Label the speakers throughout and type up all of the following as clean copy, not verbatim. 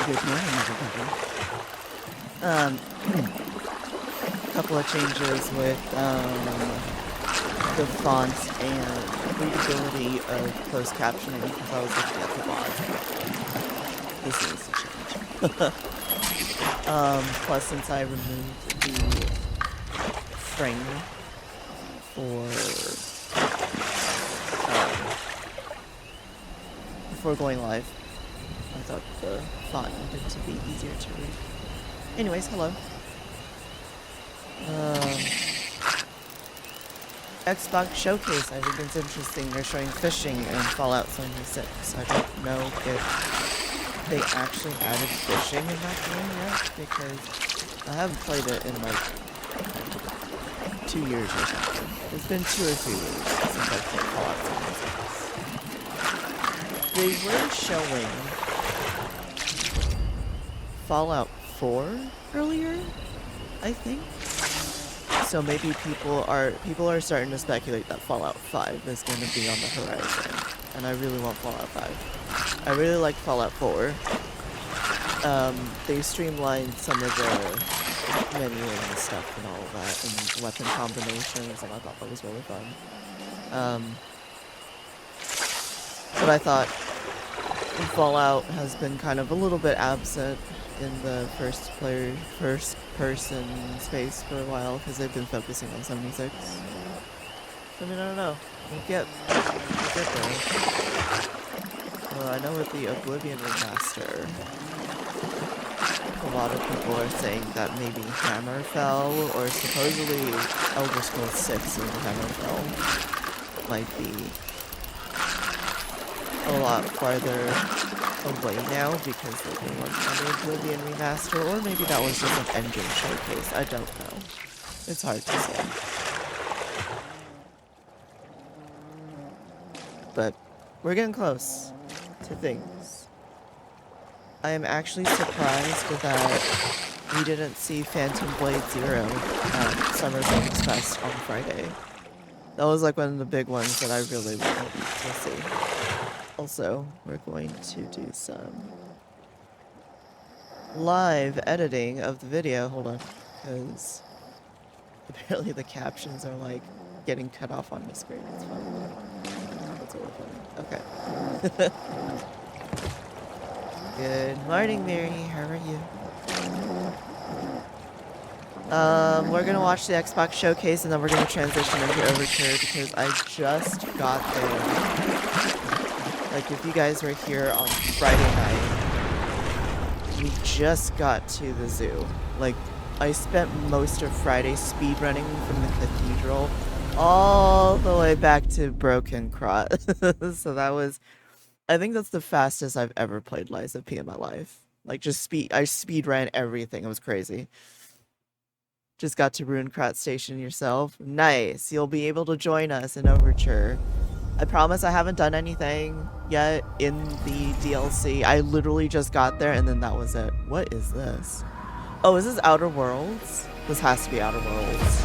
Speaker 1: Good morning, everybody. A couple of changes with the fonts and readability of closed captioning because I was looking at the VOD. This needs to change. Plus, since I removed the frame before going live, I thought the font needed to be easier to read. Anyways, hello. Xbox Showcase, I think it's interesting. They're showing fishing in Fallout 76. I don't know if they actually added fishing in that game yet, because I haven't played it in like 2 years or something. It's been 2 or 3 years since I played Fallout 76. They were showing Fallout 4 earlier, I think. So maybe people are starting to speculate that Fallout 5 is going to be on the horizon, and I really want Fallout 5. I really like Fallout 4. They streamlined some of the menuing and stuff and all of that, and weapon combinations, and I thought that was really fun. But I thought Fallout has been kind of a little bit absent in the first person space for a while because they've been focusing on 76. I mean, I don't know. We'll get there. Well, I know with the Oblivion remaster, a lot of people are saying that maybe Hammerfell, or supposedly Elder Scrolls 6 and Hammerfell, might be a lot farther away now because they've been working on the Oblivion remaster, or maybe that was just an engine showcase. I don't know. It's hard to say. But we're getting close to things. I am actually surprised that we didn't see Phantom Blade Zero at Summer Games Fest on Friday. That was like one of the big ones that I really wanted to see. Also, we're going to do some live editing of the video. Hold on, because apparently the captions are like getting cut off on my screen. It's fun. That's really funny. Okay. Good morning, Mary. How are you? We're gonna watch the Xbox Showcase and then we're gonna transition into Overture because I just got there. Like, if you guys were here on Friday night, we just got to the zoo. Like, I spent most of Friday speedrunning from the cathedral all the way back to Broken Crot. So that was, I think that's the fastest I've ever played Lies of P in my life. Like, I speedran everything. It was crazy. Just got to Ruined Crot Station yourself. Nice. You'll be able to join us in Overture. I promise I haven't done anything yet in the DLC. I literally just got there and then that was it. What is this? Oh, is this Outer Worlds? This has to be Outer Worlds.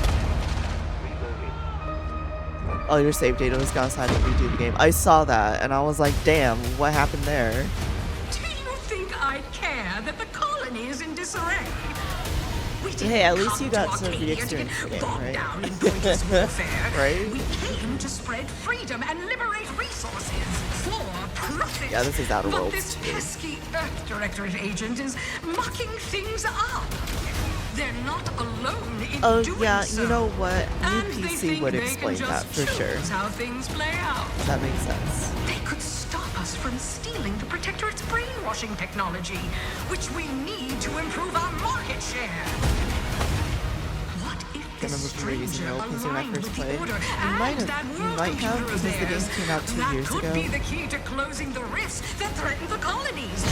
Speaker 1: Oh, your save data was gone, so I had to redo the game. I saw that and I was like, damn, what happened there?
Speaker 2: Do you think I care that the colony is in disarray?
Speaker 1: Hey, at least you got some re-experience for the game, right? Right?
Speaker 2: We came to spread freedom and liberate resources for profit.
Speaker 1: Yeah, this is Outer
Speaker 2: But
Speaker 1: Worlds.
Speaker 2: this pesky Earth Directorate agent is mucking things up. They're not alone in
Speaker 1: Oh,
Speaker 2: doing
Speaker 1: yeah,
Speaker 2: so.
Speaker 1: you know what?
Speaker 2: And
Speaker 1: UPC would explain that for sure.
Speaker 2: How things play out.
Speaker 1: That makes sense.
Speaker 2: They could stop us from stealing the Protectorate's brainwashing technology, which we need to improve our market share. What if
Speaker 1: I
Speaker 2: this
Speaker 1: remember from reading
Speaker 2: stranger
Speaker 1: the because when I
Speaker 2: aligned
Speaker 1: first
Speaker 2: with the
Speaker 1: played,
Speaker 2: order
Speaker 1: you
Speaker 2: and
Speaker 1: might
Speaker 2: that
Speaker 1: have
Speaker 2: world
Speaker 1: because
Speaker 2: computer of
Speaker 1: the game
Speaker 2: theirs?
Speaker 1: came out 2 years
Speaker 2: That
Speaker 1: ago.
Speaker 2: could be the key to closing the rifts that threaten the colonies.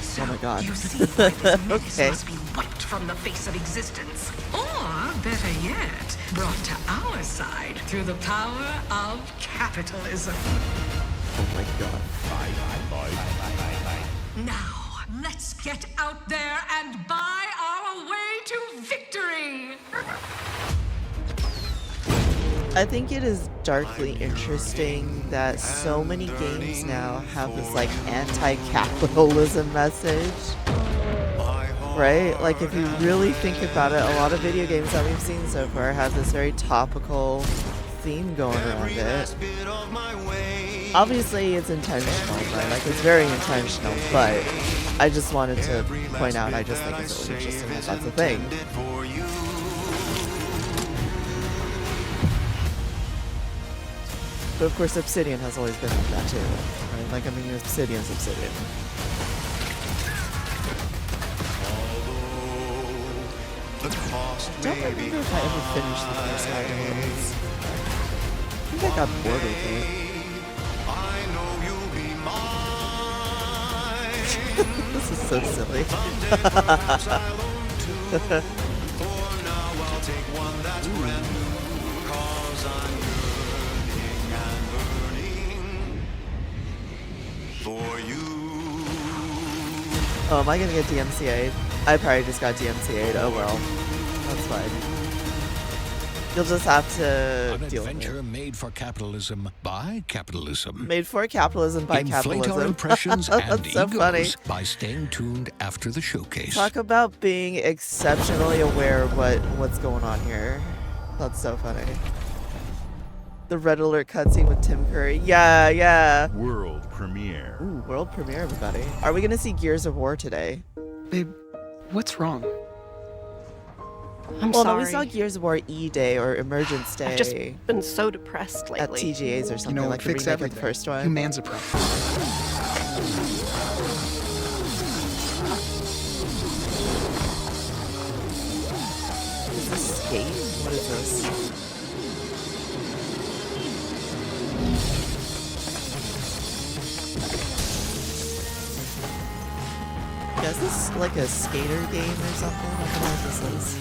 Speaker 2: So,
Speaker 1: Oh my god.
Speaker 2: you see why this menace
Speaker 1: Okay.
Speaker 2: must be wiped from the face of existence. Or, better yet, brought to our side through the power of capitalism.
Speaker 1: Oh my god.
Speaker 2: Now, let's get out there and buy our way to victory!
Speaker 1: I think it is darkly interesting that so many games now have this like anti-capitalism message. right? Like, if you really think about it, a lot of video games that we've seen so far have this very topical theme going around it. Obviously, it's intentional, right? Like, it's very intentional, but I just wanted to point out, I just think it's really interesting that that's a thing. But of course, Obsidian has always been like that too, right? Like, I mean, Obsidian's Obsidian. I don't remember if I ever finished the first Outer Worlds. I think I got bored with it. This is so silly. Oh, am I gonna get DMCA'd? I probably just got DMCA'd. Oh well. That's fine. You'll just have to deal with it.
Speaker 3: Adventure made for capitalism by capitalism.
Speaker 1: Made for capitalism by
Speaker 3: Inflate
Speaker 1: capitalism.
Speaker 3: our impressions and
Speaker 1: That's so
Speaker 3: egos
Speaker 1: funny.
Speaker 3: by staying tuned after the showcase.
Speaker 1: Talk about being exceptionally aware of what's going on here. That's so funny. The Red Alert cutscene with Tim Curry. Yeah, yeah.
Speaker 4: World premiere.
Speaker 1: Ooh, world premiere, everybody. Are we gonna see Gears of War today?
Speaker 5: Babe, what's wrong?
Speaker 6: I'm
Speaker 1: Well,
Speaker 6: sorry.
Speaker 1: no, we saw Gears of War E-Day or Emergence Day
Speaker 6: I've just been so depressed
Speaker 1: at
Speaker 6: lately.
Speaker 1: TGA's or something,
Speaker 5: You know,
Speaker 1: like the
Speaker 5: fix
Speaker 1: remake
Speaker 5: everything.
Speaker 1: of the first one.
Speaker 5: Humans a problem.
Speaker 1: Is this Skate? What is this? Yeah, is this like a skater game or something? I don't know what this is.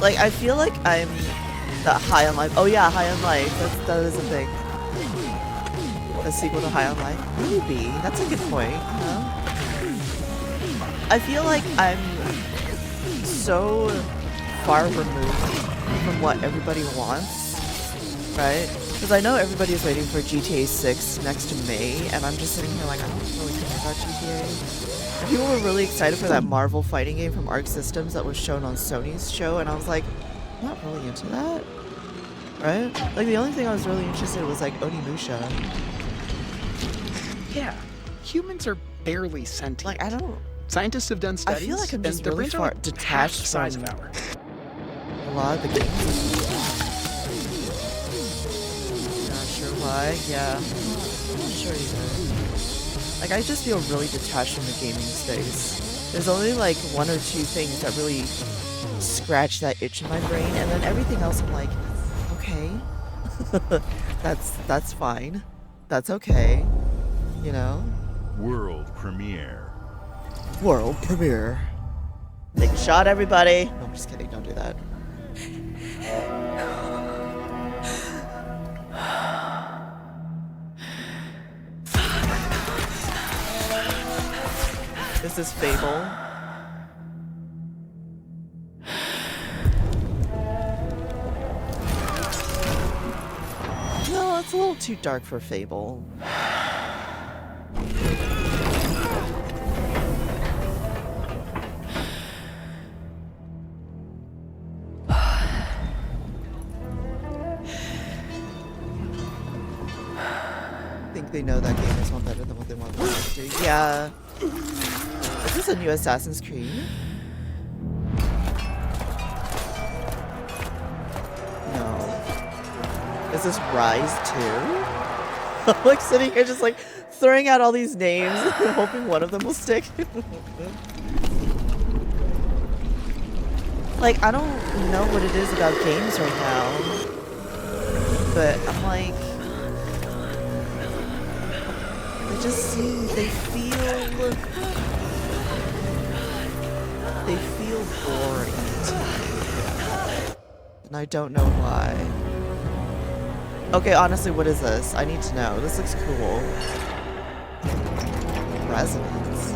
Speaker 1: Like, I feel like I'm that High on Life. Oh yeah, High on Life. That is a thing. A sequel to High on Life? Maybe. That's a good point. No? I feel like I'm so far removed from what everybody wants, right? Because I know everybody is waiting for GTA 6 next May, and I'm just sitting here like, I don't really care about GTA. People were really excited for that Marvel fighting game from Arc Systems that was shown on Sony's show, and I was like, I'm not really into that, right? Like, the only thing I was really interested in was, like, Onimusha.
Speaker 5: Yeah, humans are barely sentient.
Speaker 1: Like, I don't...
Speaker 5: Scientists have done
Speaker 1: I
Speaker 5: studies.
Speaker 1: feel like I'm
Speaker 5: and
Speaker 1: just
Speaker 5: their
Speaker 1: really
Speaker 5: brains are
Speaker 1: far
Speaker 5: like half
Speaker 1: detached
Speaker 5: the size
Speaker 1: from
Speaker 5: of ours.
Speaker 1: a lot of the games. Not sure why. Yeah. Not sure either. Like, I just feel really detached from the gaming space. There's only like one or two things that really scratch that itch in my brain, and then everything else I'm like, okay. that's fine. That's okay. You know?
Speaker 4: World premiere.
Speaker 1: World premiere. Big shot, everybody. No, I'm just kidding. Don't do that. This is Fable. No, it's a little too dark for Fable. I think they know that game is one better than what they want to do. Yeah. Is this a new Assassin's Creed? No. Is this Rise 2? I'm like sitting here just like throwing out all these names and hoping one of them will stick. Like, I don't know what it is about games right now, but I'm like, they just seem, they feel boring to me, and I don't know why. Okay, honestly, what is this? I need to know. This looks cool. Resonance.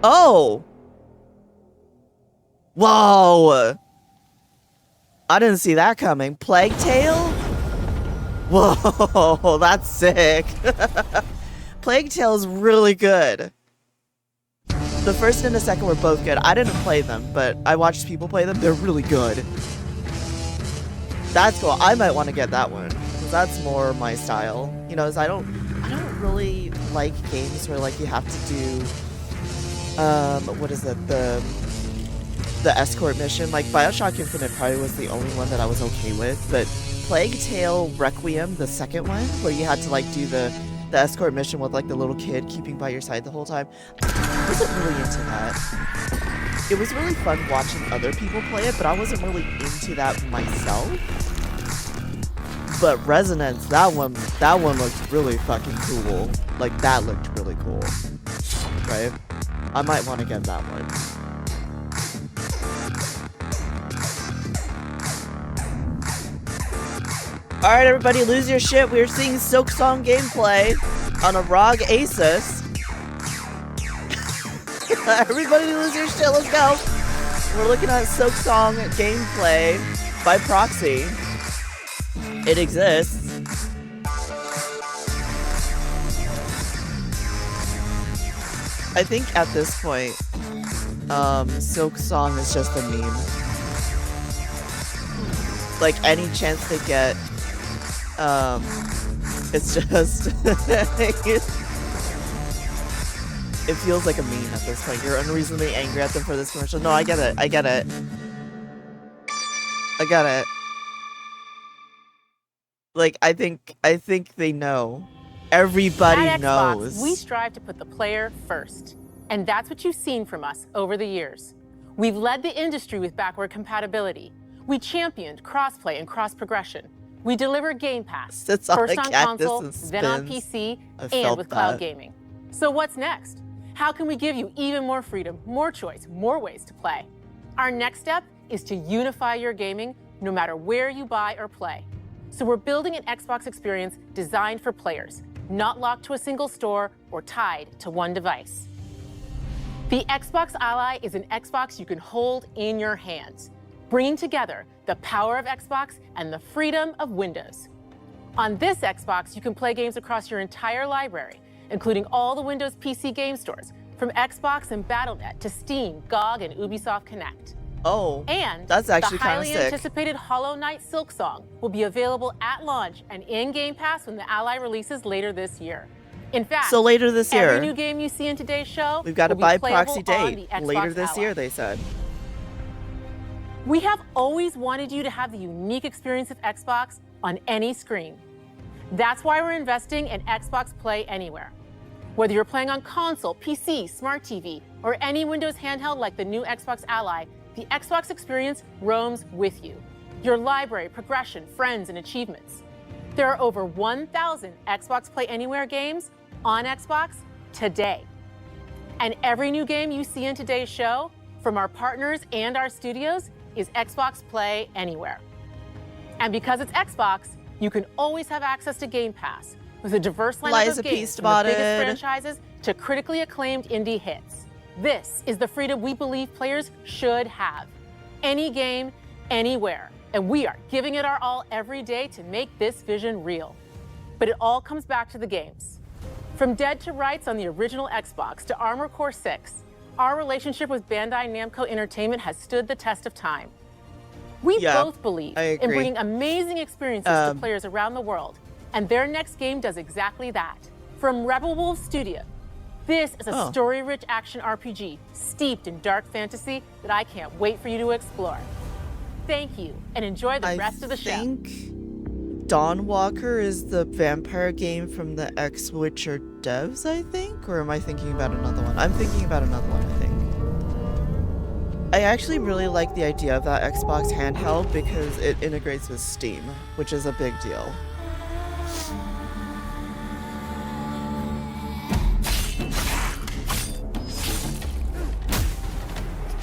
Speaker 1: Oh! Whoa! I didn't see that coming. Plague Tale? Whoa, that's sick. Plague Tale is really good. The first and the second were both good. I didn't play them, but I watched people play them. They're really good. That's cool. I might want to get that one, because that's more my style. You know, I don't really like games where like you have to do what is it, the escort mission. Like BioShock Infinite probably was the only one that I was okay with, but Plague Tale Requiem, the second one, where you had to like do the escort mission with like the little kid keeping by your side the whole time, I wasn't really into that. It was really fun watching other people play it, but I wasn't really into that myself. But Resonance, that one looked really fucking cool. Like that looked really cool, right? I might want to get that one. Alright everybody, lose your shit. We're seeing Silksong gameplay on a ROG Asus. Everybody lose your shit, let's go. We're looking at Silksong gameplay by proxy. It exists. I think at this point, Silksong is just a meme. Like any chance they get, it's just it feels like a meme at this point. You're unreasonably angry at them for this commercial. No, I get it. I get it. I get it. Like I think they know. Everybody
Speaker 7: At Xbox,
Speaker 1: knows.
Speaker 7: we strive to put the player first. And that's what you've seen from us over the years. We've led the industry with backward compatibility. We championed crossplay and cross-progression. We deliver Game Pass,
Speaker 1: Sits on
Speaker 7: first
Speaker 1: a
Speaker 7: on
Speaker 1: cactus
Speaker 7: console,
Speaker 1: and
Speaker 7: then on
Speaker 1: spins.
Speaker 7: PC,
Speaker 1: I
Speaker 7: and
Speaker 1: felt
Speaker 7: with cloud
Speaker 1: that.
Speaker 7: gaming. So what's next? How can we give you even more freedom, more choice, more ways to play? Our next step is to unify your gaming no matter where you buy or play. So we're building an Xbox experience designed for players, not locked to a single store or tied to one device. The Xbox Ally is an Xbox you can hold in your hands, bringing together the power of Xbox and the freedom of Windows. On this Xbox, you can play games across your entire library, including all the Windows PC game stores, from Xbox and Battle.net to Steam, GOG, and Ubisoft Connect.
Speaker 1: Oh,
Speaker 7: And
Speaker 1: that's actually
Speaker 7: the
Speaker 1: kind of
Speaker 7: highly
Speaker 1: sick.
Speaker 7: anticipated Hollow Knight Silksong will be available at launch and in Game Pass when the Ally releases later this year. In fact,
Speaker 1: So later this year.
Speaker 7: every new game you see in today's show
Speaker 1: We've got a
Speaker 7: will be
Speaker 1: by
Speaker 7: playable
Speaker 1: proxy
Speaker 7: on
Speaker 1: date
Speaker 7: the Xbox
Speaker 1: later this
Speaker 7: Ally.
Speaker 1: year, they said.
Speaker 7: We have always wanted you to have the unique experience of Xbox on any screen. That's why we're investing in Xbox Play Anywhere. Whether you're playing on console, PC, smart TV, or any Windows handheld like the new Xbox Ally, the Xbox experience roams with you. Your library, progression, friends, and achievements. There are over 1,000 Xbox Play Anywhere games on Xbox today. And every new game you see in today's show, from our partners and our studios, is Xbox Play Anywhere. And because it's Xbox, you can always have access to Game Pass with a diverse lineup
Speaker 1: Liza
Speaker 7: of
Speaker 1: P.
Speaker 7: games from the biggest
Speaker 1: spotted.
Speaker 7: franchises to critically acclaimed indie hits. This is the freedom we believe players should have. Any game, anywhere. And we are giving it our all every day to make this vision real. But it all comes back to the games. From Dead to Rights on the original Xbox to Armored Core 6, our relationship with Bandai Namco Entertainment has stood the test of time. We
Speaker 1: Yeah,
Speaker 7: both believe
Speaker 1: I
Speaker 7: in
Speaker 1: agree.
Speaker 7: bringing amazing experiences to players around the world, and their next game does exactly that. From Rebel Wolves Studio, this is a
Speaker 1: Oh.
Speaker 7: story-rich action RPG steeped in dark fantasy that I can't wait for you to explore. Thank you, and enjoy the rest of the show.
Speaker 1: I think Dawnwalker is the vampire game from the X-Witcher devs, I think? Or am I thinking about another one? I'm thinking about another one, I think. I actually really like the idea of that Xbox handheld because it integrates with Steam, which is a big deal.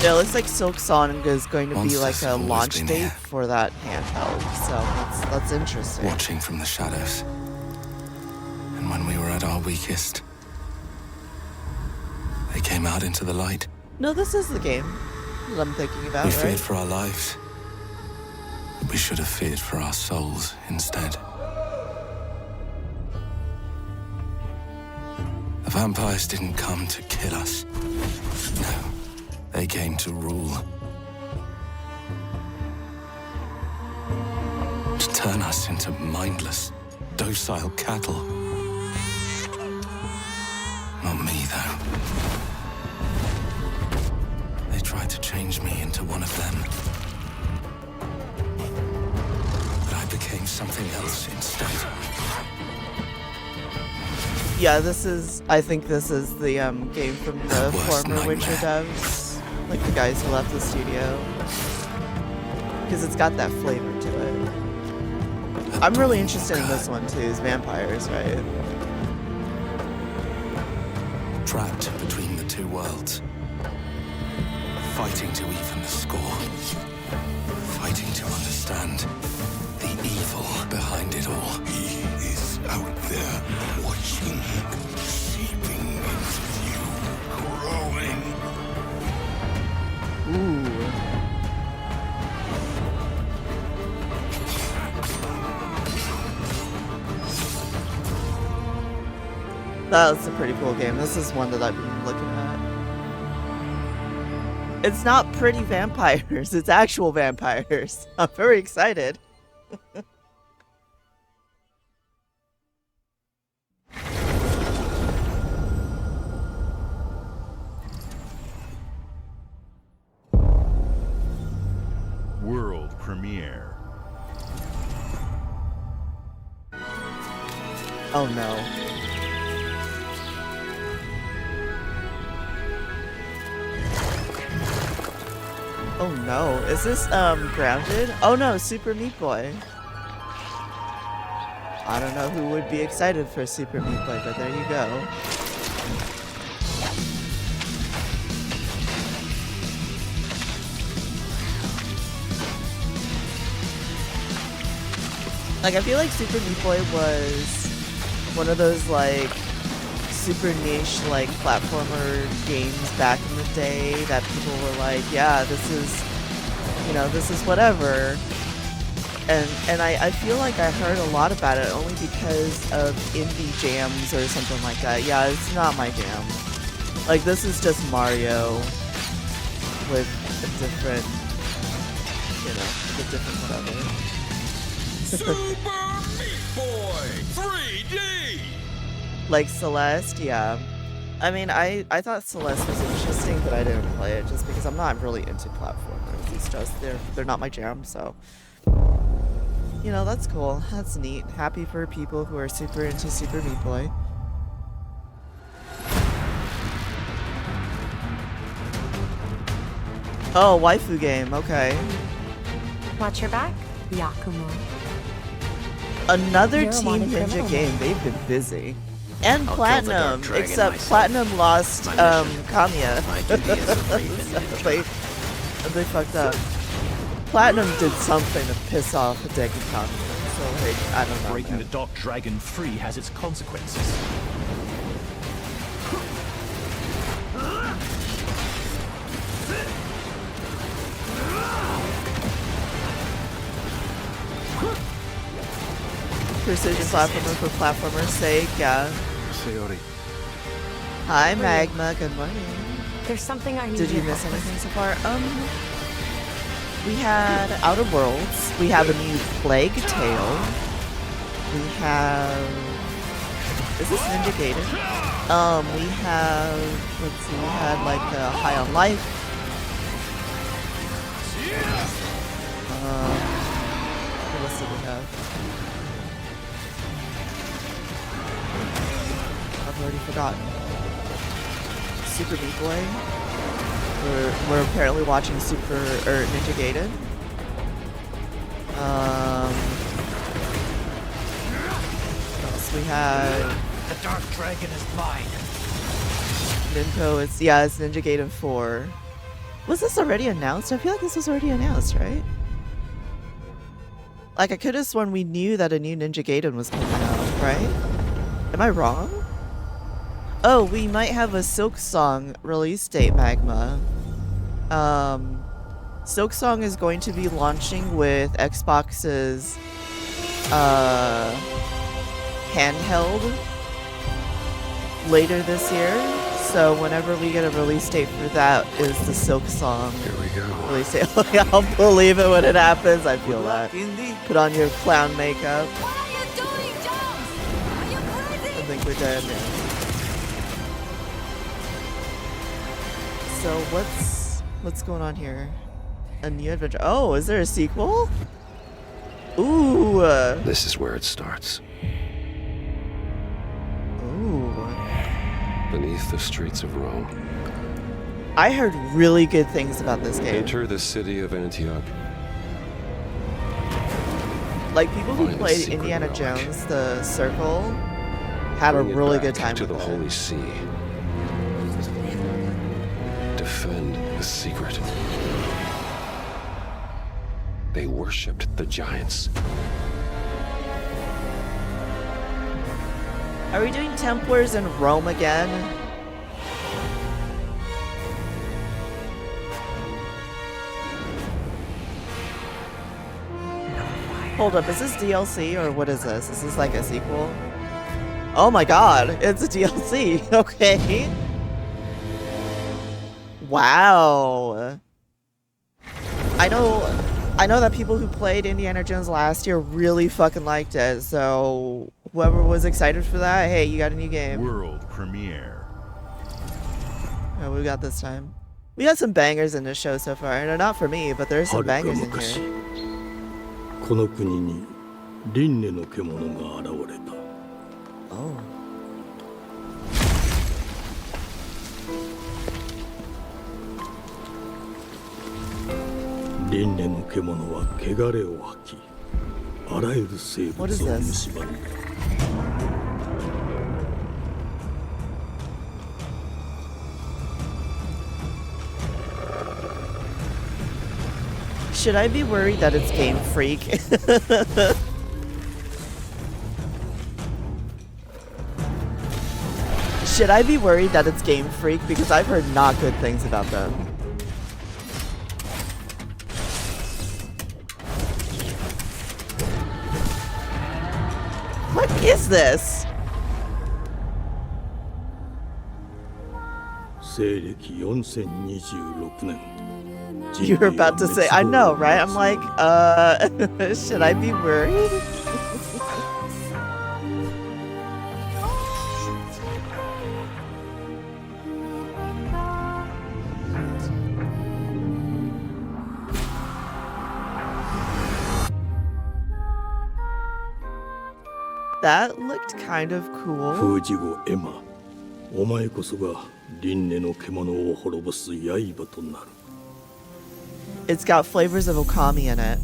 Speaker 1: Yeah, it looks like Silksong is going to be
Speaker 8: Monsters
Speaker 1: like a
Speaker 8: have always
Speaker 1: launch
Speaker 8: been
Speaker 1: date
Speaker 8: here.
Speaker 1: for that handheld, so that's interesting.
Speaker 8: Watching from the shadows. And when we were at our weakest, they came out into the light.
Speaker 1: No, this is the game that I'm thinking about,
Speaker 8: We
Speaker 1: right?
Speaker 8: feared for our lives. But we should have feared for our souls instead. vampires didn't come to kill us. No, they came to rule. To turn us into mindless, docile cattle. Not me, though. They tried to change me into one of them. But I became something else instead.
Speaker 1: Yeah, I think this is the game from the
Speaker 8: Worst
Speaker 1: former Witcher
Speaker 8: nightmare.
Speaker 1: devs. Like the guys who left the studio. Because it's got that flavor to it. I'm really interested in this one too, is vampires, right?
Speaker 8: Trapped between the two worlds. Fighting to even the score. Fighting to understand the evil behind it all.
Speaker 9: He is out there watching, seeping into you, growing.
Speaker 1: Ooh. That's a pretty cool game. This is one that I've been looking at. It's not pretty vampires, it's actual vampires. I'm very excited.
Speaker 4: World premiere.
Speaker 1: Oh no. Oh no, is this grounded? Oh no, Super Meat Boy. I don't know who would be excited for Super Meat Boy, but there you go. Like, I feel like Super Meat Boy was one of those, like, super niche, like, platformer games back in the day that people were like, yeah, this is, you know, this is whatever. And I feel like I heard a lot about it only because of indie jams or something like that. Yeah, it's not my jam. Like, this is just Mario with a different, you know, with a different whatever.
Speaker 9: Super Meat Boy 3D!
Speaker 1: Like Celeste, yeah. I mean, I thought Celeste was interesting, but I didn't play it just because I'm not really into platformers. It's just they're not my jam, so you know, that's cool. That's neat. Happy for people who are super into Super Meat Boy. Oh, waifu game. Okay.
Speaker 10: Watch your back, Yakumo.
Speaker 1: Another
Speaker 10: You're a
Speaker 1: Team
Speaker 10: wanted
Speaker 1: Ninja
Speaker 10: criminal.
Speaker 1: game. They've been busy. And
Speaker 9: I'll kill the
Speaker 1: Platinum,
Speaker 9: Dark Dragon
Speaker 1: except
Speaker 9: myself.
Speaker 1: Platinum lost
Speaker 9: My mission.
Speaker 1: Kamiya.
Speaker 9: My duty as a raven ninja.
Speaker 1: they fucked up. Platinum did something to piss off the deck of Kamiya. So like, I don't know.
Speaker 11: Breaking
Speaker 1: man.
Speaker 11: the Dark Dragon free has its consequences.
Speaker 1: Precision platformer for platformer's sake, yeah.
Speaker 8: Sayori.
Speaker 1: Hi Magma, good morning.
Speaker 10: There's something I need
Speaker 1: Did you
Speaker 10: your
Speaker 1: miss
Speaker 10: help with.
Speaker 1: anything so far? We had Outer Worlds. We have a new Plague Tale. We have... Is this Ninja Gaiden? We have... Let's see, we had like High on Life. What else did we have? I've already forgotten. Super Meat Boy. We're apparently watching Ninja Gaiden. What else we had?
Speaker 11: The Dark Dragon is mine.
Speaker 1: Ninko, it's Ninja Gaiden 4. Was this already announced? I feel like this was already announced, right? Like, I could have sworn we knew that a new Ninja Gaiden was coming out, right? Am I wrong? Oh, we might have a Silk Song release date, Magma. Silk Song is going to be launching with Xbox's handheld later this year. So whenever we get a release date for that is the Silk Song.
Speaker 8: Here we go.
Speaker 1: Release date. I'll believe it when it happens. I feel that. Put on your clown makeup. I think we're dead now. So what's going on here? A new adventure. Oh, is there a sequel? Ooh.
Speaker 8: This is where it starts.
Speaker 1: Ooh.
Speaker 8: Beneath the streets of Rome.
Speaker 1: I heard really good things about this game.
Speaker 8: Enter the city of Antioch.
Speaker 1: Like people who
Speaker 8: Find a
Speaker 1: played
Speaker 8: secret
Speaker 1: Indiana
Speaker 8: relic.
Speaker 1: Jones, the Circle, had a
Speaker 8: Bring it
Speaker 1: really
Speaker 8: back
Speaker 1: good time
Speaker 8: to
Speaker 1: with
Speaker 8: the
Speaker 1: it.
Speaker 8: Holy See. Defend the secret. They worshipped the giants.
Speaker 1: Are we doing Templars in Rome again? Hold up, is this DLC or what is this? Is this like a sequel? Oh my god, it's a DLC. Okay. Wow. I know that people who played Indiana Jones last year really fucking liked it, so whoever was excited for that, hey, you got a new game.
Speaker 4: World premiere.
Speaker 1: Oh, we got this time. We got some bangers in this show so far, and not for me, but there's some bangers in here.
Speaker 12: この国に輪廻の獣が現れた。
Speaker 1: Oh.
Speaker 12: 輪廻の獣は汚れを吐き、あらゆる生物を
Speaker 1: What is this?
Speaker 12: 蝕んだ。
Speaker 1: Should I be worried that it's Game Freak? Should I be worried that it's Game Freak? Because I've heard not good things about them. What is this?
Speaker 12: 西暦4026年。
Speaker 1: You were about to say, I know, right? I'm like, should I be worried? That looked kind of cool.
Speaker 12: 封じ子エマ、お前こそが輪廻の獣を滅ぼす刃となる。
Speaker 1: It's got flavors of Okami in it.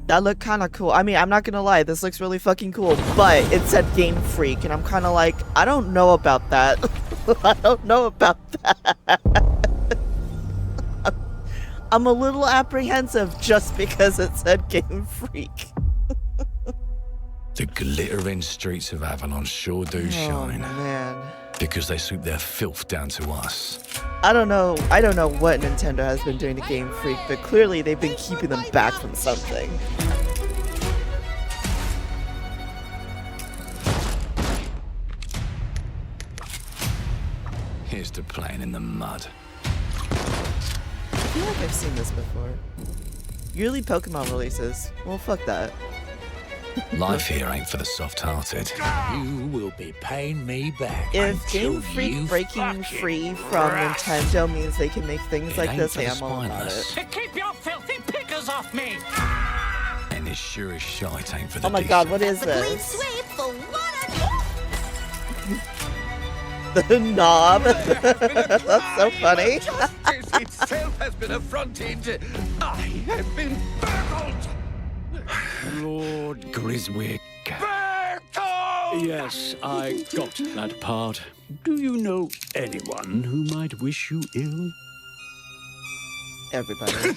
Speaker 1: That looked kind of cool. I mean, I'm not gonna lie, this looks really fucking cool, but it said Game Freak, and I'm kind of like, I don't know about that. I don't know about that. I'm a little apprehensive just because it said Game Freak.
Speaker 13: The glittering streets of Avalon sure do shine.
Speaker 1: Man.
Speaker 13: Because they swoop their filth down to us.
Speaker 1: I don't know what Nintendo has been doing to Game Freak, but clearly they've been keeping them back from something.
Speaker 13: Here's to playing in the mud.
Speaker 1: I feel like I've seen this before. Yearly Pokemon releases. Well, fuck that.
Speaker 13: Life here ain't for the soft-hearted.
Speaker 11: You will be paying me back.
Speaker 1: If
Speaker 11: until
Speaker 1: Game Freak
Speaker 11: you
Speaker 1: breaking
Speaker 11: fucking
Speaker 1: free from
Speaker 11: rust.
Speaker 1: Nintendo means they can make things like
Speaker 13: ain't
Speaker 1: this,
Speaker 13: for the
Speaker 1: hey, I'm all about
Speaker 13: spineless.
Speaker 1: it.
Speaker 11: Keep your filthy pickers off me!
Speaker 13: And as sure as shite ain't for the
Speaker 1: Oh my god, what is this?
Speaker 2: Sweep for what
Speaker 1: The knob. That's so funny.
Speaker 9: Justice itself has been affronted. I have been baffled.
Speaker 12: Lord Griswick. Yes, I got that part. Do you know anyone who might wish you ill?
Speaker 1: Everybody.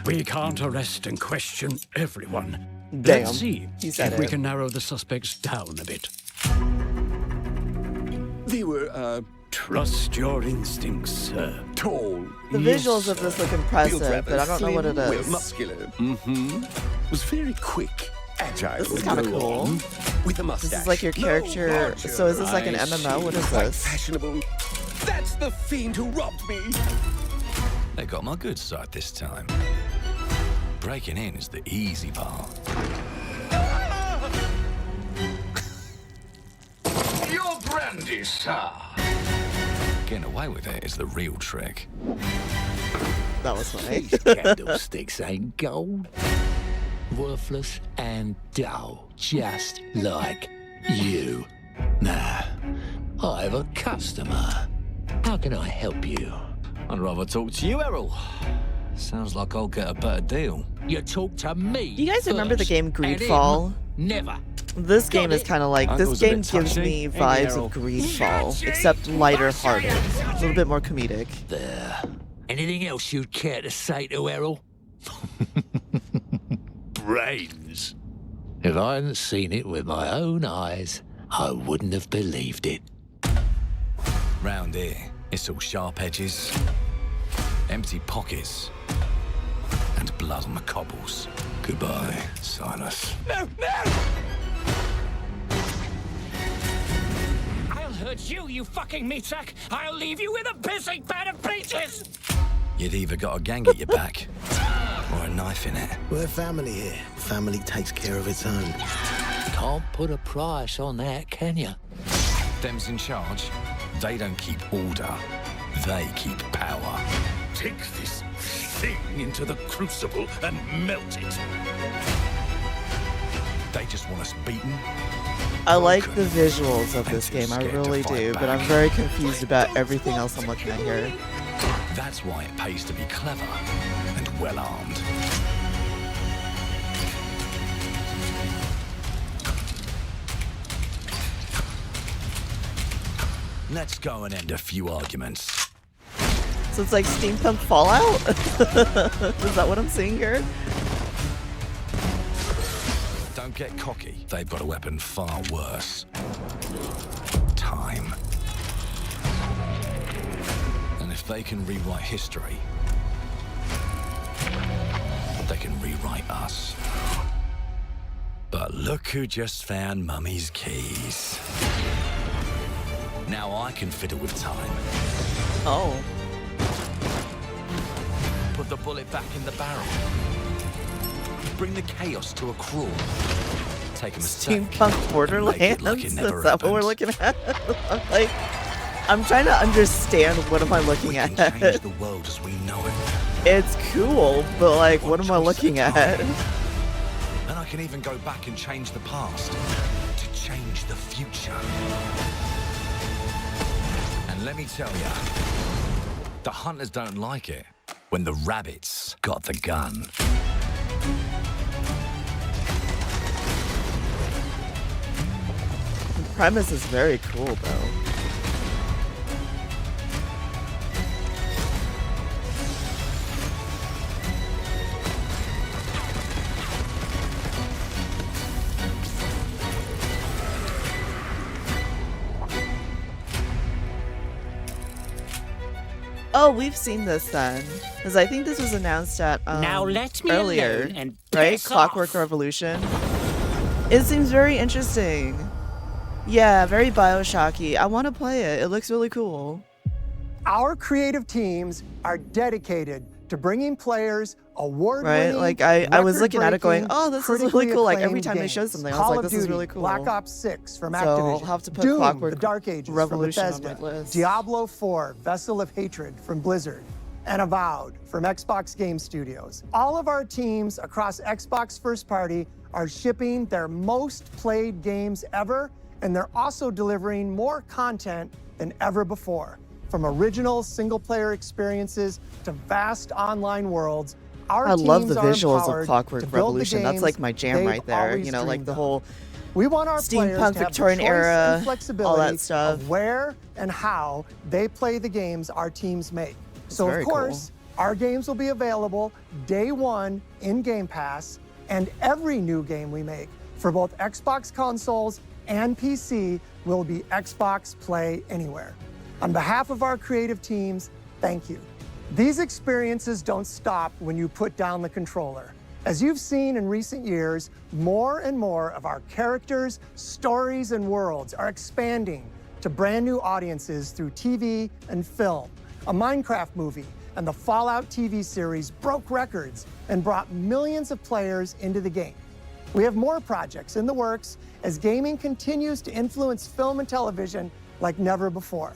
Speaker 12: We can't arrest and question everyone.
Speaker 1: Damn,
Speaker 12: Let's see
Speaker 1: he said
Speaker 12: if we
Speaker 1: it.
Speaker 12: can narrow the suspects down a bit.
Speaker 9: They were,
Speaker 12: Trust your instincts, sir.
Speaker 9: tall.
Speaker 1: The visuals of this look impressive, but I don't know what it
Speaker 9: Well,
Speaker 1: is.
Speaker 9: muscular. Mm-hmm. was very quick, agile.
Speaker 1: This is kind of cool.
Speaker 9: With a mustache.
Speaker 1: This is like your character.
Speaker 9: larger.
Speaker 1: So is this like an
Speaker 9: I
Speaker 1: MMO? What
Speaker 9: see.
Speaker 1: is
Speaker 9: Quite
Speaker 1: this?
Speaker 9: fashionable. That's the fiend who robbed me.
Speaker 13: They got my good side this time. Breaking in is the easy part.
Speaker 9: Your brandy, sir.
Speaker 13: Getting away with it is the real trick.
Speaker 1: That was funny.
Speaker 11: These candlesticks ain't gold. Worthless and dull, just like you. Nah, I have a customer. How can I help you?
Speaker 8: I'd rather talk to you, Errol. Sounds like I'll get a better deal.
Speaker 11: You talk to me.
Speaker 1: Do you guys remember the
Speaker 11: first,
Speaker 1: game
Speaker 11: and
Speaker 1: Greedfall?
Speaker 11: him Never.
Speaker 1: This game is kind of like, this
Speaker 8: Uncle's a
Speaker 1: game
Speaker 8: bit
Speaker 1: gives
Speaker 8: touchy.
Speaker 1: me
Speaker 8: Ain't he,
Speaker 1: vibes
Speaker 8: Errol?
Speaker 1: of Greedfall, except lighter hearted. A little bit more comedic.
Speaker 11: There. Anything else you'd care to say to Errol? Brains. If I hadn't seen it with my own eyes, I wouldn't have believed it.
Speaker 13: Round here, it's all sharp edges, empty pockets, and blood on the cobbles. Goodbye, Silas.
Speaker 11: No, no! I'll hurt you, you fucking meatsack! I'll leave you with a pissing pan of peaches!
Speaker 13: You'd either got a gang at your back, or a knife in it.
Speaker 14: We're family here. Family takes care of its own.
Speaker 11: Can't put a price on that, can you?
Speaker 13: Them's in charge. They don't keep order. They keep power.
Speaker 9: Take this thing into the crucible and melt it.
Speaker 13: They just want us beaten.
Speaker 1: I like the visuals of
Speaker 13: and
Speaker 1: this
Speaker 13: too
Speaker 1: game, I
Speaker 13: scared to
Speaker 1: really
Speaker 13: fight
Speaker 1: do, but
Speaker 13: back.
Speaker 1: I'm very confused about everything else I'm looking at here.
Speaker 13: That's why it pays to be clever and well-armed. Let's go and end a few arguments.
Speaker 1: So it's like steampunk Fallout? Is that what I'm seeing here?
Speaker 13: Don't get cocky. They've got a weapon far worse. Time. And if they can rewrite history, they can rewrite us. But look who just found Mummy's keys. Now I can fiddle with time.
Speaker 1: Oh.
Speaker 13: Put the bullet back in the barrel. Bring the chaos to a crawl. Take a mistake.
Speaker 1: Steampunk Borderlands?
Speaker 13: Like
Speaker 1: Is that what we're looking at? I'm trying to understand what am I looking at.
Speaker 13: Change the world as we know it.
Speaker 1: It's cool, but like, what am I looking at?
Speaker 13: And I can even go back and change the past to change the future. And let me tell ya, the hunters don't like it when the rabbits got the gun.
Speaker 1: The premise is very cool, though. Oh, we've seen this then, because I think this was announced at
Speaker 11: Now let me
Speaker 1: earlier,
Speaker 11: alone and
Speaker 1: right?
Speaker 11: piss
Speaker 1: Clockwork
Speaker 11: off.
Speaker 1: Revolution. It seems very interesting. Yeah, very Bioshocky. I want to play it. It looks really cool.
Speaker 15: Our creative teams are dedicated to bringing players award-winning,
Speaker 1: Right? Like I was looking at it going, oh, this is really
Speaker 15: critically
Speaker 1: cool. Like every
Speaker 15: acclaimed
Speaker 1: time they show
Speaker 15: games.
Speaker 1: something, I was
Speaker 15: Call
Speaker 1: like,
Speaker 15: of
Speaker 1: this is
Speaker 15: Duty,
Speaker 1: really cool.
Speaker 15: Black Ops 6 from
Speaker 1: So
Speaker 15: Activision.
Speaker 1: I'll have to put
Speaker 15: Doom,
Speaker 1: Clockwork
Speaker 15: The Dark Ages
Speaker 1: Revolution
Speaker 15: from
Speaker 1: on my
Speaker 15: Bethesda.
Speaker 1: list.
Speaker 15: Diablo 4, Vessel of Hatred from Blizzard. And Avowed from Xbox Game Studios. All of our teams across Xbox First Party are shipping their most played games ever, and they're also delivering more content than ever before. From original single-player experiences to vast online worlds, our
Speaker 1: I love the
Speaker 15: teams are
Speaker 1: visuals of
Speaker 15: empowered
Speaker 1: Clockwork
Speaker 15: to build the
Speaker 1: Revolution. That's like my
Speaker 15: games
Speaker 1: jam
Speaker 15: they've
Speaker 1: right there.
Speaker 15: always
Speaker 1: You know, like
Speaker 15: dreamed
Speaker 1: the
Speaker 15: of.
Speaker 1: whole
Speaker 15: We want our players
Speaker 1: steampunk
Speaker 15: to have
Speaker 1: Victorian
Speaker 15: the choice
Speaker 1: era,
Speaker 15: and flexibility
Speaker 1: all that stuff.
Speaker 15: of where and how they play the games our teams make. So
Speaker 1: very
Speaker 15: of course, our games will be available day one in Game Pass, and every new game we make for both Xbox consoles and PC will be Xbox Play Anywhere. On behalf of our creative teams, thank you. These experiences don't stop when you put down the controller. As you've seen in recent years, more and more of our characters, stories, and worlds are expanding to brand new audiences through TV and film. A Minecraft movie and the Fallout TV series broke records and brought millions of players into the game. We have more projects in the works as gaming continues to influence film and television like never before.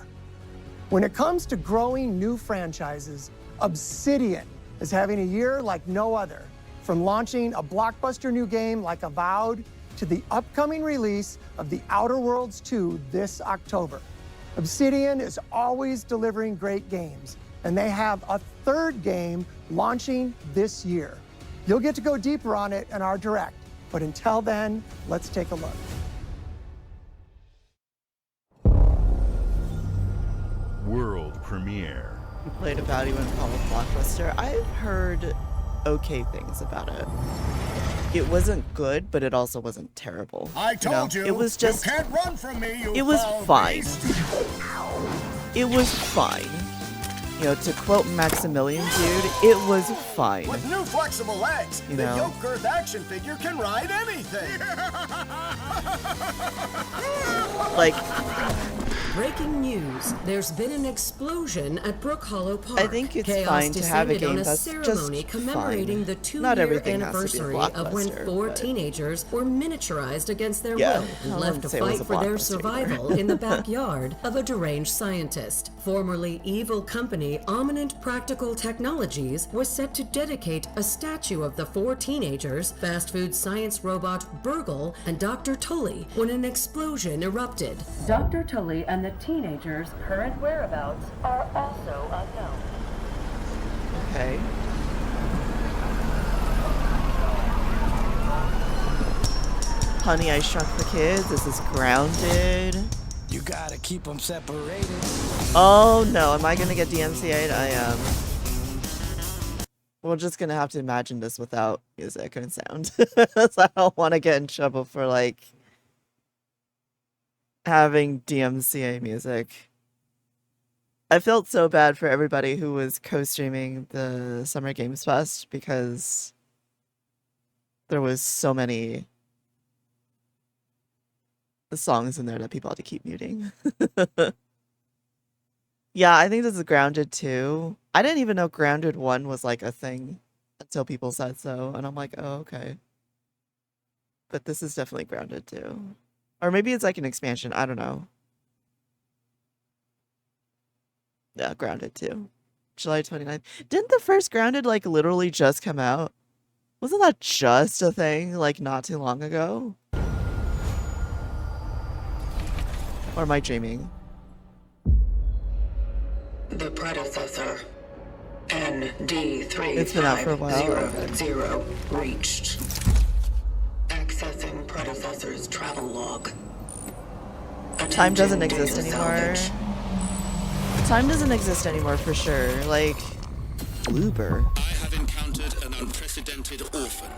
Speaker 15: When it comes to growing new franchises, Obsidian is having a year like no other. From launching a blockbuster new game like Avowed to the upcoming release of The Outer Worlds 2 this October. Obsidian is always delivering great games, and they have a third game launching this year. You'll get to go deeper on it in our Direct, but until then, let's take a look.
Speaker 4: World premiere.
Speaker 1: You played Avowed, you wouldn't call it Blockbuster. I've heard okay things about it. It wasn't good, but it also wasn't terrible.
Speaker 16: I told you,
Speaker 1: it was just.
Speaker 16: You can't run from me, you
Speaker 1: it was
Speaker 16: foul
Speaker 1: fine.
Speaker 16: beast.
Speaker 1: It was fine. You know, to quote Maximilian, dude, it was fine.
Speaker 16: With new flexible legs,
Speaker 1: You
Speaker 16: the
Speaker 1: know.
Speaker 16: yoke girth action figure can ride anything.
Speaker 1: Like,
Speaker 17: Breaking news. There's been an explosion at Brook Hollow Park.
Speaker 1: I think it's
Speaker 17: Chaos
Speaker 1: fine to have a
Speaker 17: descended on
Speaker 1: game that's
Speaker 17: ceremony
Speaker 1: just
Speaker 17: commemorating
Speaker 1: fine.
Speaker 17: the 2-year
Speaker 1: Not everything has to be a
Speaker 17: anniversary of when
Speaker 1: blockbuster,
Speaker 17: 4
Speaker 1: but-
Speaker 17: teenagers were miniaturized against their
Speaker 1: Yeah,
Speaker 17: will
Speaker 1: I
Speaker 17: and left to
Speaker 1: wouldn't say it was
Speaker 17: fight
Speaker 1: a
Speaker 17: for their
Speaker 1: blockbuster
Speaker 17: survival in the backyard of a deranged scientist. Formerly evil company Ominent Practical Technologies was set to dedicate a statue of the 4 teenagers, fast food science robot Burgle, and Dr. Tully when an explosion erupted. Dr. Tully and the teenagers' current whereabouts are also unknown.
Speaker 1: okay. Honey, I Shrunk the Kids. This is Grounded.
Speaker 11: You gotta keep them separated.
Speaker 1: Oh no, am I gonna get DMCA'd? I am. We're just gonna have to imagine this without music and sound. So I don't want to get in trouble for like having DMCA music. I felt so bad for everybody who was co-streaming the Summer Games Fest because there was so many songs in there that people had to keep muting. Yeah, I think this is Grounded too. I didn't even know Grounded 1 was like a thing until people said so, and I'm like, oh, okay. But this is definitely Grounded too. Or maybe it's like an expansion, I don't know. Yeah, Grounded too. July 29th. Didn't the first Grounded like literally just come out? Wasn't that just a thing like not too long ago? Or am I dreaming?
Speaker 2: The predecessor, ND350
Speaker 1: It's been out for a while.
Speaker 2: reached. Accessing predecessor's travel log.
Speaker 1: Time doesn't
Speaker 2: Attempting
Speaker 1: exist
Speaker 2: data
Speaker 1: anymore.
Speaker 2: salvage.
Speaker 1: Time doesn't exist anymore for sure. Like, Bloober.
Speaker 18: I have encountered an unprecedented orphan.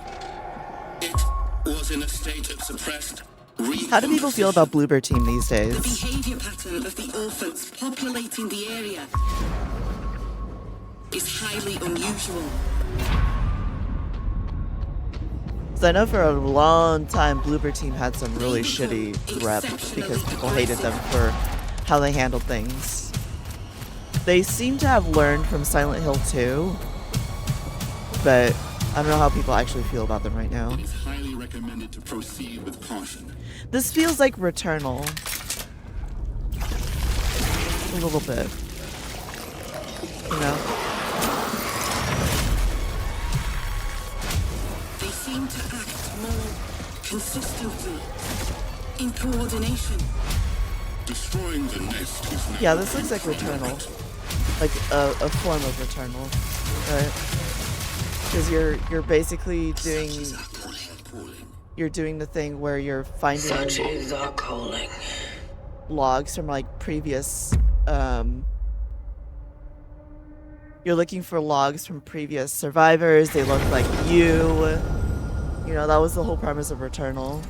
Speaker 18: It was in a state of suppressed
Speaker 1: How do people feel about Bloober Team these days?
Speaker 18: The behavior pattern of the orphans populating the area is highly unusual.
Speaker 1: So I know for a long time Bloober Team had some really shitty rep because people hated them for how they handled things. They seem to have learned from Silent Hill 2, but I don't know how people actually feel about them right now.
Speaker 18: It is highly recommended to proceed with caution.
Speaker 1: This feels like Returnal. A little bit. You know?
Speaker 18: They seem to act more consistently, in coordination. Destroying the nest is
Speaker 1: Yeah, this looks like Returnal. Like a form of Returnal. Right? Because you're basically doing... You're doing the thing where you're finding...
Speaker 2: Such is our calling.
Speaker 1: Logs from like previous... You're looking for logs from previous survivors. They look like you. You know, that was the whole premise of Returnal.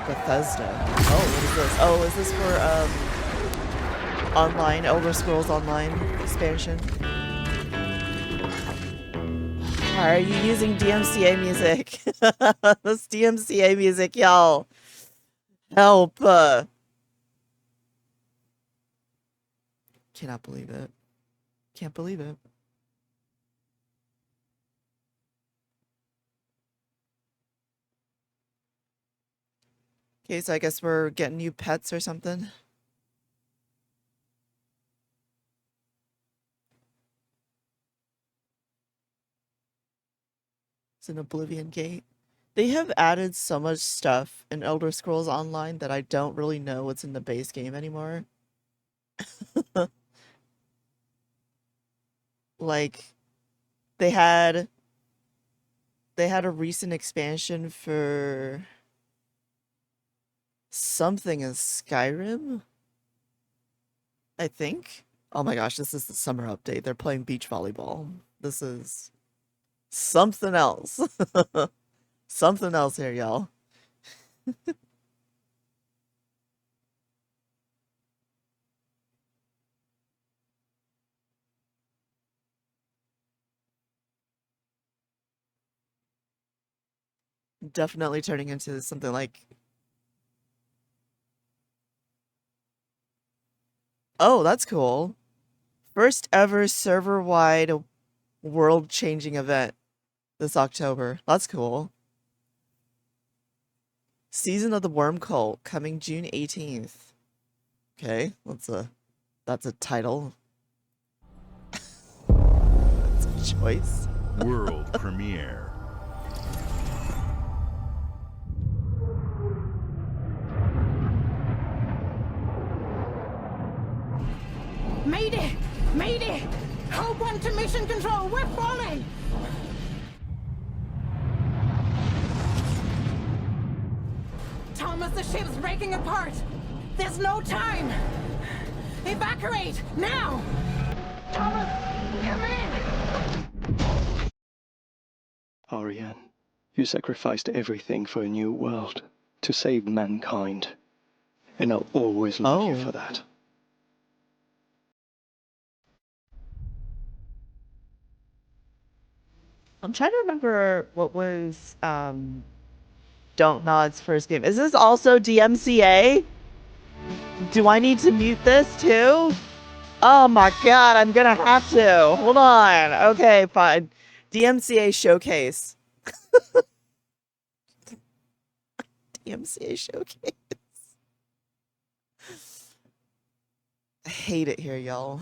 Speaker 1: Bethesda. Oh, what is is this? Oh, is this for online Elder Scrolls Online expansion? Why are you using DMCA music? This DMCA music, y'all. Help. Cannot believe it. Can't believe it. Okay, so I guess we're getting new pets or something. It's an Oblivion Gate. They have added so much stuff in Elder Scrolls Online that I don't really know what's in the base game anymore. Like, they had a recent expansion for something in Skyrim, I think. Oh my gosh, this is the summer update. They're playing beach volleyball. This is something else. Something else here, y'all. Definitely turning into something like... Oh, that's cool. First ever server-wide world-changing event this October. That's cool. Season of the Worm Cult coming June 18th. Okay, that's a title. That's a choice.
Speaker 4: World premiere.
Speaker 2: Mayday! Mayday! Code 1 to mission control, we're falling! Thomas, the ship's breaking apart! There's no time! Evacuate, now! Thomas, come in!
Speaker 19: Ariane, you sacrificed everything for a new world, to save mankind. And I'll always love you for that.
Speaker 1: I'm trying to remember what was Don't Nod's first game. Is this also DMCA? Do I need to mute this too? Oh my god, I'm gonna have to. Hold on. Okay, fine. DMCA Showcase. DMCA Showcase. I hate it here, y'all.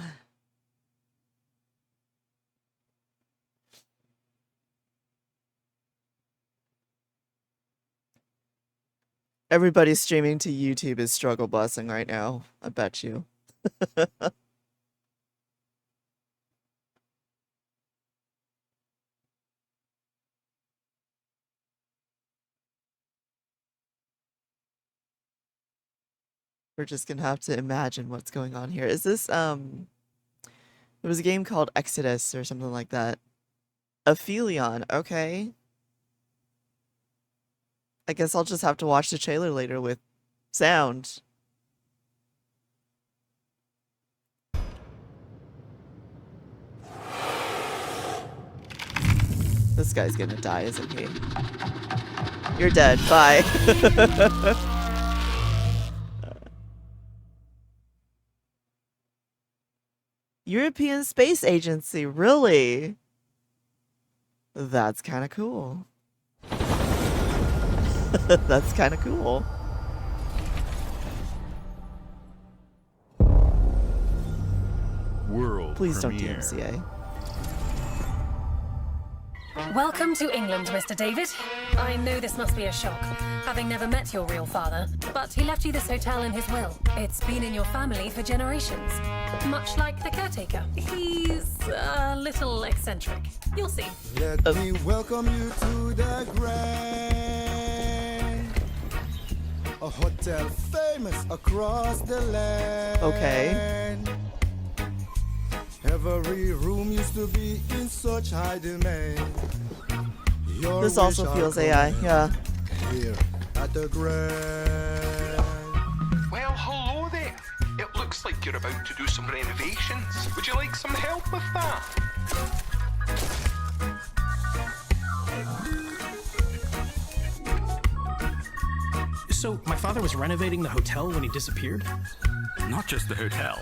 Speaker 1: Everybody streaming to YouTube is struggle busing right now. I bet you. We're just gonna have to imagine what's going on here. Is this, there was a game called Exodus or something like that. Aphelion, okay. I guess I'll just have to watch the trailer later with sound. This guy's gonna die, isn't he? You're dead. Bye. European Space Agency, really? That's kind of cool. That's kind of cool.
Speaker 4: World
Speaker 1: Please
Speaker 4: premiere.
Speaker 1: don't DMCA.
Speaker 20: Welcome to England, Mr. David. I know this must be a shock, having never met your real father, but he left you this hotel in his will. It's been in your family for generations, much like the caretaker. He's a little eccentric. You'll see.
Speaker 21: Let me welcome you to the Grand, a hotel famous across the land.
Speaker 1: Okay.
Speaker 21: Every room used to be in such high demand.
Speaker 1: This also feels AI, yeah.
Speaker 21: Here at the Grand.
Speaker 3: like you're about to do some renovations. Would you like some help with that?
Speaker 22: So, my father was renovating the hotel when he disappeared?
Speaker 13: Not just the hotel.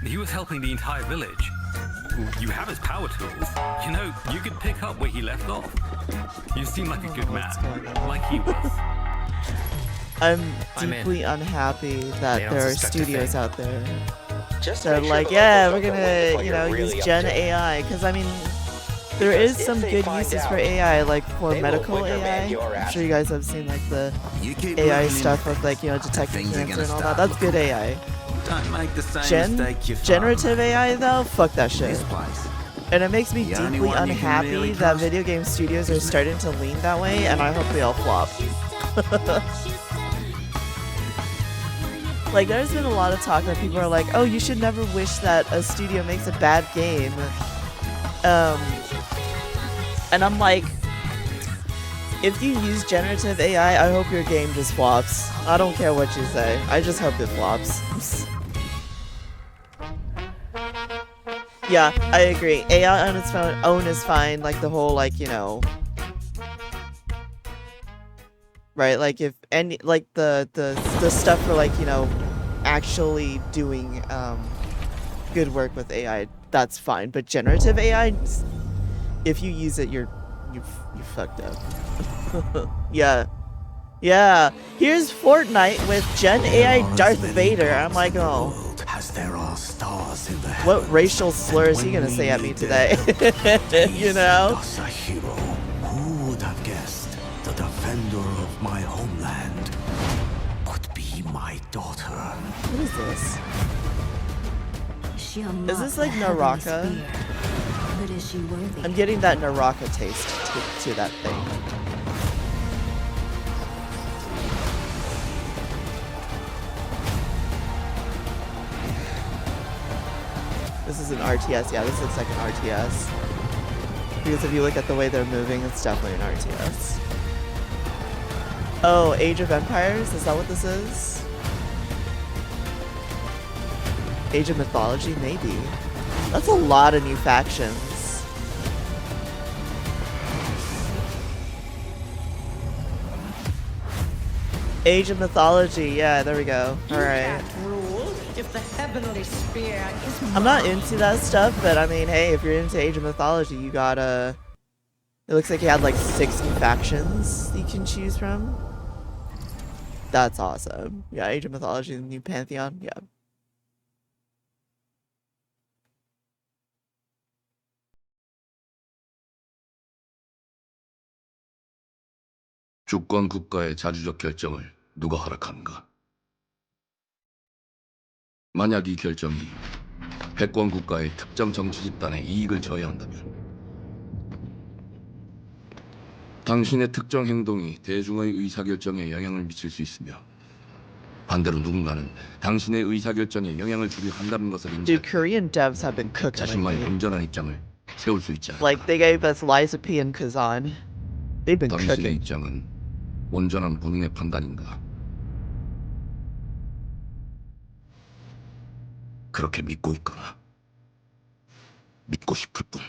Speaker 13: He was helping the entire village. You have his power tools. You know, you could pick up where he left off. You seem like a good man, like he was.
Speaker 1: I'm deeply unhappy that there are studios out there that are like, we're gonna, use Gen AI, because I mean, there is some good uses for AI, like for medical AI. I'm sure you guys have seen like the AI stuff with like, detecting cancer and all that. That's good AI.
Speaker 23: Don't make the same mistake your father
Speaker 1: Generative
Speaker 23: made.
Speaker 1: AI though, fuck that shit.
Speaker 23: This place.
Speaker 1: And it makes me
Speaker 23: The only
Speaker 1: deeply
Speaker 23: one you can
Speaker 1: unhappy
Speaker 23: really
Speaker 1: that
Speaker 23: trust
Speaker 1: video game studios are starting to lean that way, and I hope they all flop. Like, there's been a lot of talk that people are like, oh, you should never wish that a studio makes a bad game. And I'm like, if you use generative AI, I hope your game just flops. I don't care what you say. I just hope it flops. Yeah, I agree. AI on its own is fine. Like the whole, like, right? Like if any, like the stuff for like, actually doing good work with AI, that's fine. But generative AI, if you use it, you fucked up. Yeah. Yeah. Here's Fortnite with Gen AI Darth Vader. I'm like, oh.
Speaker 8: As there are stars in the
Speaker 1: What racial slur is he gonna say at me today? You know?
Speaker 8: us a hero. Who would have guessed the defender of my homeland would be my daughter?
Speaker 1: What is this? Is this like Naraka?
Speaker 10: But is she worthy?
Speaker 1: I'm getting that Naraka taste to that thing. This is an RTS. Yeah, this looks like an RTS. Because if you look at the way they're moving, it's definitely an RTS. Oh, Age of Empires? Is that what this is? Age of Mythology? Maybe. That's a lot of new factions. Age of Mythology. Yeah, there we go. Alright.
Speaker 2: If the heavenly spear is
Speaker 1: I'm not into that stuff, but I mean, hey, if you're into Age of Mythology, you gotta... It looks like you had like 60 factions you can choose from. That's awesome. Yeah, Age of Mythology, the new Pantheon, yeah.
Speaker 24: 주권 국가의 자주적 결정을 누가 허락하는가? 만약 이 결정이 패권 국가의 특정 정치 집단의 이익을 저해한다면 당신의 특정 행동이 대중의 의사결정에 영향을 미칠 수 있으며 반대로 누군가는 당신의 의사결정에 영향을 주려 한다는 것을
Speaker 1: Dude, Korean devs have been cooking
Speaker 24: 자신만의
Speaker 1: lately.
Speaker 24: 온전한 입장을 세울 수 있지 않을까?
Speaker 1: Like, they gave us Liza P and Kazan. They've been
Speaker 24: 당신의
Speaker 1: cooking.
Speaker 24: 입장은 온전한 본인의 판단인가? 그렇게 믿고 있거나 믿고 싶을 뿐.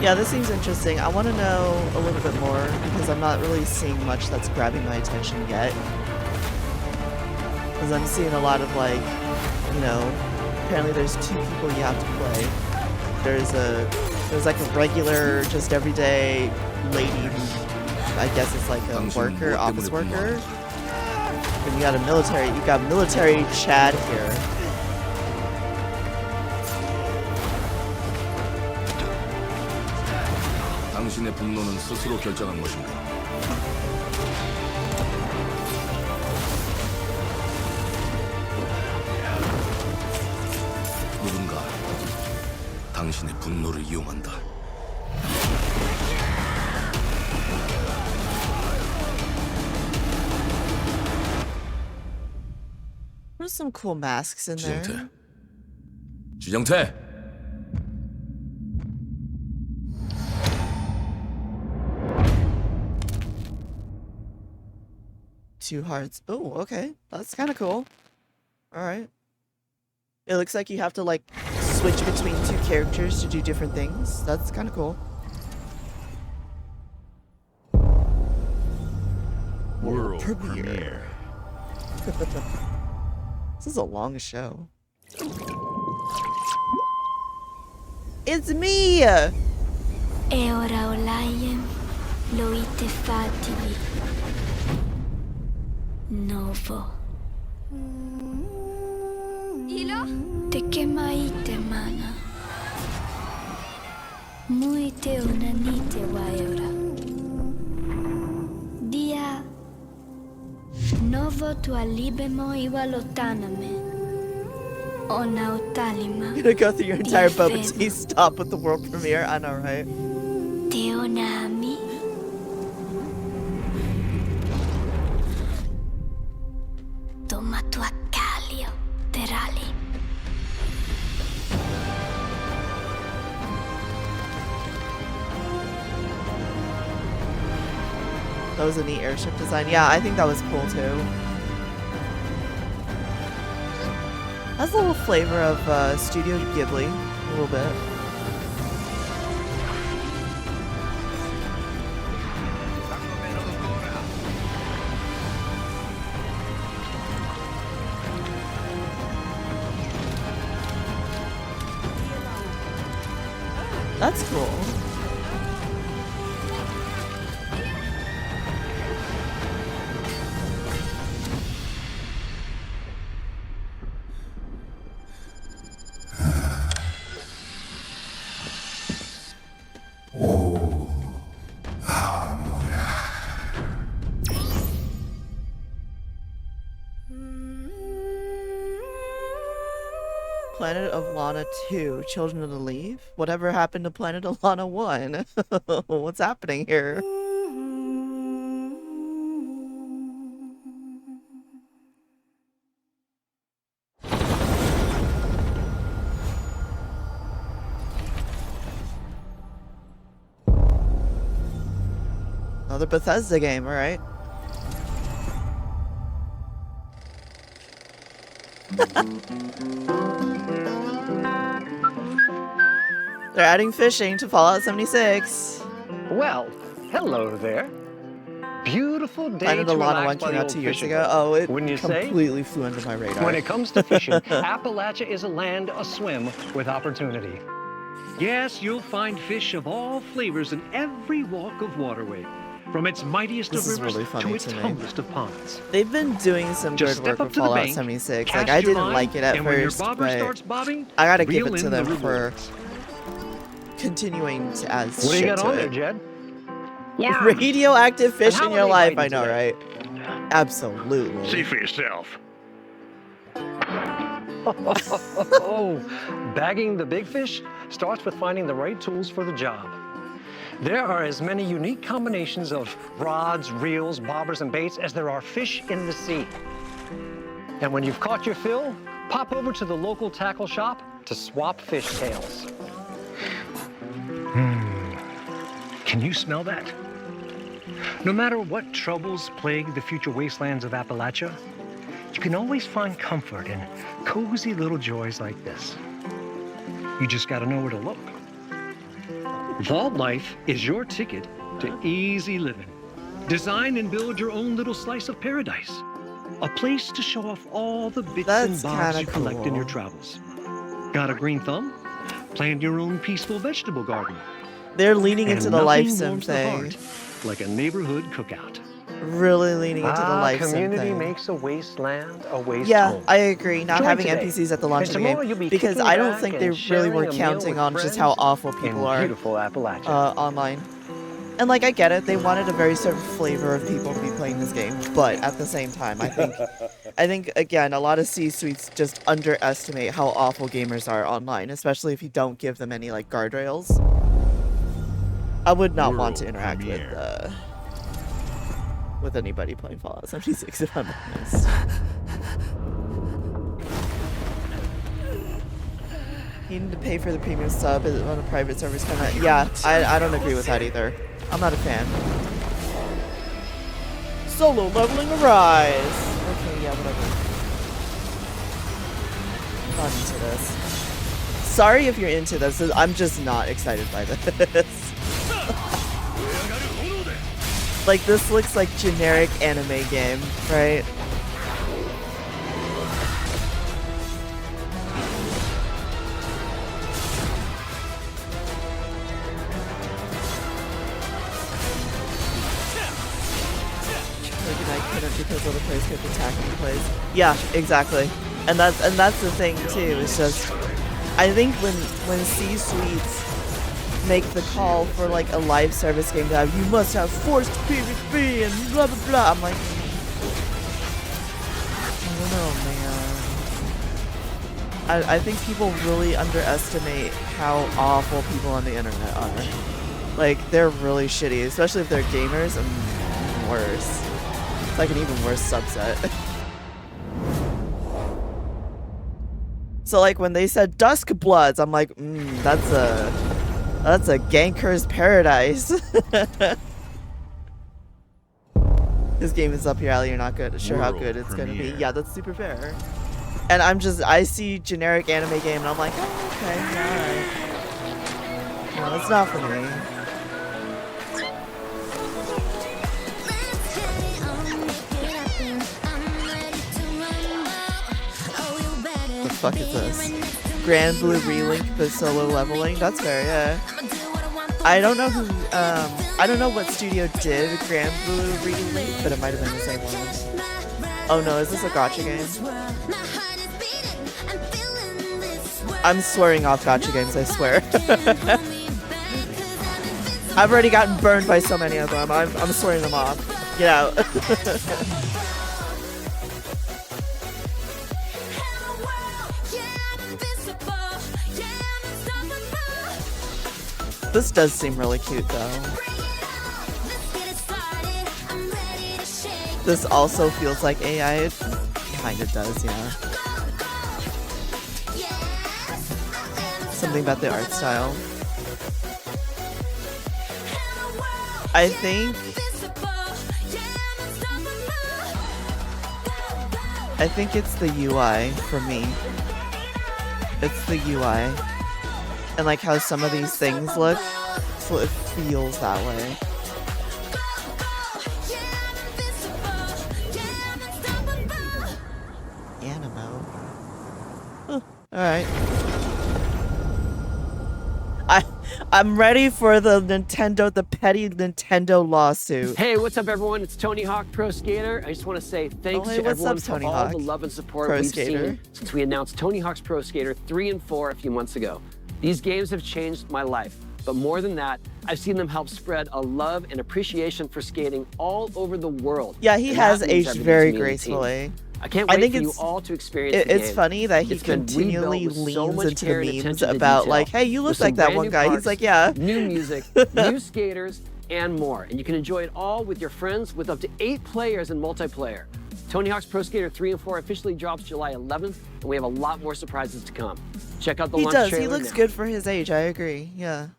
Speaker 1: Yeah, this seems interesting. I want to know a little bit more because I'm not really seeing much that's grabbing my attention yet. Because I'm seeing a lot of like, apparently there's 2 people you have to play. There's like a regular, just everyday lady who I guess is like a worker, office worker. And you got military Chad here.
Speaker 24: 당신의 분노는 스스로 결정한 것인가? 누군가 당신의 분노를 이용한다.
Speaker 1: There's some cool masks in there.
Speaker 24: 지정태.
Speaker 1: 2 hearts. Oh, okay. That's kind of cool. Alright. It looks like you have to, like, switch between 2 characters to do different things. That's kind of cool.
Speaker 4: World premiere.
Speaker 1: This is a long show. It's me!
Speaker 10: E ora olaiem loite fativi. Novo. Ilo? Te kemaite mana. Muite unanite waiora. Dia. Novo tualibemo iwa lotaname. Ona utalima.
Speaker 1: You're gonna go through your entire Boba Tea stop with the world premiere? I know, right?
Speaker 10: Te onami. Toma tua calio, terali.
Speaker 1: That was a neat airship design. Yeah, I think that was cool too. Has a little flavor of Studio Ghibli, a little bit. That's cool. Planet of Lana 2, Children of the Leaf? Whatever happened to Planet of Lana 1? What's happening here? Another Bethesda game, alright. They're adding fishing to Fallout 76.
Speaker 5: Well, hello there. Beautiful day
Speaker 1: Planet
Speaker 5: to
Speaker 1: of Lana 1
Speaker 5: relax by
Speaker 1: came
Speaker 5: the
Speaker 1: out
Speaker 5: old
Speaker 1: 2 years
Speaker 5: fishing
Speaker 1: ago.
Speaker 5: boat,
Speaker 1: Oh, it
Speaker 5: wouldn't you say?
Speaker 1: completely flew under my radar.
Speaker 5: When it comes to fishing, Appalachia is a land aswim with opportunity.
Speaker 6: Yes, you'll find fish of all flavors in every walk of waterway, from its mightiest
Speaker 1: This
Speaker 6: of
Speaker 1: is
Speaker 6: rivers
Speaker 1: really funny
Speaker 6: to its
Speaker 1: to me.
Speaker 6: humblest of ponds.
Speaker 1: They've been doing some
Speaker 6: Just
Speaker 1: good
Speaker 6: step
Speaker 1: work
Speaker 6: up
Speaker 1: with
Speaker 6: to the
Speaker 1: Fallout
Speaker 6: bank,
Speaker 1: 76.
Speaker 6: cast
Speaker 1: Like, I
Speaker 6: your
Speaker 1: didn't
Speaker 6: line,
Speaker 1: like it at
Speaker 6: and when your
Speaker 1: first,
Speaker 6: bobber
Speaker 1: but
Speaker 6: starts bobbing,
Speaker 1: I gotta give
Speaker 6: reel
Speaker 1: it to
Speaker 6: in the
Speaker 1: them for
Speaker 6: rewards.
Speaker 1: continuing to add
Speaker 5: What do you
Speaker 1: shit
Speaker 5: got
Speaker 1: to
Speaker 5: on there,
Speaker 1: it.
Speaker 5: Jed?
Speaker 1: Radioactive fish
Speaker 5: And
Speaker 1: in
Speaker 5: how
Speaker 1: your
Speaker 5: are they
Speaker 1: life,
Speaker 5: biting
Speaker 1: I know,
Speaker 5: today?
Speaker 1: right? Absolutely.
Speaker 6: See for yourself.
Speaker 5: Oh, bagging the big fish starts with finding the right tools for the job. There are as many unique combinations of rods, reels, bobbers, and baits as there are fish in the sea. And when you've caught your fill, pop over to the local tackle shop to swap fish tails.
Speaker 6: Can you smell that? No matter what troubles plague the future wastelands of Appalachia, you can always find comfort in cozy little joys like this. You just gotta know where to look. Vault Life is your ticket to easy living. Design and build your own little slice of paradise. A place to show off all the bits and bobs you collect in your travels. Got a green thumb? Plant your own peaceful vegetable garden.
Speaker 1: They're leaning
Speaker 6: And
Speaker 1: into the life
Speaker 6: nothing
Speaker 1: sim
Speaker 6: warms the
Speaker 1: thing.
Speaker 6: heart like a neighborhood cookout.
Speaker 1: Really leaning into the life sim
Speaker 5: community
Speaker 1: thing.
Speaker 5: makes a wasteland a waste
Speaker 1: Yeah,
Speaker 5: home.
Speaker 1: I agree. Not
Speaker 5: Join
Speaker 1: having
Speaker 5: today.
Speaker 1: NPCs at the launch
Speaker 5: And
Speaker 1: of the
Speaker 5: tomorrow you'll
Speaker 1: game,
Speaker 5: be
Speaker 1: because
Speaker 5: kicking
Speaker 1: I don't
Speaker 5: back
Speaker 1: think
Speaker 5: and
Speaker 1: they really
Speaker 5: sharing
Speaker 1: were
Speaker 5: a meal
Speaker 1: counting
Speaker 5: with
Speaker 1: on just
Speaker 5: friends
Speaker 1: how awful
Speaker 5: in
Speaker 1: people are
Speaker 5: beautiful Appalachia.
Speaker 1: Online. And like, I get it, they wanted a very certain flavor of people to be playing this game, but at the same time, I think again, a lot of C-suites just underestimate how awful gamers are online, especially if you don't give them any like guardrails. I would not want to interact with anybody playing Fallout 76 if I'm honest. You need to pay for the premium sub on a private server. Yeah, I don't agree with that either. I'm not a fan. Solo leveling arise. Okay, yeah, whatever. I'm not into this. Sorry if you're into this. I'm just not excited by this. Like, this looks like generic anime game, right? Because other players kept attacking plays. Yeah, exactly. And that's the thing too. It's just, I think when C-suites make the call for like a live service game to have, you must have forced PvP and blah blah blah. I'm like, I don't know, man. I think people really underestimate how awful people on the internet are. Like, they're really shitty, especially if they're gamers, and worse. Like an even worse subset. So like when they said Dusk Bloods, I'm like, that's a ganker's paradise. This game is up your alley. You're not sure how good it's gonna be. Yeah, that's super fair. And I see generic anime game and I'm like, oh, okay, alright. No, it's not for me. The fuck is this? Grand Blue Relink, but solo leveling? That's fair, yeah. I don't know who, I don't know what studio did Grand Blue Relink, but it might have been the same one. Oh no, is this a gacha game? I'm swearing off gacha games, I swear. I've already gotten burned by so many of them. I'm swearing them off. Get out. This does seem really cute though. This also feels like AI. It kind of does, yeah. Something about the art style. I think it's the UI for me. It's the UI. And like how some of these things look, so it feels that way. Animo. Huh. Alright. I'm ready for the petty Nintendo lawsuit.
Speaker 7: Hey, what's up everyone? It's Tony Hawk Pro Skater. I just want to say thanks to everyone for all the love and support we've seen since we announced Tony Hawk's Pro Skater 3 and 4 a few months ago. These games have changed my life, but more than that, I've seen them help spread a love and appreciation for skating all over the world.
Speaker 1: Yeah, he has aged very gracefully.
Speaker 7: I can't wait for you all to experience the game.
Speaker 1: It's funny that he continually leans into the memes about like, hey, you look like that one guy. He's like, yeah.
Speaker 7: New music, new skaters, and more. And you can enjoy it all with your friends with up to 8 players in multiplayer. Tony Hawk's Pro Skater 3 and 4 officially drops July 11th, and we have a lot more surprises to come. Check out the launch trailer.
Speaker 1: He looks good for his age. I agree. Yeah.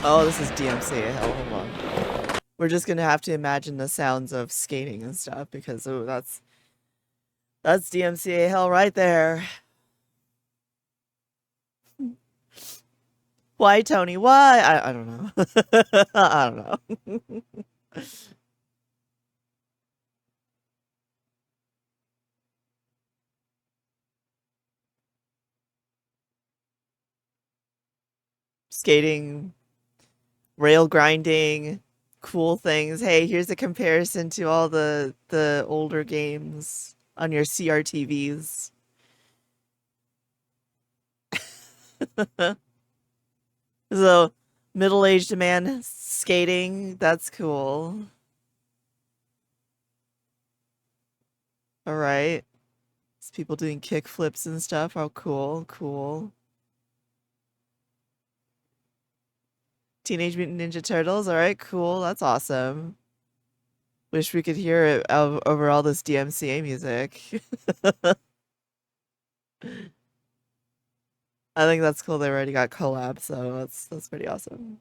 Speaker 1: Oh, this is DMCA. Hold on. We're just gonna have to imagine the sounds of skating and stuff because that's DMCA hell right there. Why, Tony? Why? I don't know. I don't know. Skating, rail grinding, cool things. Hey, here's a comparison to all the older games on your CRTVs. So, middle-aged man skating, that's cool. Alright. It's people doing kick flips and stuff. Oh, cool, cool. Teenage Mutant Ninja Turtles. All right, cool. That's awesome. Wish we could hear it over all this DMCA music. I think that's cool. They already got collabs, so that's pretty awesome.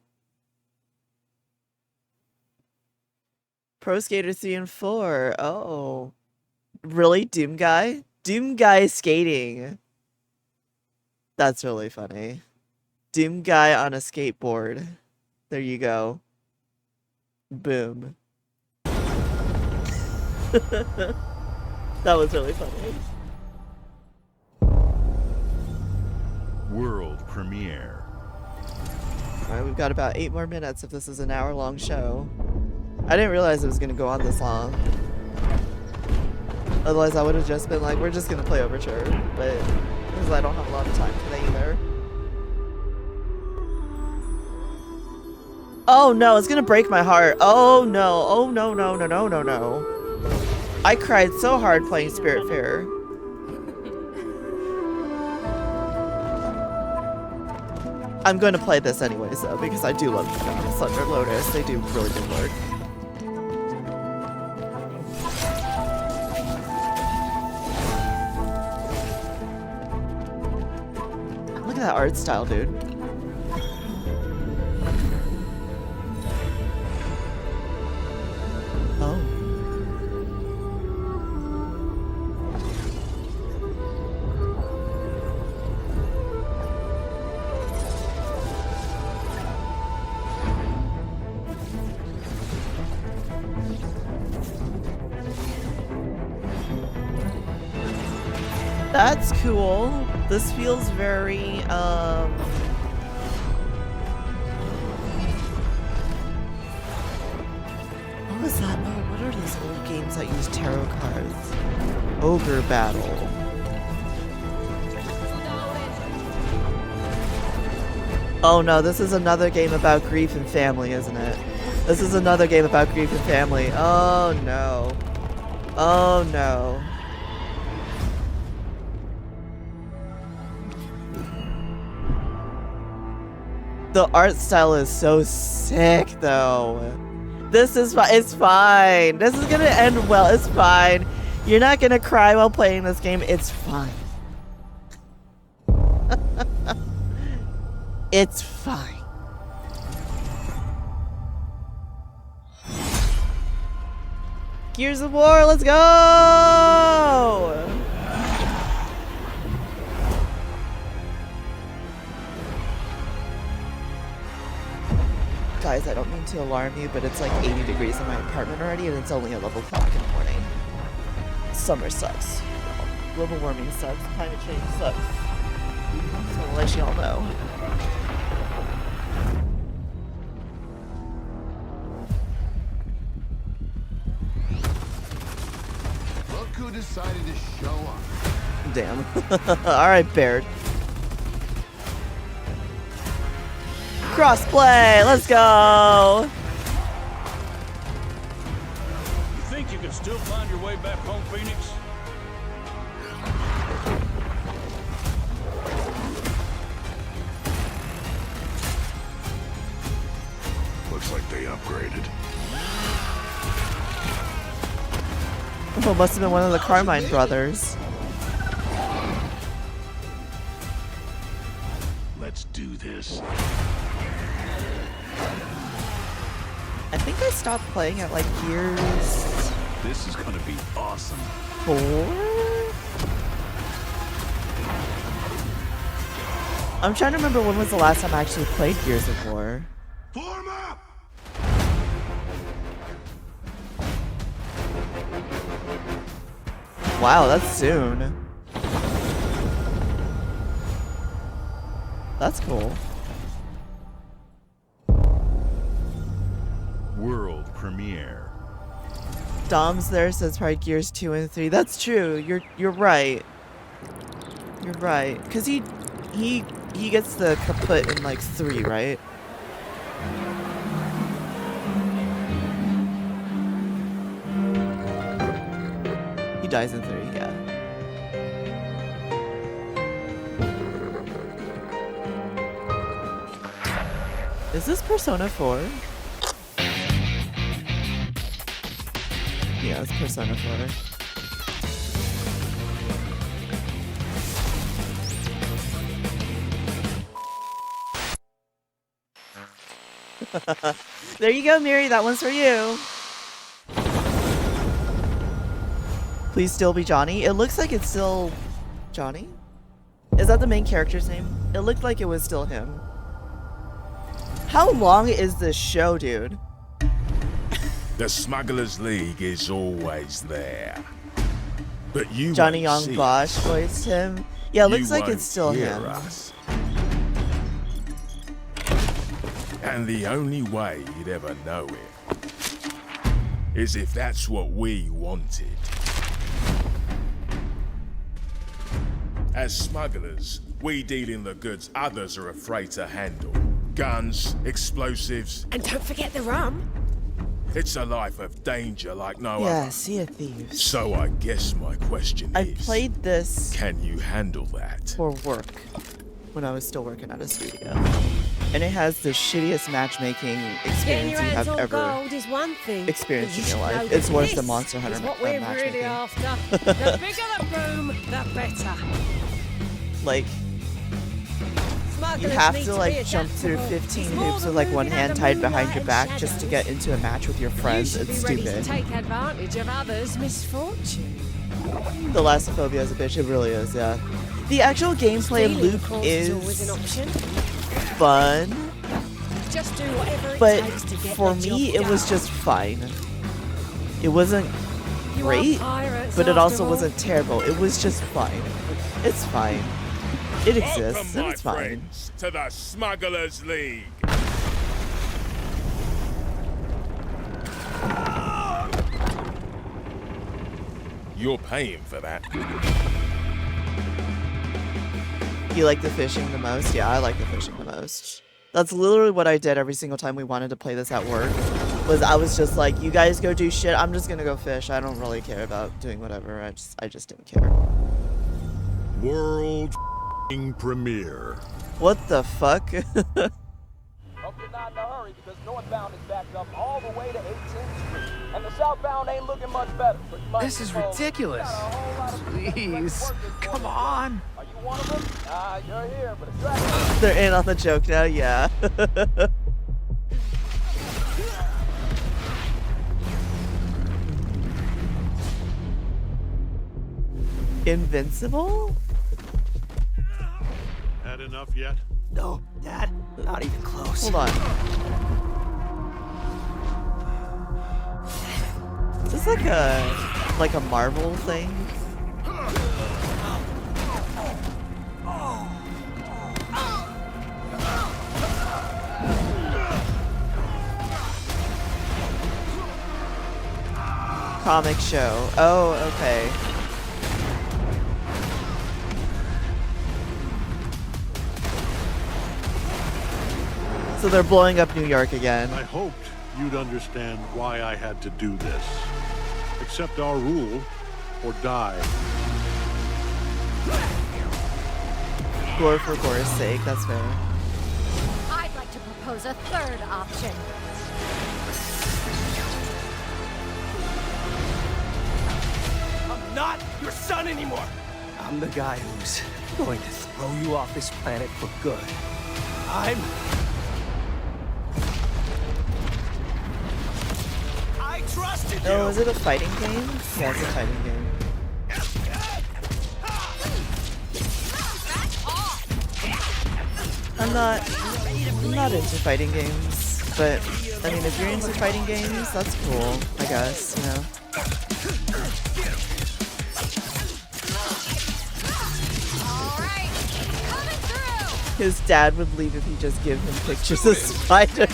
Speaker 1: Pro Skater 3 and 4. Oh, really? Doom Guy? Doom Guy skating. That's really funny. Doom Guy on a skateboard. There you go. Boom. That was really funny.
Speaker 4: World premiere.
Speaker 1: All right, we've got about 8 more minutes if this is an hour-long show. I didn't realize it was going to go on this long. Otherwise, I would have just been like, we're just going to play Overture. But because I don't have a lot of time today either. Oh no, it's going to break my heart. Oh no. Oh no, no, no, no, no, no. I cried so hard playing Spiritfarer. I'm going to play this anyways, though, because I do love Thunder Lotus. They do really good work. Look at that art style, dude. Oh. That's cool. This feels very, what was that? Oh, what are those old games that use tarot cards? Ogre Battle. Oh no, this is another game about grief and family, isn't it? This is another game about grief and family. Oh no. Oh no. The art style is so sick, though. This is fine. It's fine. This is gonna end well. It's fine. You're not gonna cry while playing this game. It's fine. It's fine. Gears of War, let's go! Guys, I don't mean to alarm you, but it's like 80 degrees in my apartment already, and it's only 11 o'clock in the morning. Summer sucks. Global warming sucks. Climate change sucks. Just want to let you all know.
Speaker 9: Look who decided to show up.
Speaker 1: Damn. Alright, Baird. Crossplay, let's go!
Speaker 12: You think you can still find your way back home, Phoenix?
Speaker 9: Looks like they upgraded.
Speaker 1: Oh, must have been one of the Carmine brothers.
Speaker 9: Let's do this.
Speaker 1: I think I stopped playing at like Gears.
Speaker 12: This is gonna be awesome.
Speaker 1: 4? I'm trying to remember when was the last time I actually played Gears of War.
Speaker 9: Form up!
Speaker 1: Wow, that's soon. That's cool.
Speaker 4: World premiere.
Speaker 1: Dom's there says probably Gears 2 and 3. That's true. You're right. You're right. Cause he gets the kaput in like 3, right? He dies in 3, yeah. Is this Persona 4? Yeah, it's Persona 4. There you go, Miri. That one's for you. Please still be Johnny. It looks like it's still Johnny. Is that the main character's name? It looked like it was still him. How long is this show, dude?
Speaker 9: The Smugglers League is always there. But you
Speaker 1: Johnny
Speaker 9: won't
Speaker 1: Young
Speaker 9: see
Speaker 1: Bosch
Speaker 9: us.
Speaker 1: voiced him. Yeah, it looks
Speaker 9: You
Speaker 1: like it's still
Speaker 9: won't hear
Speaker 1: him.
Speaker 9: us. And the only way you'd ever know it is if that's what we wanted. As smugglers, we deal in the goods others are afraid to handle. Guns, explosives.
Speaker 20: And don't forget the rum.
Speaker 9: It's a life of danger like no
Speaker 1: Yeah,
Speaker 9: other.
Speaker 1: Sea of Thieves.
Speaker 9: So I guess my question
Speaker 1: I
Speaker 9: is...
Speaker 1: played this...
Speaker 9: Can you handle that?
Speaker 1: For work. When I was still working at a studio. And it has the shittiest matchmaking experience you have ever
Speaker 20: gold is one thing,
Speaker 1: experienced in
Speaker 20: but you
Speaker 1: your
Speaker 20: should
Speaker 1: life.
Speaker 20: know
Speaker 1: It's worse
Speaker 20: this
Speaker 1: than Monster Hunter
Speaker 20: is what we're
Speaker 1: matchmaking.
Speaker 20: really after. The bigger the boom, the better.
Speaker 1: Like, you have to like jump through 15 hoops with like one hand tied behind your back just to get into a match with your friends. It's
Speaker 20: Ready to
Speaker 1: stupid.
Speaker 20: take advantage of others' misfortune.
Speaker 1: The Thalassophobia is a bitch. It really is, yeah. The actual gameplay
Speaker 20: Stealing,
Speaker 1: loop
Speaker 20: of course,
Speaker 1: is
Speaker 20: always an option.
Speaker 1: fun,
Speaker 20: Just do whatever it
Speaker 1: but
Speaker 20: takes to get
Speaker 1: for
Speaker 20: the
Speaker 1: me,
Speaker 20: job
Speaker 1: it was
Speaker 20: done.
Speaker 1: just fine. It wasn't
Speaker 20: You are
Speaker 1: great,
Speaker 20: pirates
Speaker 1: but it
Speaker 20: after
Speaker 1: also
Speaker 20: all.
Speaker 1: wasn't terrible. It was just fine. It's fine. It exists,
Speaker 9: Welcome,
Speaker 1: and
Speaker 9: my
Speaker 1: it's fine.
Speaker 9: friends, to the Smugglers League. You're paying for that.
Speaker 1: You like the fishing the most? Yeah, I like the fishing the most. That's literally what I did every single time we wanted to play this at work. I was just like, you guys go do shit, I'm just gonna go fish. I don't really care about doing whatever. I just didn't care.
Speaker 9: World premiere.
Speaker 1: What the fuck?
Speaker 14: Hope you're not in a hurry because northbound is backed up all the way to 18th Street. And the southbound ain't looking much better. So you might
Speaker 15: This is
Speaker 14: as well-
Speaker 15: ridiculous. Please, come on.
Speaker 14: Are you one of them? You're here, but it's
Speaker 1: They're in on the joke now, yeah. Invincible?
Speaker 9: Had enough yet?
Speaker 15: No, Dad, not even close.
Speaker 1: Hold on. Is this like a Marvel thing? Comic show. Oh, okay. So they're blowing up New York again.
Speaker 9: I hoped you'd understand why I had to do this. Accept our rule or die.
Speaker 1: Gore for gore's sake, that's fair.
Speaker 16: I'd like to propose a third option.
Speaker 15: I'm not your son anymore. I'm the guy who's going to throw you off this planet for good. I trusted you.
Speaker 1: Oh, is it a fighting game? Yeah, it's a fighting game. I'm not into fighting games, but I mean, if you're into fighting games, that's cool, I guess, you know. His dad would leave if he just give him pictures of Spider-Man.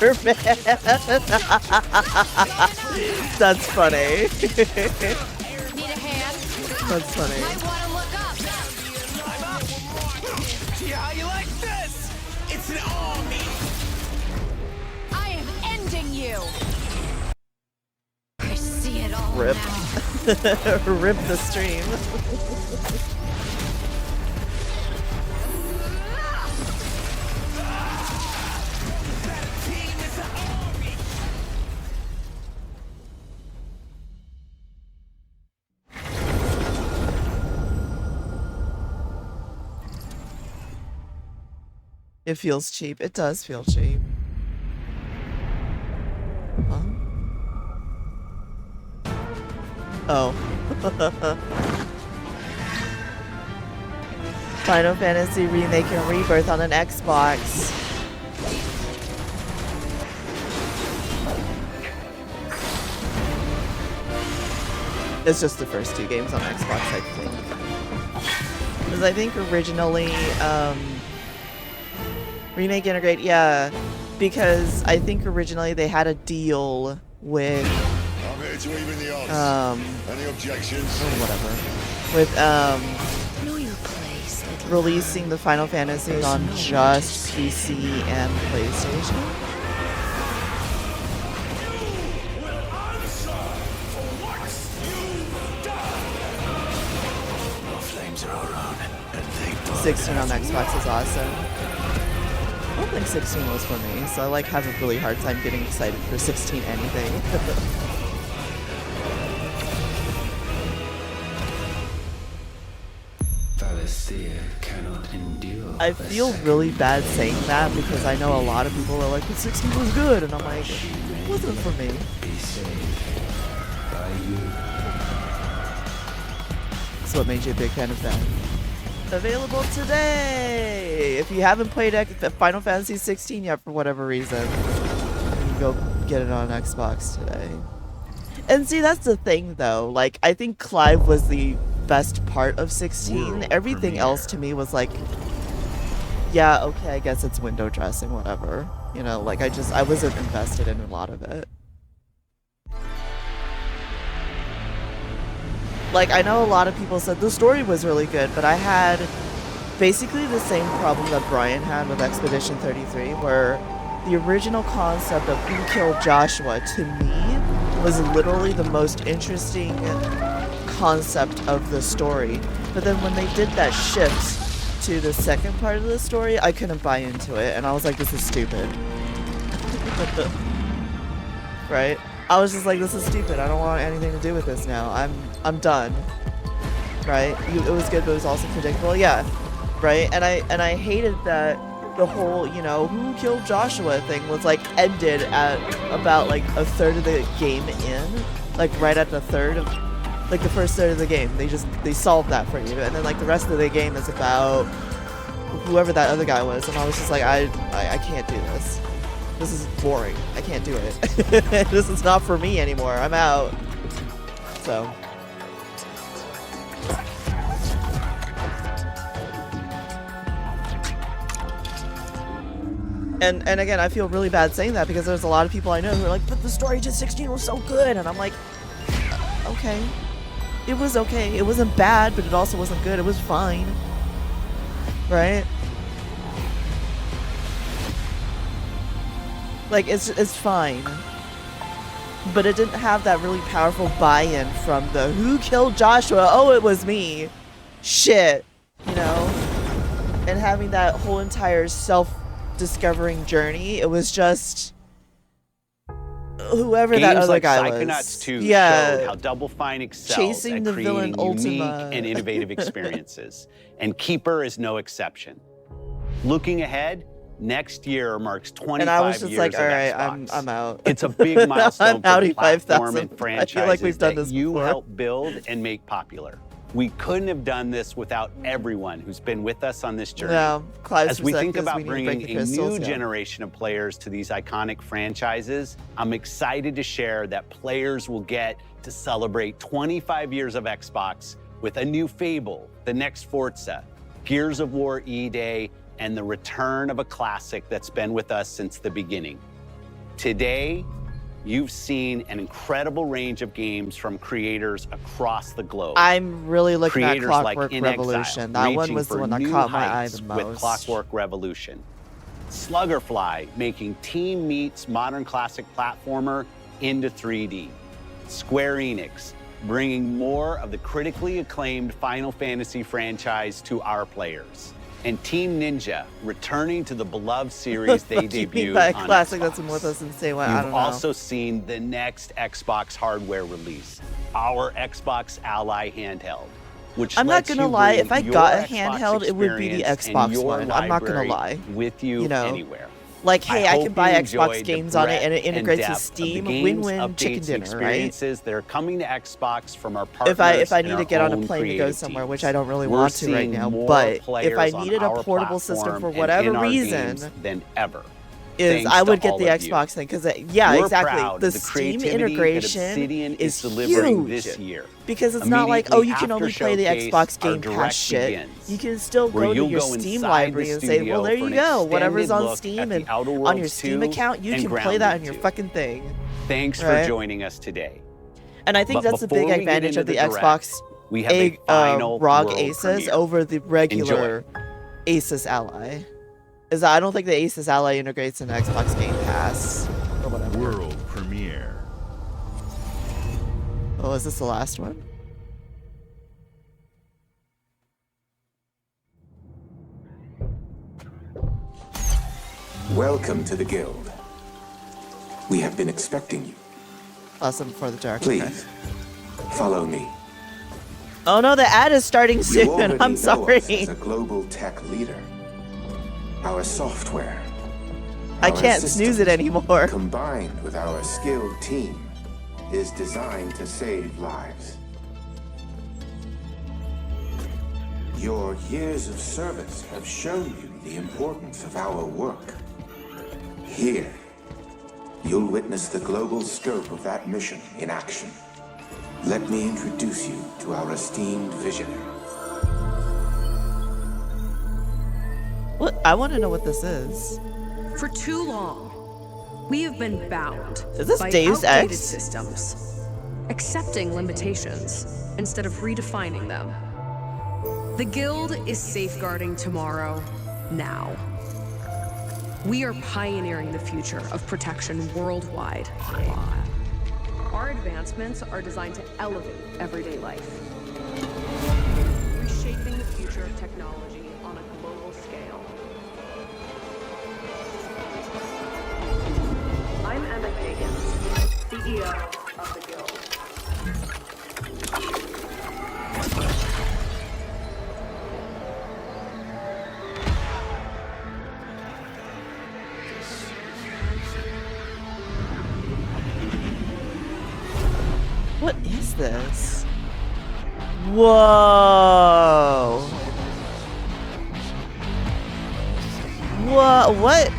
Speaker 1: That's funny.
Speaker 16: Need a hand?
Speaker 1: That's funny.
Speaker 16: Might want to look up.
Speaker 15: Yeah, how you like this? It's an army.
Speaker 16: I am ending you. I see it all
Speaker 1: Rip.
Speaker 16: now.
Speaker 1: Rip the stream. It feels cheap. It does feel cheap. Huh? Oh. Final Fantasy Remake and Rebirth on an Xbox. It's just the first 2 games on Xbox, I think. Because I think originally, Remake Integrate, yeah. Because I think originally they had a deal with...
Speaker 11: I'm here to even the odds. Any objections?
Speaker 1: Whatever. With, releasing the Final Fantasy on just PC and PlayStation.
Speaker 8: Flames are our own, and they
Speaker 1: 16 on Xbox is awesome. I don't think 16 was for me, so I like have a really hard time getting excited for 16 anything. I feel really bad saying that because I know a lot of people are like, but 16 was good, and I'm like, it wasn't for me. That's what made you a big fan of that. Available today! If you haven't played Final Fantasy 16 yet for whatever reason, you can go get it on Xbox today. And see, that's the thing though, like, I think Clive was the best part of 16. Everything else to me was like, yeah, okay, I guess it's window dressing, whatever. You know, like, I wasn't invested in a lot of it. Like, I know a lot of people said the story was really good, but I had basically the same problem that Brian had with Expedition 33, where the original concept of who killed Joshua, to me, was literally the most interesting concept of the story. But then when they did that shift to the second part of the story, I couldn't buy into it, and I was like, this is stupid. Right? I was just like, this is stupid. I don't want anything to do with this now. I'm done. Right? It was good, but it was also predictable. Yeah. Right? And I hated that the whole, you know, who killed Joshua thing was like ended at about like a third of the game in. Like right at the third of like the first third of the game. They solved that for you. And then like the rest of the game is about whoever that other guy was. And I was just like, I can't do this. This is boring. I can't do it. This is not for me anymore. I'm out. So. And again, I feel really bad saying that because there's a lot of people I know who are like, but the story to 16 was so good. And I'm like, okay. It was okay. It wasn't bad, but it also wasn't good. It was fine. Right? Like, it's fine. But it didn't have that really powerful buy-in from the who killed Joshua? Oh, it was me. Shit. You know? And having that whole entire self-discovering journey, it was just whoever
Speaker 17: Games
Speaker 1: that other
Speaker 17: like
Speaker 1: guy
Speaker 17: Psychonauts
Speaker 1: was.
Speaker 17: 2
Speaker 1: Yeah.
Speaker 17: showed how Double Fine excels
Speaker 1: Chasing
Speaker 17: at
Speaker 1: the villain
Speaker 17: creating unique
Speaker 1: Ultima.
Speaker 17: and innovative experiences. And Keeper is no exception. Looking ahead, next year marks 25
Speaker 1: And I was just
Speaker 17: years
Speaker 1: like,
Speaker 17: of
Speaker 1: all right,
Speaker 17: Xbox.
Speaker 1: I'm out.
Speaker 17: It's a big milestone
Speaker 1: I'm
Speaker 17: for the
Speaker 1: outie
Speaker 17: platform
Speaker 1: 5,000.
Speaker 17: and
Speaker 1: I
Speaker 17: franchises
Speaker 1: feel like we've done
Speaker 17: that
Speaker 1: this
Speaker 17: you
Speaker 1: before.
Speaker 17: helped build and make popular. We couldn't have done this without everyone who's been with us on this journey.
Speaker 1: Yeah, Clive's
Speaker 17: As we think
Speaker 1: perspective is
Speaker 17: about
Speaker 1: we need to break
Speaker 17: bringing
Speaker 1: the
Speaker 17: a
Speaker 1: crystals,
Speaker 17: new
Speaker 1: yeah.
Speaker 17: generation of players to these iconic franchises, I'm excited to share that players will get to celebrate 25 years of Xbox with a new Fable, the next Forza, Gears of War E-Day, and the return of a classic that's been with us since the beginning. Today, you've seen an incredible range of games from creators across the globe.
Speaker 1: I'm really looking at
Speaker 17: Creators
Speaker 1: Clockwork
Speaker 17: like In
Speaker 1: Revolution.
Speaker 17: Exile,
Speaker 1: That one
Speaker 17: reaching
Speaker 1: was the
Speaker 17: for
Speaker 1: one that
Speaker 17: new
Speaker 1: caught my eye
Speaker 17: heights
Speaker 1: the
Speaker 17: with
Speaker 1: most.
Speaker 17: Clockwork Revolution. Sluggerfly, making Team Meat's modern classic platformer into 3D. Square Enix, bringing more of the critically acclaimed Final Fantasy franchise to our players. And Team Ninja, returning to the beloved series they
Speaker 1: You mean
Speaker 17: debuted
Speaker 1: by a
Speaker 17: on
Speaker 1: classic
Speaker 17: Xbox.
Speaker 1: that's been with us since day one? I
Speaker 17: You've
Speaker 1: don't know.
Speaker 17: also seen the next Xbox hardware release, our Xbox Ally handheld. which
Speaker 1: I'm not
Speaker 17: lets
Speaker 1: gonna
Speaker 17: you
Speaker 1: lie,
Speaker 17: bring
Speaker 1: if I
Speaker 17: your
Speaker 1: got a
Speaker 17: Xbox
Speaker 1: handheld, it would be the
Speaker 17: experience and
Speaker 1: Xbox
Speaker 17: your
Speaker 1: one. I'm not gonna
Speaker 17: library
Speaker 1: lie.
Speaker 17: with you,
Speaker 1: You know,
Speaker 17: anywhere.
Speaker 1: like, hey, I
Speaker 17: hope
Speaker 1: can buy
Speaker 17: you
Speaker 1: Xbox
Speaker 17: enjoyed the
Speaker 1: games on it and it
Speaker 17: breadth and
Speaker 1: integrates with
Speaker 17: depth of the
Speaker 1: Steam.
Speaker 17: games,
Speaker 1: Win-win chicken
Speaker 17: updates,
Speaker 1: dinner, right?
Speaker 17: experiences that are coming to Xbox from our partners.
Speaker 1: If I
Speaker 17: and
Speaker 1: need
Speaker 17: our
Speaker 1: to get on a
Speaker 17: own
Speaker 1: plane to go
Speaker 17: creative
Speaker 1: somewhere, which
Speaker 17: teams.
Speaker 1: I don't really
Speaker 17: We're
Speaker 1: want to right
Speaker 17: seeing
Speaker 1: now,
Speaker 17: more
Speaker 1: but if
Speaker 17: players
Speaker 1: I
Speaker 17: on
Speaker 1: needed a
Speaker 17: our
Speaker 1: portable system
Speaker 17: platform
Speaker 1: for
Speaker 17: and
Speaker 1: whatever
Speaker 17: in our
Speaker 1: reason,
Speaker 17: games than ever.
Speaker 1: is I
Speaker 17: Thanks
Speaker 1: would
Speaker 17: to
Speaker 1: get the
Speaker 17: all of you.
Speaker 1: Xbox thing because yeah,
Speaker 17: We're
Speaker 1: exactly.
Speaker 17: proud
Speaker 1: The
Speaker 17: of the
Speaker 1: Steam
Speaker 17: creativity
Speaker 1: integration
Speaker 17: that Obsidian
Speaker 1: is
Speaker 17: is delivering
Speaker 1: huge
Speaker 17: this year.
Speaker 1: because it's not like, oh, you can only play the
Speaker 17: Showcase,
Speaker 1: Xbox
Speaker 17: our
Speaker 1: Game Pass
Speaker 17: direct
Speaker 1: shit.
Speaker 17: begins,
Speaker 1: You can still
Speaker 17: where
Speaker 1: go to
Speaker 17: you'll
Speaker 1: your
Speaker 17: go
Speaker 1: Steam
Speaker 17: inside
Speaker 1: library
Speaker 17: the
Speaker 1: and say, well,
Speaker 17: studio
Speaker 1: there
Speaker 17: for
Speaker 1: you
Speaker 17: an
Speaker 1: go. Whatever's
Speaker 17: extended
Speaker 1: on
Speaker 17: look
Speaker 1: Steam
Speaker 17: at the
Speaker 1: and
Speaker 17: Outer
Speaker 1: on your
Speaker 17: Worlds
Speaker 1: Steam
Speaker 17: 2
Speaker 1: account, you
Speaker 17: and
Speaker 1: can play that on
Speaker 17: Grounded
Speaker 1: your
Speaker 17: 2.
Speaker 1: fucking thing.
Speaker 17: Thanks
Speaker 1: right?
Speaker 17: for joining us today.
Speaker 1: And I think
Speaker 17: But
Speaker 1: that's the big
Speaker 17: before we get
Speaker 1: advantage
Speaker 17: into
Speaker 1: of the
Speaker 17: direct,
Speaker 1: Xbox
Speaker 17: we have a final
Speaker 1: ROG
Speaker 17: world
Speaker 1: Asus
Speaker 17: premiere.
Speaker 1: over the regular
Speaker 17: Enjoy.
Speaker 1: Asus Ally. Is that I don't think the Asus Ally integrates in Xbox Game Pass or whatever.
Speaker 4: World premiere.
Speaker 1: Oh, is this the last one?
Speaker 3: Welcome to the Guild. We have been expecting you.
Speaker 1: Last one before the dark.
Speaker 3: Please, follow me.
Speaker 1: Oh no, the ad is starting
Speaker 3: You
Speaker 1: soon.
Speaker 3: already
Speaker 1: I'm
Speaker 3: know
Speaker 1: sorry.
Speaker 3: us as a global tech leader. Our software,
Speaker 1: I
Speaker 3: our
Speaker 1: can't snooze it
Speaker 3: systems,
Speaker 1: anymore.
Speaker 3: combined with our skilled team, is designed to save lives. Your years of service have shown you the importance of our work. Here, you'll witness the global scope of that mission in action. Let me introduce you to our esteemed visionary.
Speaker 1: What? I want to know what this is.
Speaker 18: For too long, we have been bound
Speaker 1: Is this
Speaker 18: by
Speaker 1: Deus
Speaker 18: outdated
Speaker 1: Ex?
Speaker 18: systems, accepting limitations instead of redefining them. The Guild is safeguarding tomorrow, now. We are pioneering the future of protection worldwide. Our advancements are designed to elevate everyday life, reshaping the future of technology on a global scale. I'm Emma Kagan, CEO of the Guild.
Speaker 1: What is this? Whoa. Whoa, what?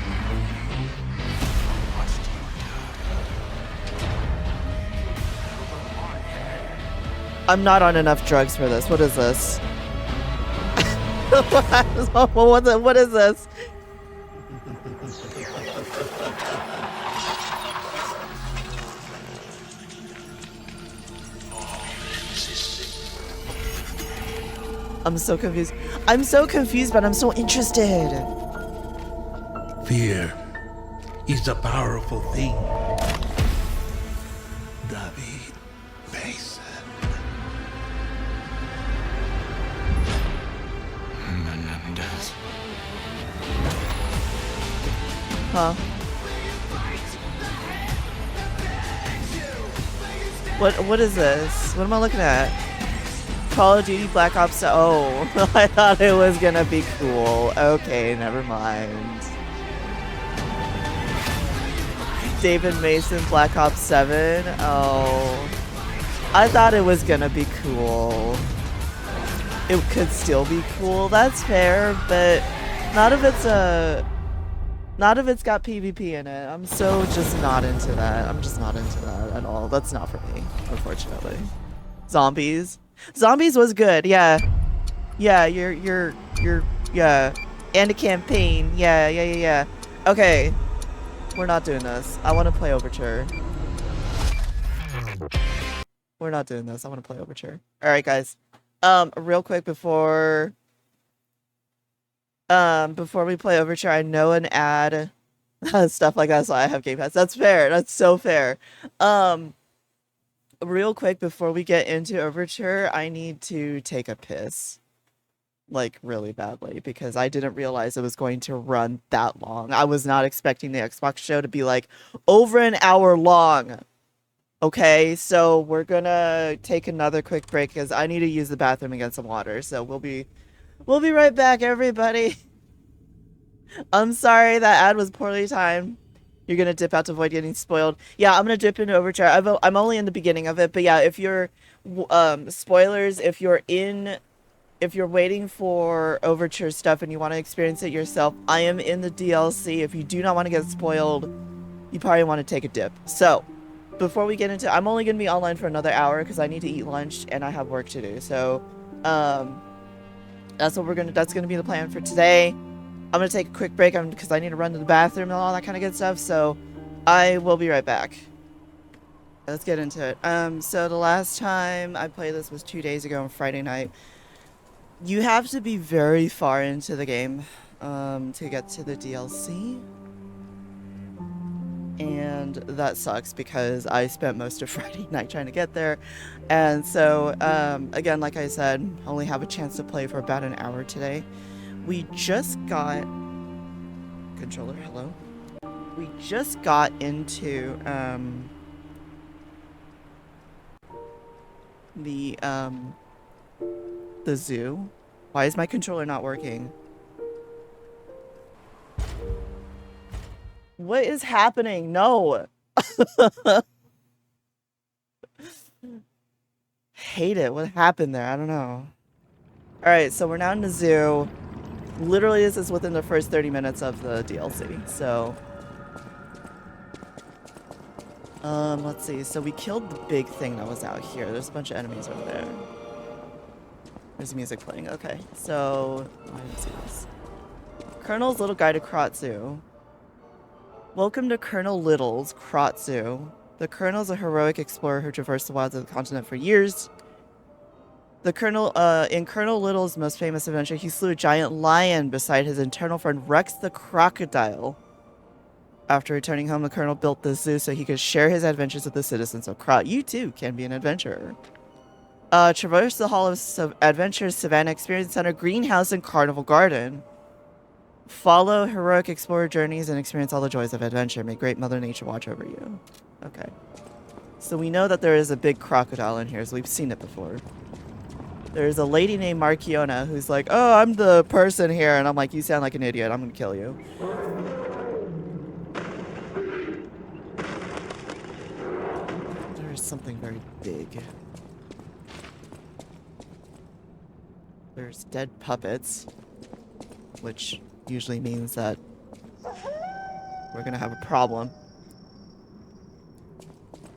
Speaker 1: I'm not on enough drugs for this. What is this? What is this? I'm so confused. I'm so confused, but I'm so interested.
Speaker 8: Fear is a powerful thing. David Mason. Menendez.
Speaker 1: Huh? What is this? What am I looking at? Call of Duty Black Ops. Oh, I thought it was gonna be cool. Okay, never mind. David Mason Black Ops 7. Oh, I thought it was gonna be cool. It could still be cool. That's fair, but not if it's got PvP in it. I'm so just not into that. I'm just not into that at all. That's not for me, unfortunately. Zombies. Zombies was good, yeah. Yeah, you're yeah. And a campaign. Yeah. Okay. We're not doing this. I want to play Overture. We're not doing this. I want to play Overture. Alright, guys. Real quick before we play Overture, I know an ad stuff like that, so I have Game Pass. That's fair. That's so fair. Real quick before we get into Overture, I need to take a piss. Like, really badly, because I didn't realize it was going to run that long. I was not expecting the Xbox show to be, like, over an hour long. Okay, so we're gonna take another quick break because I need to use the bathroom and get some water. So we'll be right back, everybody. I'm sorry that ad was poorly timed. You're gonna dip out to avoid getting spoiled. Yeah, I'm gonna dip into Overture. I'm only in the beginning of it, but yeah, if you're spoilers, if you're waiting for Overture stuff and you want to experience it yourself, I am in the DLC. If you do not want to get spoiled, you probably want to take a dip. So before we get into, I'm only gonna be online for another hour because I need to eat lunch and I have work to do. So that's gonna be the plan for today. I'm gonna take a quick break because I need to run to the bathroom and all that kind of good stuff. So I will be right back. Let's get into it. So the last time I played this was 2 days ago on Friday night. You have to be very far into the game to get to the DLC. And that sucks because I spent most of Friday night trying to get there. And so, again, like I said, only have a chance to play for about an hour today. We just got... Controller, hello? We just got into, the zoo. Why is my controller not working? What is happening? No. Hate it. What happened there? I don't know. Alright, so we're now in the zoo. Literally, this is within the first 30 minutes of the DLC, so... let's see. So we killed the big thing that was out here. There's a bunch of enemies over there. There's music playing. Okay, so... I didn't see this. Colonel's Little Guide to Kratzu. Welcome to Colonel Little's Kratzu. The Colonel's a heroic explorer who traversed the wilds of the continent for years. The Colonel, in Colonel Little's most famous adventure, he slew a giant lion beside his eternal friend Rex the crocodile. After returning home, the Colonel built the zoo so he could share his adventures with the citizens of Krat. You too can be an adventurer. Traverse the Hall of Adventures, Savannah Experience Center, Greenhouse, and Carnival Garden. Follow heroic explorer journeys and experience all the joys of adventure. May great Mother Nature watch over you. Okay. So we know that there is a big crocodile in here, so we've seen it before. There's a lady named Markiona who's like, oh, I'm the person here. And I'm like, you sound like an idiot. I'm going to kill you. There's something very big. There's dead puppets, which usually means that we're going to have a problem.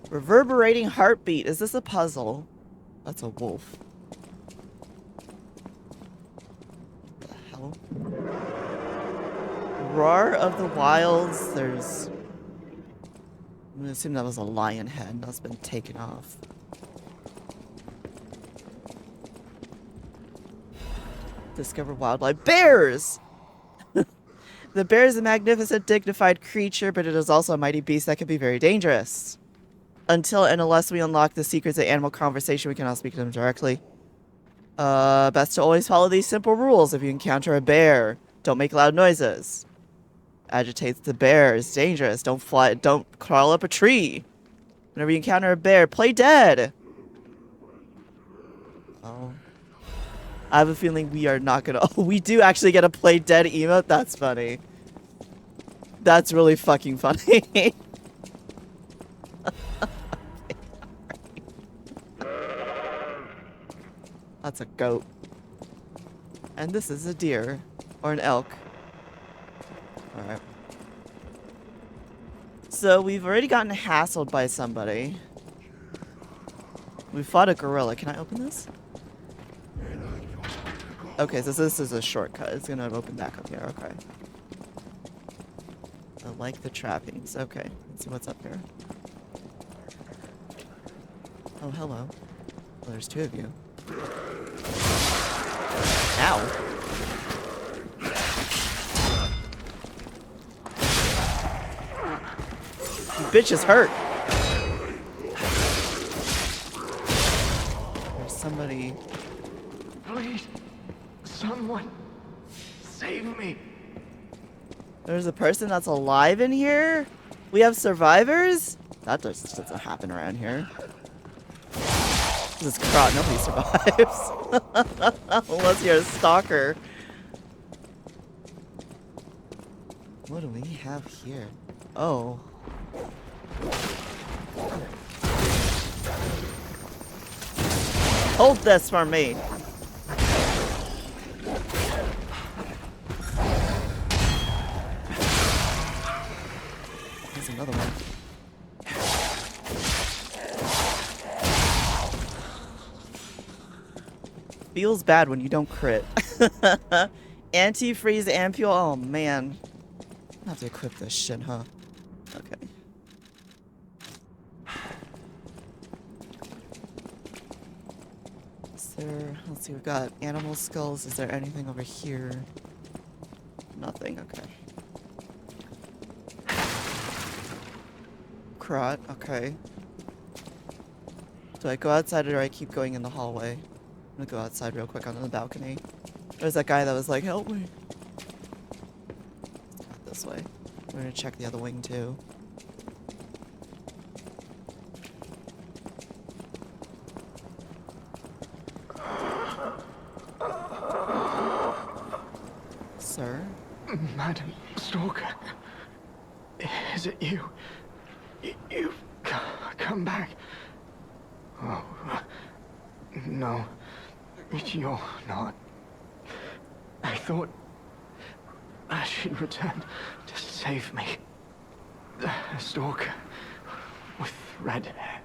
Speaker 1: Reverberating heartbeat. Is this a puzzle? That's a wolf. Roar of the Wilds. There's... I'm gonna assume that was a lion head that's been taken off. Discover wildlife. Bears! The bear is a magnificent, dignified creature, but it is also a mighty beast that can be very dangerous. Until and unless we unlock the secrets of animal conversation, we cannot speak to them directly. Best to always follow these simple rules. If you encounter a bear, don't make loud noises. Agitates the bear. It's dangerous. Don't crawl up a tree. Whenever you encounter a bear, play dead. Oh. I have a feeling we are not gonna... Oh, we do actually get a play dead emote? That's funny. That's really fucking funny. That's a goat. And this is a deer. Or an elk. Alright. So we've already gotten hassled by somebody. We fought a gorilla. Can I open this? Okay, so this is a shortcut. It's gonna open back up here. Okay. I like the trappings. Okay, let's see what's up here. Oh, hello. Well, there's two of you. Ow. You bitch is hurt. There's somebody.
Speaker 15: Please, someone, save me.
Speaker 1: There's a person that's alive in here? We have survivors? That just doesn't happen around here. This crowd, nobody survives. Unless you're a stalker. What do we have here? Oh. Hold this for me. There's another one. Feels bad when you don't crit. Anti-freeze ampule. Oh man. I have to equip this shit, huh? Okay. Is there, let's see, we've got animal skulls. Is there anything over here? Nothing, okay. Crot, okay. Do I go outside or do I keep going in the hallway? I'm gonna go outside real quick on the balcony. There's that guy that was like, help me. This way. We're gonna check the other wing too. Sir?
Speaker 13: Madam Stalker, is it you? You've come back. Oh, no, you're not. I thought she'd return to save me. A stalker with red hair.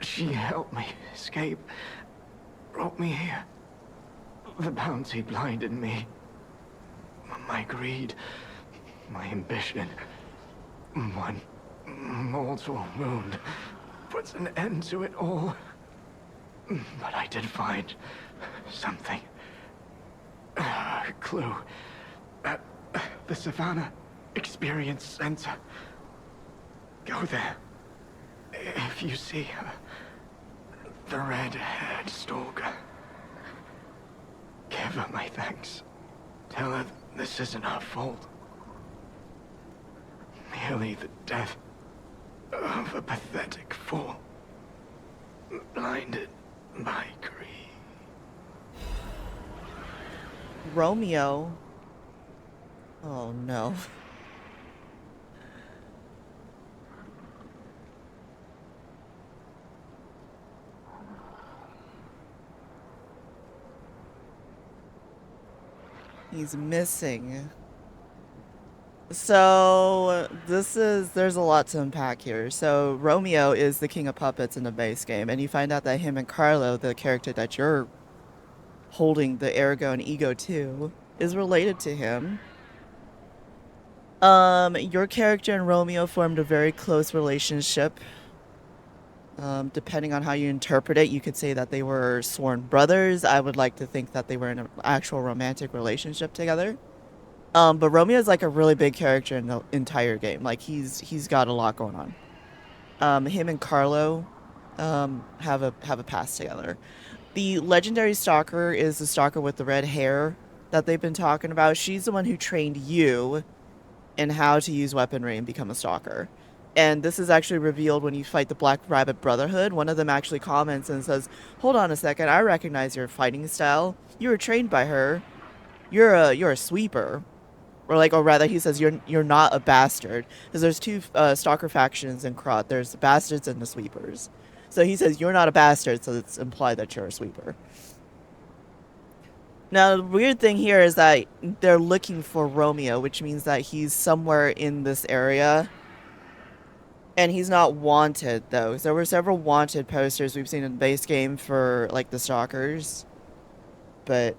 Speaker 13: She helped me escape, brought me here. The bounty blinded me. My greed, my ambition. One mortal wound puts an end to it all. But I did find something. A clue at the Savannah Experience Center. Go there. If you see her, the red-haired stalker, give her my thanks. Tell her this isn't her fault. Merely the death of a pathetic fool, blinded by greed.
Speaker 1: Romeo. Oh no. He's missing. So there's a lot to unpack here. So Romeo is the king of puppets in the base game, and you find out that him and Carlo, the character that you're holding the Ergo and Ego to, is related to him. Your character and Romeo formed a very close relationship. Depending on how you interpret it, you could say that they were sworn brothers. I would like to think that they were in an actual romantic relationship together. But Romeo is like a really big character in the entire game. Like he's got a lot going on. Him and Carlo have a past together. The legendary stalker is the stalker with the red hair that they've been talking about. She's the one who trained you in how to use weaponry and become a stalker. And this is actually revealed when you fight the Black Rabbit Brotherhood. One of them actually comments and says, "Hold on a second, I recognize your fighting style. You were trained by her. You're a sweeper." Or rather, he says, you're not a bastard. Because there's two stalker factions in Krot. There's the bastards and the sweepers. So he says, you're not a bastard, so it's implied that you're a sweeper. Now, the weird thing here is that they're looking for Romeo, which means that he's somewhere in this area. And he's not wanted, though. There were several wanted posters we've seen in the base game for, like, the stalkers. But,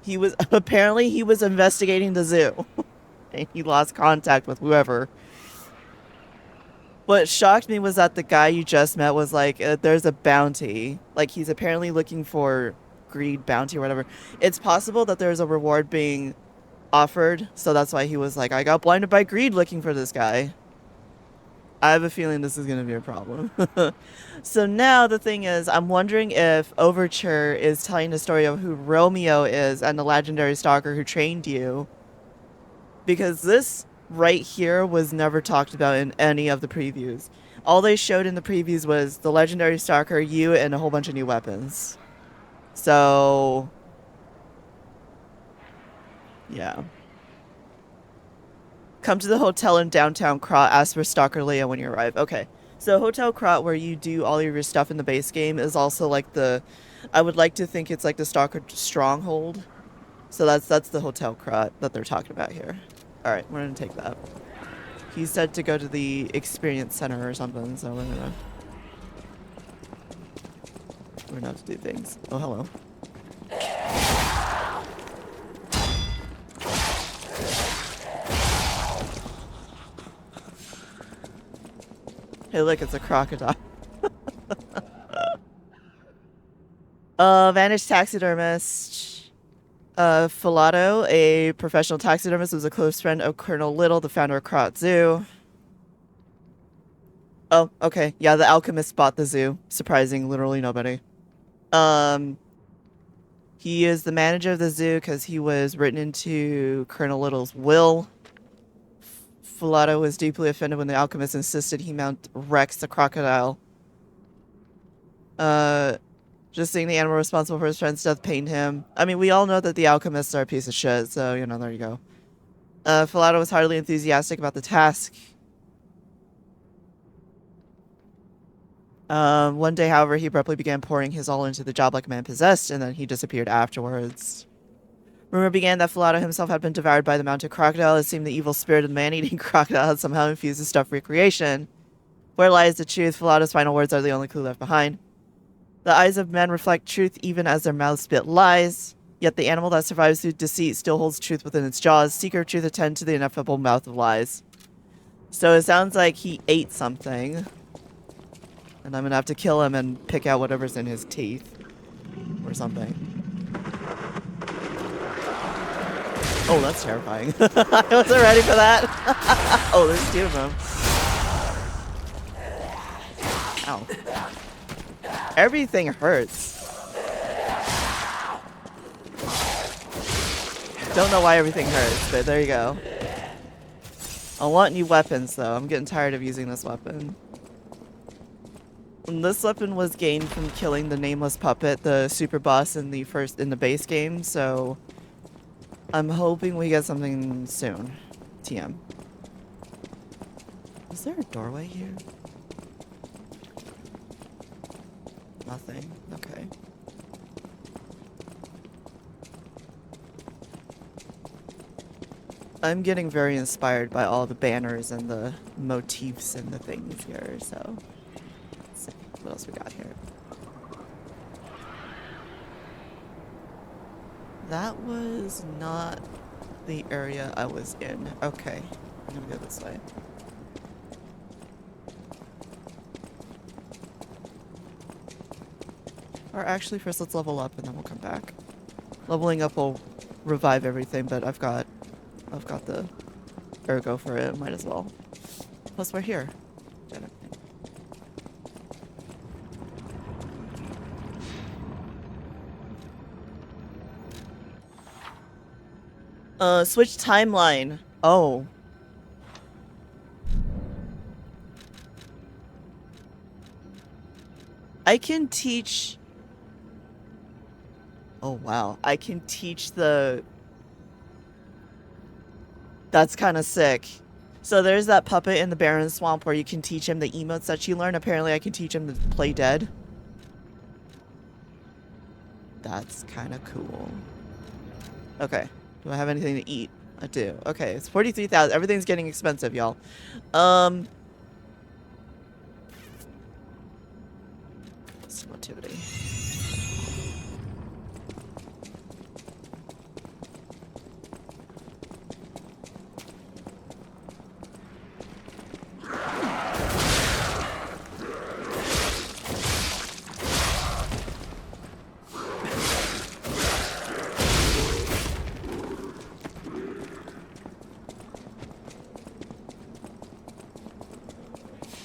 Speaker 1: he was investigating the zoo. And he lost contact with whoever. What shocked me was that the guy you just met was like, there's a bounty. Like, he's apparently looking for greed bounty or whatever. It's possible that there's a reward being offered, so that's why he was like, I got blinded by greed looking for this guy. I have a feeling this is going to be a problem. So now the thing is, I'm wondering if Overture is telling the story of who Romeo is and the legendary stalker who trained you. Because this right here was never talked about in any of the previews. All they showed in the previews was the legendary stalker, you, and a whole bunch of new weapons. So, yeah. Come to the hotel in downtown Krot. Ask for Stalker Leia when you arrive. Okay. So Hotel Krot, where you do all of your stuff in the base game, is also like the... I would like to think it's like the Stalker Stronghold. So that's the Hotel Krot that they're talking about here. Alright, we're gonna take that. He said to go to the Experience Center or something, so we're gonna have to do things. Oh, hello. Hey, look, it's a crocodile. Vanished taxidermist. Filato, a professional taxidermist, was a close friend of Colonel Little, the founder of Krot Zoo. Oh, okay. Yeah, the alchemist bought the zoo. Surprising literally nobody. He is the manager of the zoo because he was written into Colonel Little's will. Filato was deeply offended when the alchemist insisted he mount Rex the crocodile. Just seeing the animal responsible for his friend's death pained him. I mean, we all know that the alchemists are a piece of shit, so, you know, there you go. Filato was hardly enthusiastic about the task. One day, however, he abruptly began pouring his all into the job like a man possessed, and then he disappeared afterwards. Rumor began that Filato himself had been devoured by the mounted crocodile. It seemed the evil spirit of the man-eating crocodile had somehow infused his stuff for recreation. Where lies the truth? Filato's final words are the only clue left behind. The eyes of men reflect truth even as their mouths spit lies. Yet the animal that survives through deceit still holds truth within its jaws. Seeker of truth attend to the ineffable mouth of lies. So it sounds like he ate something. And I'm gonna have to kill him and pick out whatever's in his teeth. Or something. Oh, that's terrifying. I wasn't ready for that. Oh, there's two of them. Ow. Everything hurts. Don't know why everything hurts, but there you go. I want new weapons, though. I'm getting tired of using this weapon. And this weapon was gained from killing the nameless puppet, the super boss in the base game, so I'm hoping we get something soon. TM. Is there a doorway here? Nothing. Okay. I'm getting very inspired by all the banners and the motifs and the things here, so let's see what else we got here. That was not the area I was in. Okay, I'm gonna go this way. Or actually, first let's level up and then we'll come back. Leveling up will revive everything, but I've got the ergo for it. Might as well. Plus, we're here. Switch timeline. Oh. I can teach... Oh, wow. I can teach the... That's kind of sick. So there's that puppet in the Barren Swamp where you can teach him the emotes that you learn. Apparently I can teach him to play dead. That's kind of cool. Okay. Do I have anything to eat? I do. Okay, it's 43,000. Everything's getting expensive, y'all. Motivity.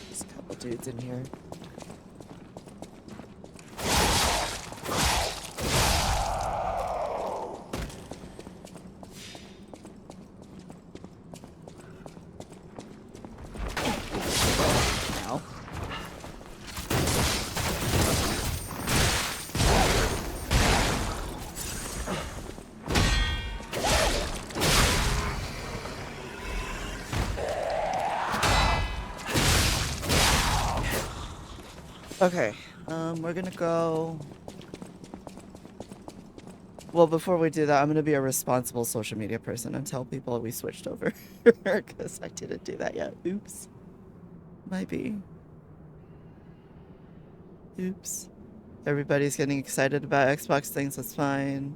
Speaker 1: There's a couple dudes in here. Okay, we're gonna go... Well, before we do that, I'm gonna be a responsible social media person and tell people we switched over. Because I didn't do that yet. Oops. Might be. Oops. Everybody's getting excited about Xbox things, that's fine.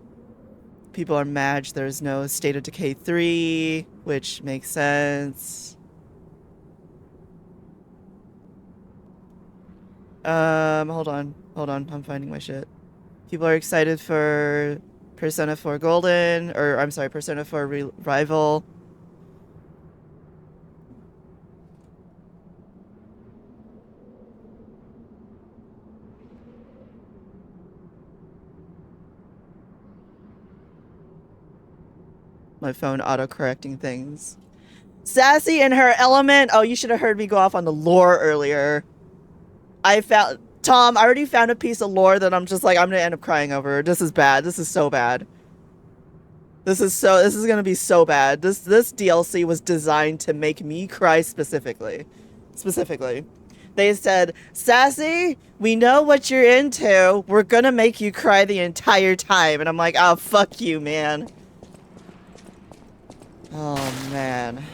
Speaker 1: People are mad there's no State of Decay 3, which makes sense. Hold on, I'm finding my shit. People are excited for Persona 4 Golden, or I'm sorry, Persona 4 Rival. My phone auto-correcting things. Sassy in her element! Oh, you should have heard me go off on the lore earlier. Tom, I already found a piece of lore that I'm just like, I'm gonna end up crying over. This is bad. This is so bad. This is gonna be so bad. This DLC was designed to make me cry specifically. They said, Sassy, we know what you're into. We're gonna make you cry the entire time. And I'm like, oh, fuck you, man. Oh, man.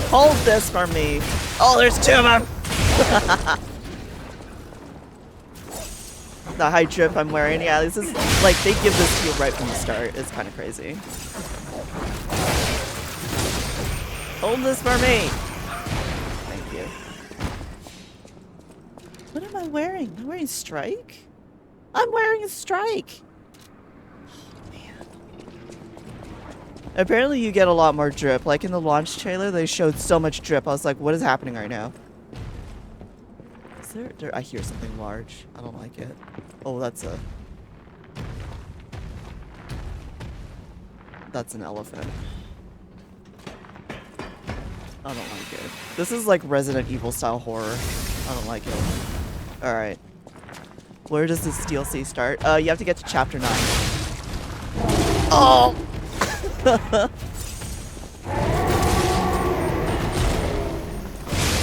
Speaker 1: Hold this for me. Oh, there's two of them. The high drip I'm wearing. Yeah, this is like they give this to you right from the start. It's kind of crazy. Hold this for me. Thank you. What am I wearing? I'm wearing Strike? I'm wearing a Strike. Apparently you get a lot more drip. Like in the launch trailer, they showed so much drip. I was like, what is happening right now? Is there I hear something large. I don't like it. Oh, that's an elephant. I don't like it. This is like Resident Evil style horror. I don't like it. Alright. Where does this DLC start? You have to get to chapter 9. Oh!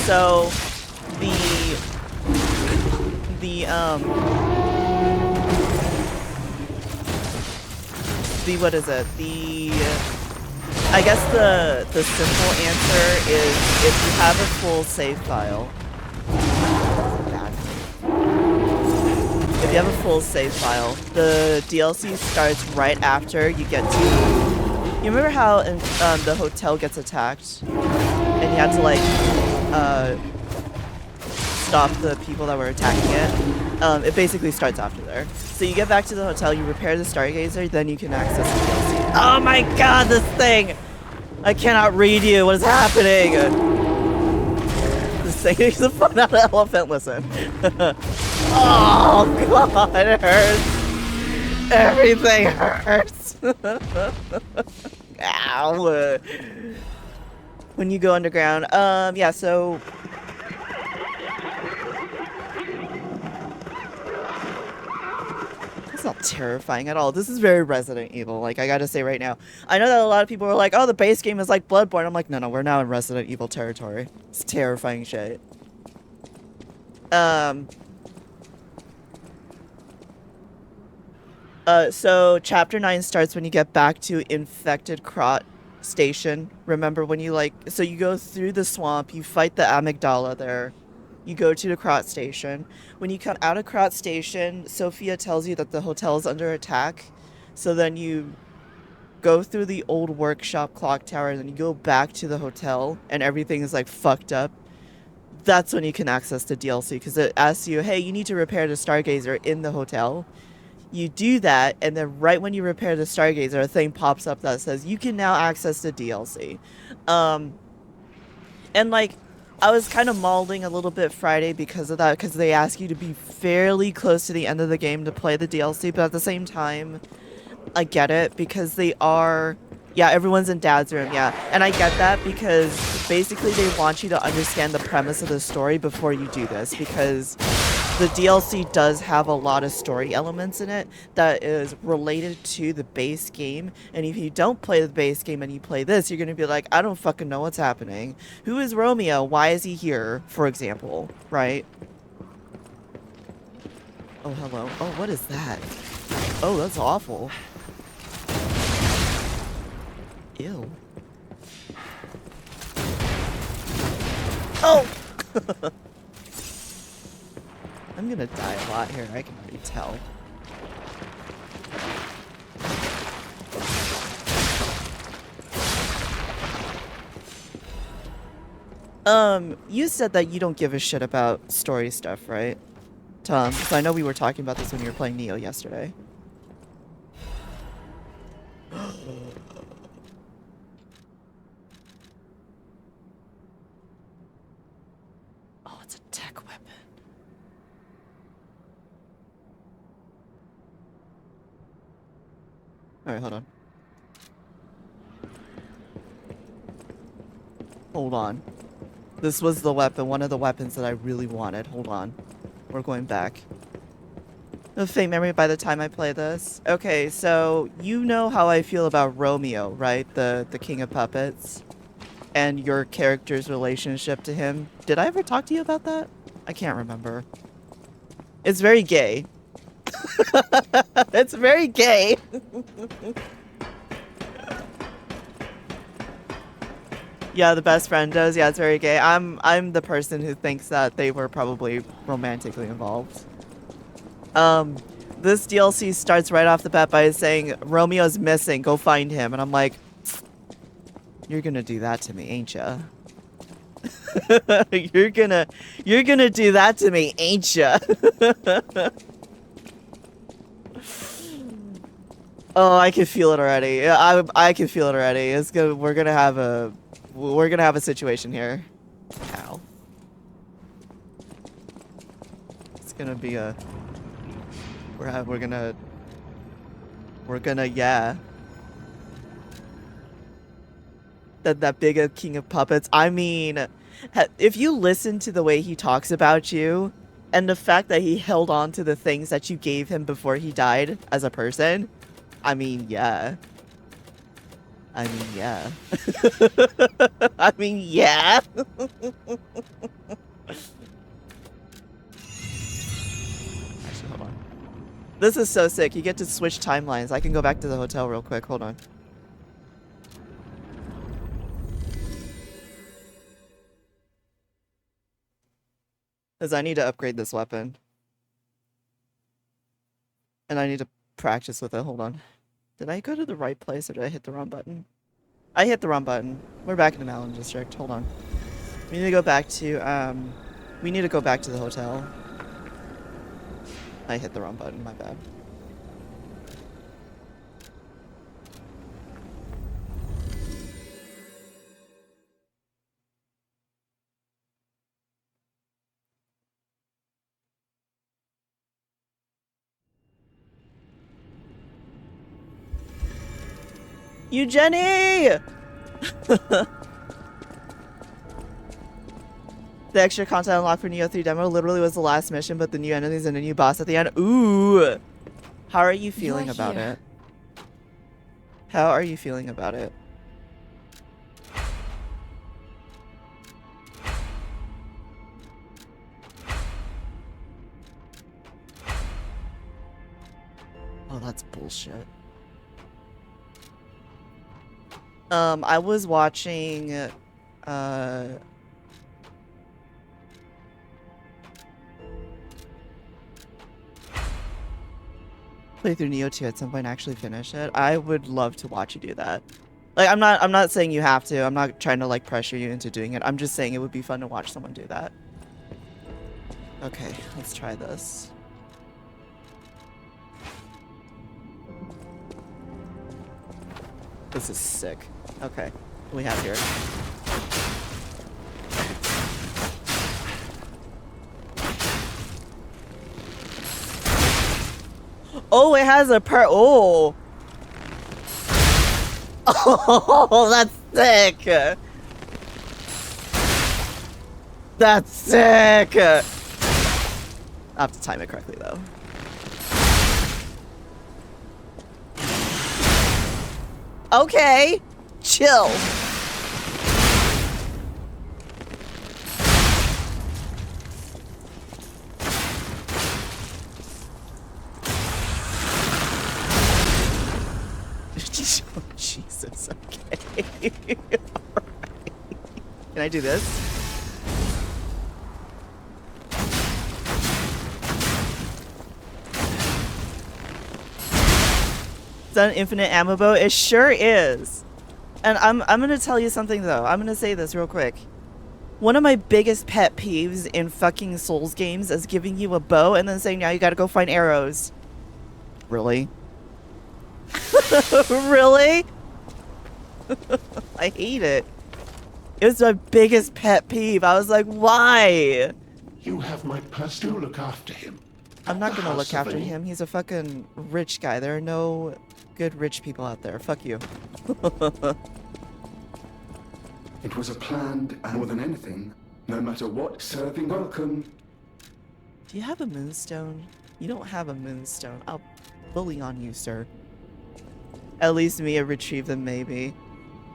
Speaker 1: So what is it? I guess the simple answer is if you have a full save file. If you have a full save file, the DLC starts right after you get to... You remember how in, the hotel gets attacked? And you had to, like, stop the people that were attacking it? It basically starts after there. So you get back to the hotel, you repair the Stargazer, then you can access the DLC. Oh my god, this thing! I cannot read you. What is happening? This thing is a fun out of elephant. Listen. Oh god, it hurts. Everything hurts. Ow. When you go underground. Yeah, so it's not terrifying at all. This is very Resident Evil, like I gotta say right now. I know that a lot of people are like, oh, the base game is like Bloodborne. I'm like, no, we're now in Resident Evil territory. It's terrifying shit. So chapter 9 starts when you get back to Infected Crot Station. Remember when you so you go through the swamp, you fight the amygdala there. You go to the Crot Station. When you come out of Crot Station, Sophia tells you that the hotel is under attack. So then you go through the old workshop clock tower, and then you go back to the hotel, and everything is like fucked up. That's when you can access the DLC, because it asks you, hey, you need to repair the Stargazer in the hotel. You do that, and then right when you repair the Stargazer, a thing pops up that says you can now access the DLC. And like, I was kind of mauling a little bit Friday because of that, because they ask you to be fairly close to the end of the game to play the DLC, but at the same time, I get it, because they are... Yeah, everyone's in Dad's room, yeah. And I get that because basically they want you to understand the premise of the story before you do this, because the DLC does have a lot of story elements in it that is related to the base game. And if you don't play the base game and you play this, you're going to be like, I don't fucking know what's happening. Who is Romeo? Why is he here? For example, right? Oh, hello. Oh, what is that? Oh, that's awful. Ew. Oh! I'm gonna die a lot here, I can already tell. You said that you don't give a shit about story stuff, right, Tom? So I know we were talking about this when you were playing Neo yesterday. Oh, it's a tech weapon. Alright, hold on. Hold on. This was the weapon, one of the weapons that I really wanted. Hold on. We're going back. No faint memory by the time I play this. Okay, so you know how I feel about Romeo, right? The King of Puppets. And your character's relationship to him. Did I ever talk to you about that? I can't remember. It's very gay. It's very gay. Yeah, the best friend does. Yeah, it's very gay. I'm the person who thinks that they were probably romantically involved. This DLC starts right off the bat by saying Romeo's missing. Go find him, and I'm like, you're gonna do that to me, ain't ya? you're gonna do that to me, ain't ya? Oh, I can feel it already. I can feel it already. We're gonna have a situation here. Ow. It's gonna be a. We're gonna yeah. That big King of Puppets. I mean, if you listen to the way he talks about you, and the fact that he held on to the things that you gave him before he died as a person, I mean, yeah. I mean, yeah. I mean, yeah. Actually, hold on. This is so sick. You get to switch timelines. I can go back to the hotel real quick. Hold on. Because I need to upgrade this weapon. And I need to practice with it. Hold on. Did I go to the right place or did I hit the wrong button? I hit the wrong button. We're back in the Malin District. Hold on. We need to go back to, we need to go back to the hotel. I hit the wrong button. My bad. You, Jenny! The extra content unlocked for Neo 3 demo literally was the last mission, but the new enemies and a new boss at the end. Ooh! How are you feeling about it? How are you feeling about it? Oh, that's bullshit. I was watching, play through Neo 2 at some point and actually finish it. I would love to watch you do that. Like, I'm not saying you have to. I'm not trying to, like, pressure you into doing it. I'm just saying it would be fun to watch someone do that. Okay, let's try this. This is sick. Okay, what do we have here? Oh, it has a oh! Oh, that's sick! That's sick! I have to time it correctly though. Okay, chill. Oh, Jesus, okay. All right. Can I do this? Is that an infinite ammo bow? It sure is. And I'm gonna tell you something though. I'm gonna say this real quick. One of my biggest pet peeves in fucking Souls games is giving you a bow and then saying now you gotta go find arrows. Really? Really? I hate it. It was my biggest pet peeve. I was like, why?
Speaker 11: You have my purse to look after him.
Speaker 1: I'm not gonna look after him. He's a fucking rich guy. There are no good rich people out there. Fuck you.
Speaker 13: It was a planned, and more than anything, no matter what, serving welcome.
Speaker 1: Do you have a moonstone? You don't have a moonstone. I'll bully on you, sir. At least me, retrieve them, maybe.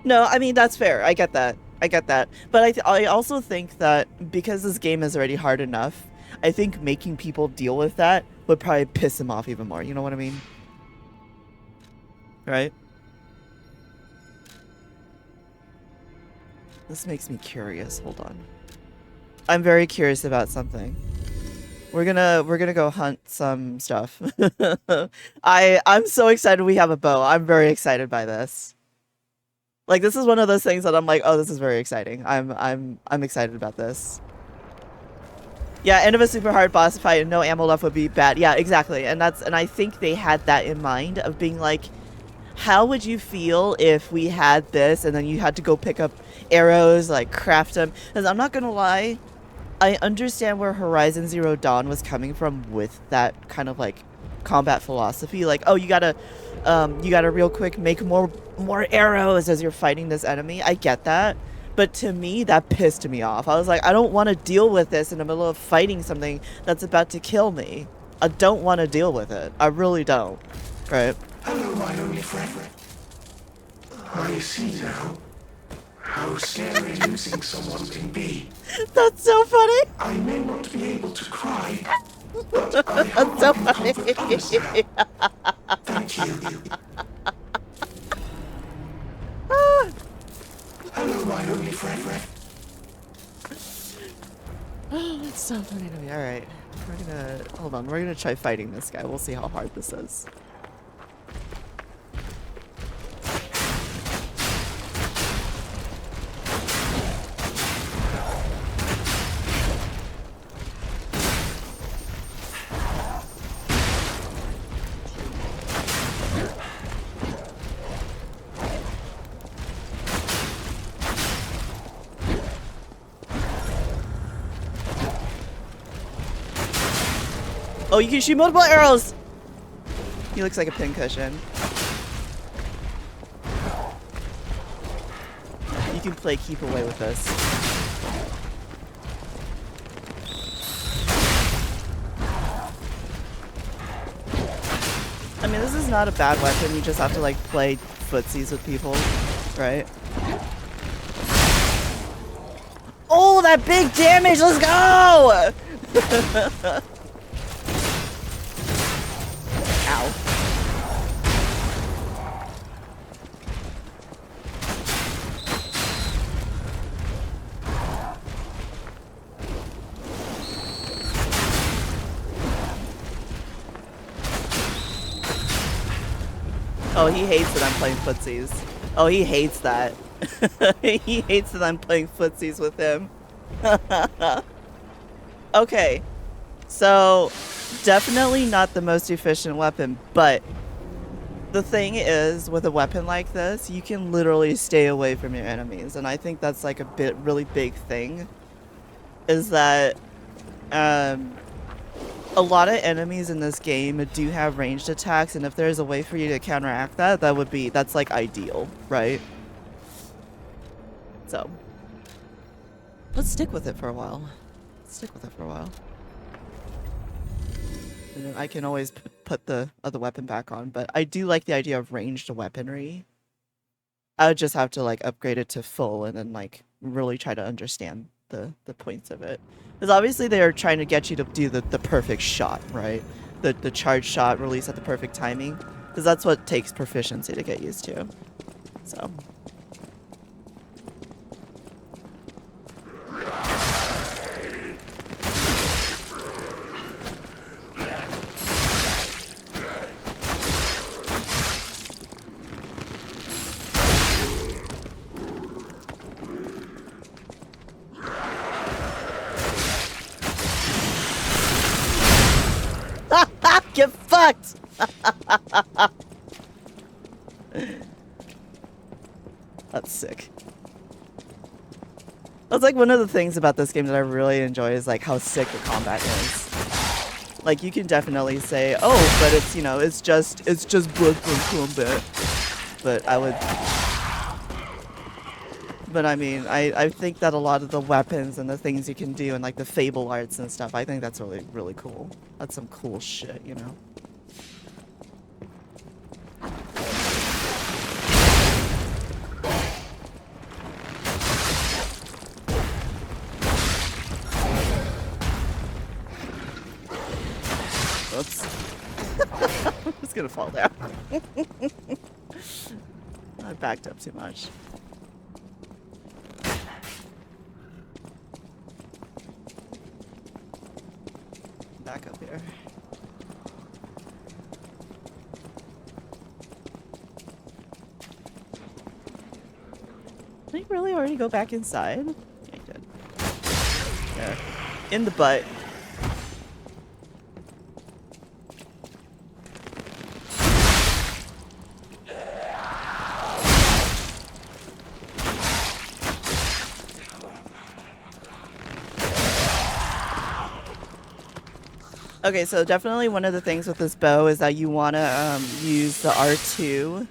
Speaker 1: No, I mean, that's fair. I get that. I get that. But I also think that because this game is already hard enough, I think making people deal with that would probably piss them off even more. You know what I mean? Right? This makes me curious. Hold on. I'm very curious about something. We're gonna go hunt some stuff. I'm so excited we have a bow. I'm very excited by this. Like, this is one of those things that I'm like, oh, this is very exciting. I'm excited about this. Yeah, end of a super hard boss fight and no ammo left would be bad. Yeah, exactly. And I think they had that in mind of being like, how would you feel if we had this and then you had to go pick up arrows, like craft them? Because I'm not gonna lie, I understand where Horizon Zero Dawn was coming from with that kind of like combat philosophy. Like, oh, you gotta real quick make more arrows as you're fighting this enemy. I get that. But to me, that pissed me off. I was like, I don't want to deal with this in the middle of fighting something that's about to kill me. I don't want to deal with it. I really don't. Right?
Speaker 11: Hello, my only friend. I see now how scary losing someone can be.
Speaker 1: That's so funny.
Speaker 11: I may not be able to cry, but I hope
Speaker 1: so
Speaker 11: I can comfort others now. Thank you. Hello, my only friend.
Speaker 1: Oh, that's so funny to me. All right, hold on. We're gonna try fighting this guy. We'll see how hard this is. Oh, you can shoot multiple arrows! He looks like a pincushion. You can play keep away with this. I mean, this is not a bad weapon. You just have to, like, play footsies with people, right? Oh, that big damage! Let's go! Ow. Oh, he hates that I'm playing footsies. Oh, he hates that. He hates that I'm playing footsies with him. Okay. So, definitely not the most efficient weapon, but the thing is, with a weapon like this, you can literally stay away from your enemies, and I think that's like a really big thing, is that a lot of enemies in this game do have ranged attacks, and if there's a way for you to counteract that, that's like ideal, right? So, let's stick with it for a while. And I can always put the other weapon back on, but I do like the idea of ranged weaponry. I would just have to like upgrade it to full and then like really try to understand the points of it. Because obviously they are trying to get you to do the perfect shot, right? The charge shot release at the perfect timing. Because that's what takes proficiency to get used to. So. Get fucked! That's sick. That's like one of the things about this game that I really enjoy is like how sick the combat is. Like you can definitely say, oh, but it's, you know, it's just blood combat. But I mean, I think that a lot of the weapons and the things you can do and like the fable arts and stuff, I think that's really, really cool. That's some cool shit, you know? Oops. I'm just gonna fall down. I backed up too much. Back up here. Did he really already go back inside? Yeah, he did. Yeah. In the butt. Okay, so definitely one of the things with this bow is that you want to use the R2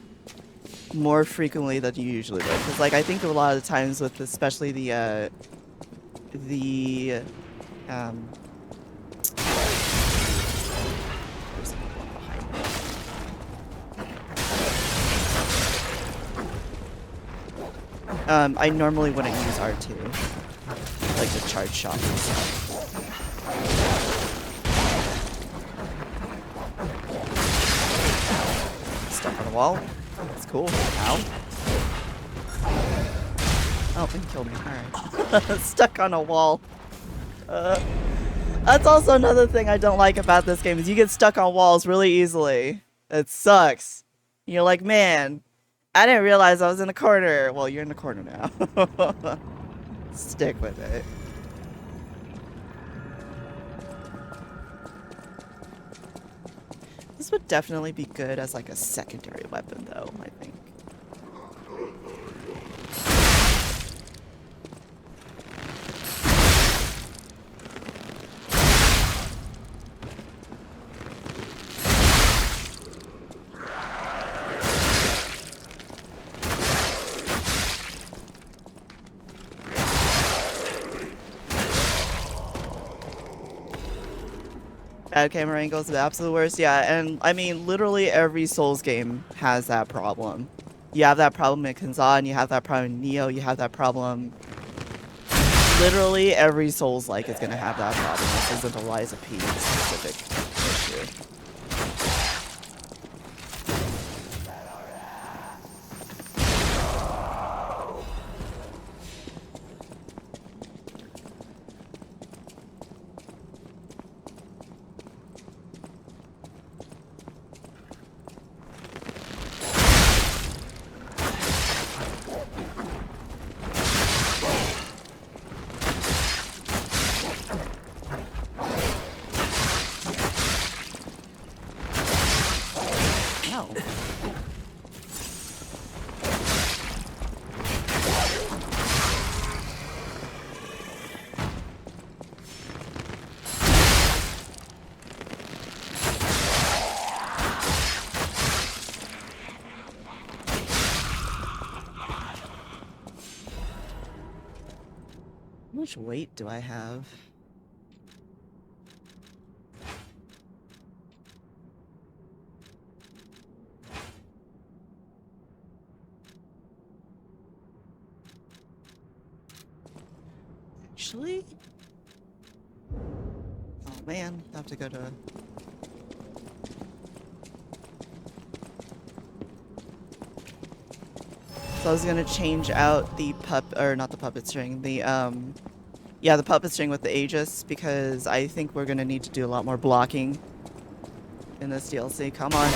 Speaker 1: more frequently than you usually would. Because, like, I think a lot of the times with especially the I normally wouldn't use R2. Like the charge shot and stuff. Stuck on the wall. That's cool. Ow. Oh, it killed me. Alright. Stuck on a wall. That's also another thing I don't like about this game is you get stuck on walls really easily. It sucks. You're like, man, I didn't realize I was in the corner. Well, you're in the corner now. Stick with it. This would definitely be good as like a secondary weapon though, I think. Bad camera angles, the absolute worst. Yeah, and I mean, literally every Souls game has that problem. You have that problem in Kanzan, you have that problem in Neo, you have that problem. Literally every Souls-like is going to have that problem. This isn't a Liza P specific issue. How much weight do I have? actually? Oh man, I have to go to... So I was gonna change out the not the puppet string, the yeah, the puppet string with the Aegis, because I think we're gonna need to do a lot more blocking in this DLC. Come on.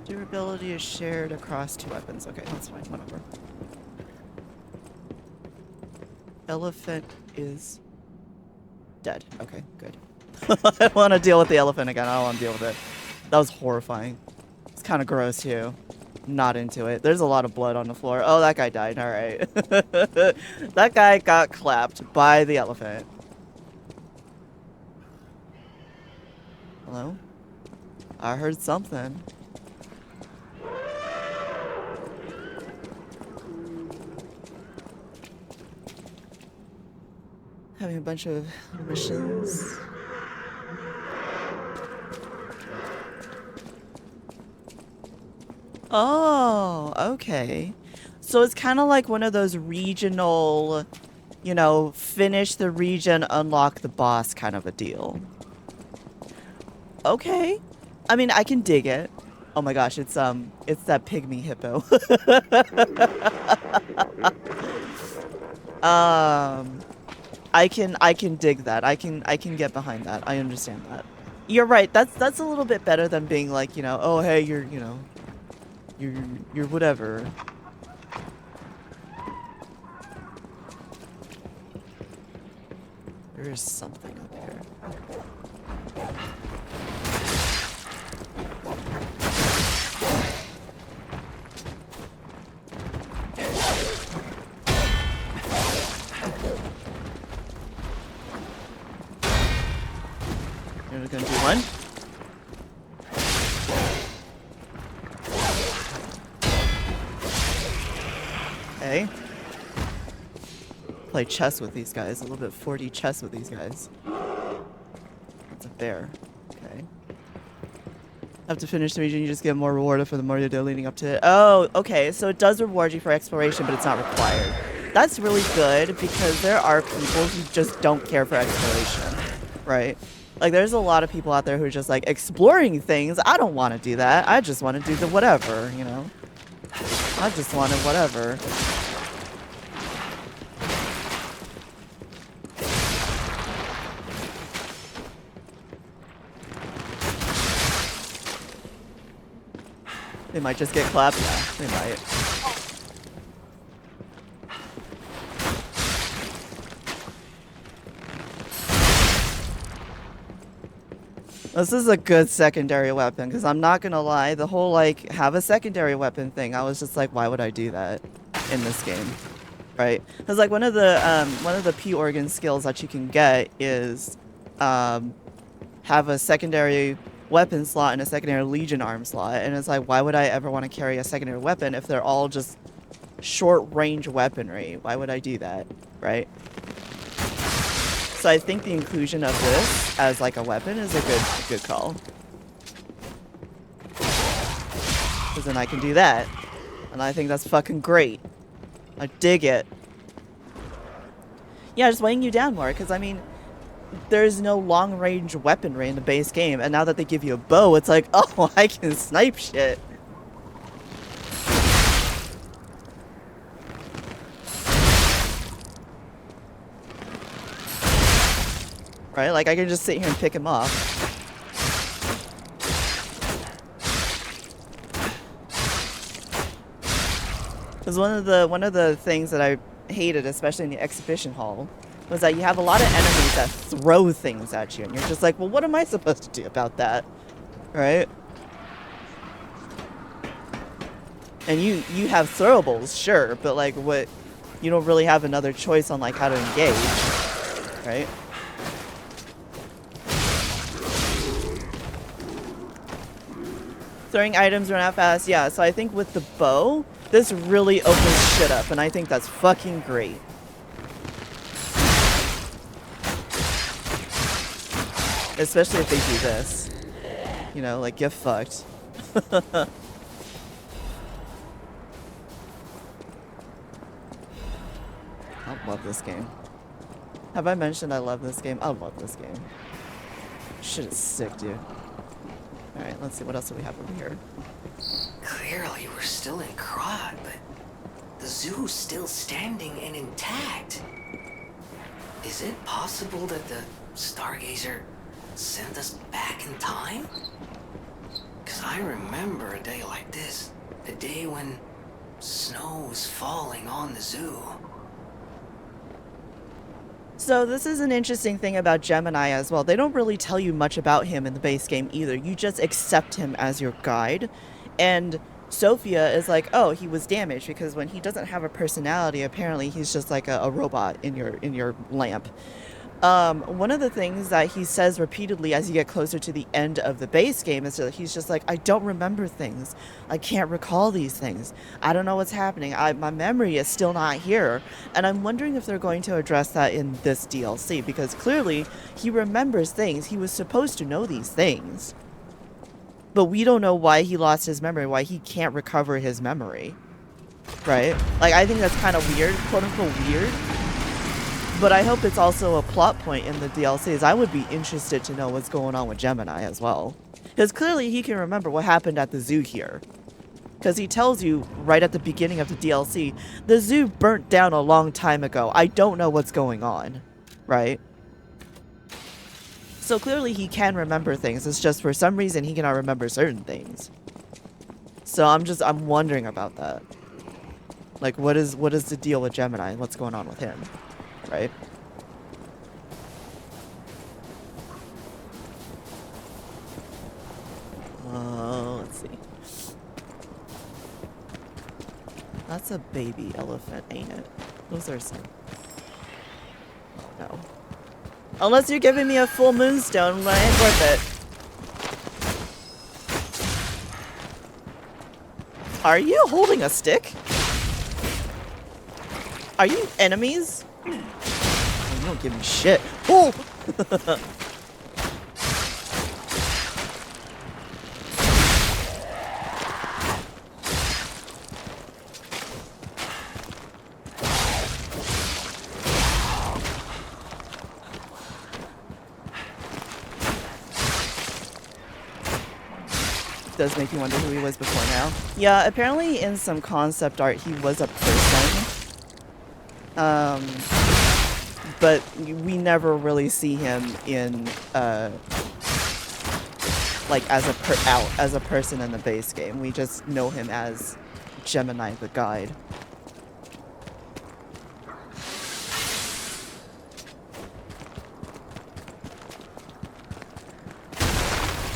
Speaker 1: Durability is shared across 2 weapons. Okay, that's fine. Whatever. Elephant is dead. Okay, good. I don't want to deal with the elephant again. I don't want to deal with it. That was horrifying. It's kind of gross too. Not into it. There's a lot of blood on the floor. Oh, that guy died. All right. That guy got clapped by the elephant. Hello? I heard something. Having a bunch of missions. Oh, okay. So it's kind of like one of those regional, you know, finish the region, unlock the boss kind of a deal. Okay. I mean, I can dig it. Oh my gosh, it's that pygmy hippo. I can dig that. I can get behind that. I understand that. You're right. That's a little bit better than being like, you know, oh hey, you're whatever. There is something up here. You're gonna do one. Okay. Play chess with these guys. A little bit 4D chess with these guys. What's up there? Okay. Have to finish the region, you just get more rewarded for the more you do leading up to it. Oh, okay. So it does reward you for exploration, but it's not required. That's really good because there are people who just don't care for exploration, right? Like, there's a lot of people out there who are just like, exploring things, I don't want to do that. I just want to do the whatever, you know? I just wanted whatever. They might just get clapped. Yeah, they might. This is a good secondary weapon, because I'm not gonna lie, the whole like have a secondary weapon thing, I was just like, why would I do that in this game, right? Because like one of the P organ skills that you can get is have a secondary weapon slot and a secondary Legion arm slot, and it's like, why would I ever want to carry a secondary weapon if they're all just short range weaponry? Why would I do that, right? So I think the inclusion of this as like a weapon is a good call. Because then I can do that. And I think that's fucking great. I dig it. Yeah, just weighing you down more, because I mean, there's no long range weaponry in the base game, and now that they give you a bow, it's like, oh, I can snipe shit. Right? Like, I can just sit here and pick him off. Because one of the things that I hated, especially in the exhibition hall, was that you have a lot of enemies that throw things at you, and you're just like, well, what am I supposed to do about that? Right? And you have throwables, sure, but like what, you don't really have another choice on like how to engage, right? Throwing items around out fast, yeah, so I think with the bow, this really opens shit up, and I think that's fucking great. Especially if they do this. You know, like, get fucked. I love this game. Have I mentioned I love this game? I love this game. Shit is sick, dude. Alright, let's see, what else do we have over here?
Speaker 19: Clearly, we're still in Krod, but the zoo's still standing and intact. Is it possible that the Stargazer sent us back in time? Because I remember a day like this, the day when snow was falling on the zoo.
Speaker 1: So this is an interesting thing about Gemini as well. They don't really tell you much about him in the base game either. You just accept him as your guide. And Sophia is like, oh, he was damaged, because when he doesn't have a personality, apparently he's just like a robot in your lamp. One of the things that he says repeatedly as you get closer to the end of the base game is that he's just like, I don't remember things. I can't recall these things. I don't know what's happening. My memory is still not here. And I'm wondering if they're going to address that in this DLC, because clearly he remembers things. He was supposed to know these things. But we don't know why he lost his memory, why he can't recover his memory. Right? Like, I think that's kind of weird, quote unquote weird. But I hope it's also a plot point in the DLCs. I would be interested to know what's going on with Gemini as well. Because clearly he can remember what happened at the zoo here. Because he tells you right at the beginning of the DLC, the zoo burnt down a long time ago. I don't know what's going on. Right? So clearly he can remember things. It's just for some reason he cannot remember certain things. So I'm wondering about that. Like, what is the deal with Gemini? What's going on with him? Right? Let's see. That's a baby elephant, ain't it? Those are some... Oh, no. Unless you're giving me a full moonstone, but it ain't worth it. Are you holding a stick? Are you enemies? You don't give me shit. Oh! Does make you wonder who he was before now. Yeah, apparently in some concept art he was a person. But we never really see him in like as a person in the base game. We just know him as Gemini the guide.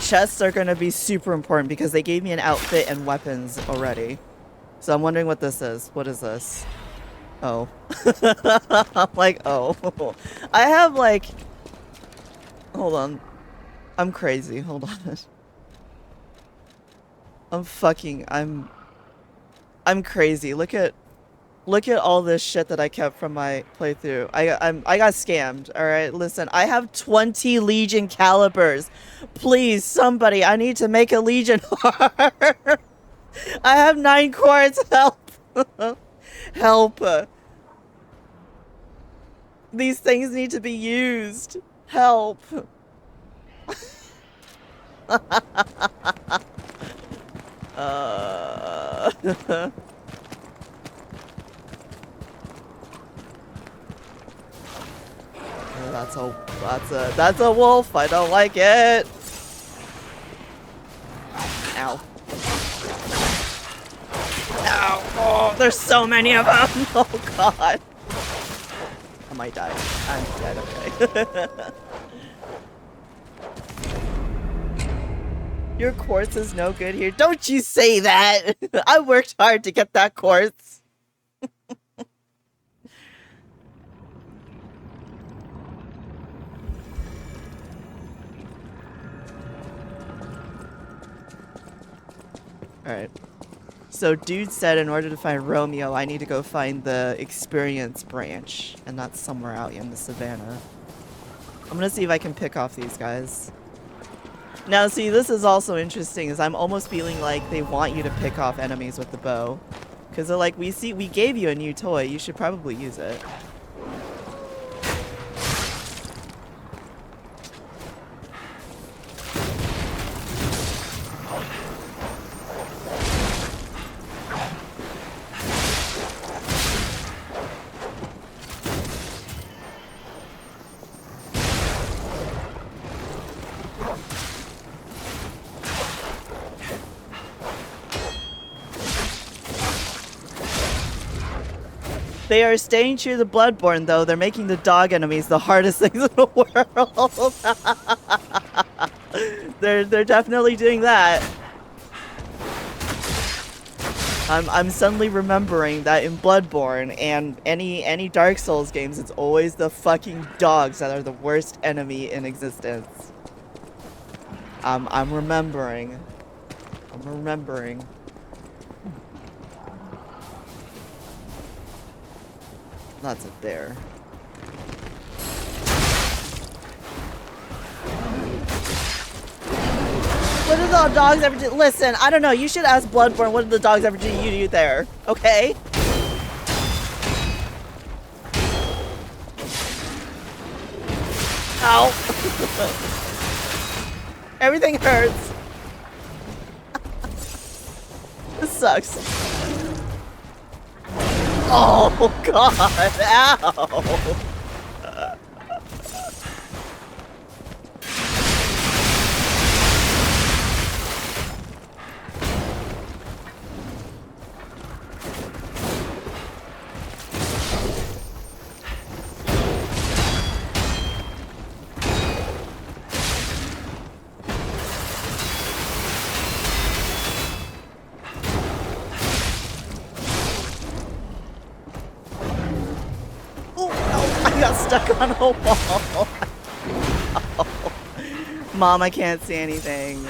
Speaker 1: Chests are going to be super important because they gave me an outfit and weapons already. So I'm wondering what this is. What is this? Oh. I'm like, oh. I have like... Hold on. I'm crazy. Hold on. I'm crazy. Look at all this shit that I kept from my playthrough. I got scammed. All right, listen. I have 20 Legion calibers. Please, somebody, I need to make a Legion heart. I have 9 quartz. Help. Help. These things need to be used. Help. That's a wolf. I don't like it. Ow. Ow. Oh, there's so many of them. Oh god. might die. I'm dead, okay. Your quartz is no good here. Don't you say that! I worked hard to get that quartz. Alright. So dude said in order to find Romeo, I need to go find the experience branch. And that's somewhere out in the savannah. I'm gonna see if I can pick off these guys. Now see, this is also interesting, is I'm almost feeling like they want you to pick off enemies with the bow. Because they're like, we gave you a new toy, you should probably use it. They are staying true to Bloodborne, though. They're making the dog enemies the hardest things in the world. They're definitely doing that. I'm suddenly remembering that in Bloodborne and any Dark Souls games, it's always the fucking dogs that are the worst enemy in existence. I'm remembering. That's it there. What did the dogs ever do? Listen, I don't know. You should ask Bloodborne what did the dogs ever do to you there, okay? Ow. Everything hurts. This sucks. Oh god, ow! Stuck on a wall. Oh. Mom, I can't see anything.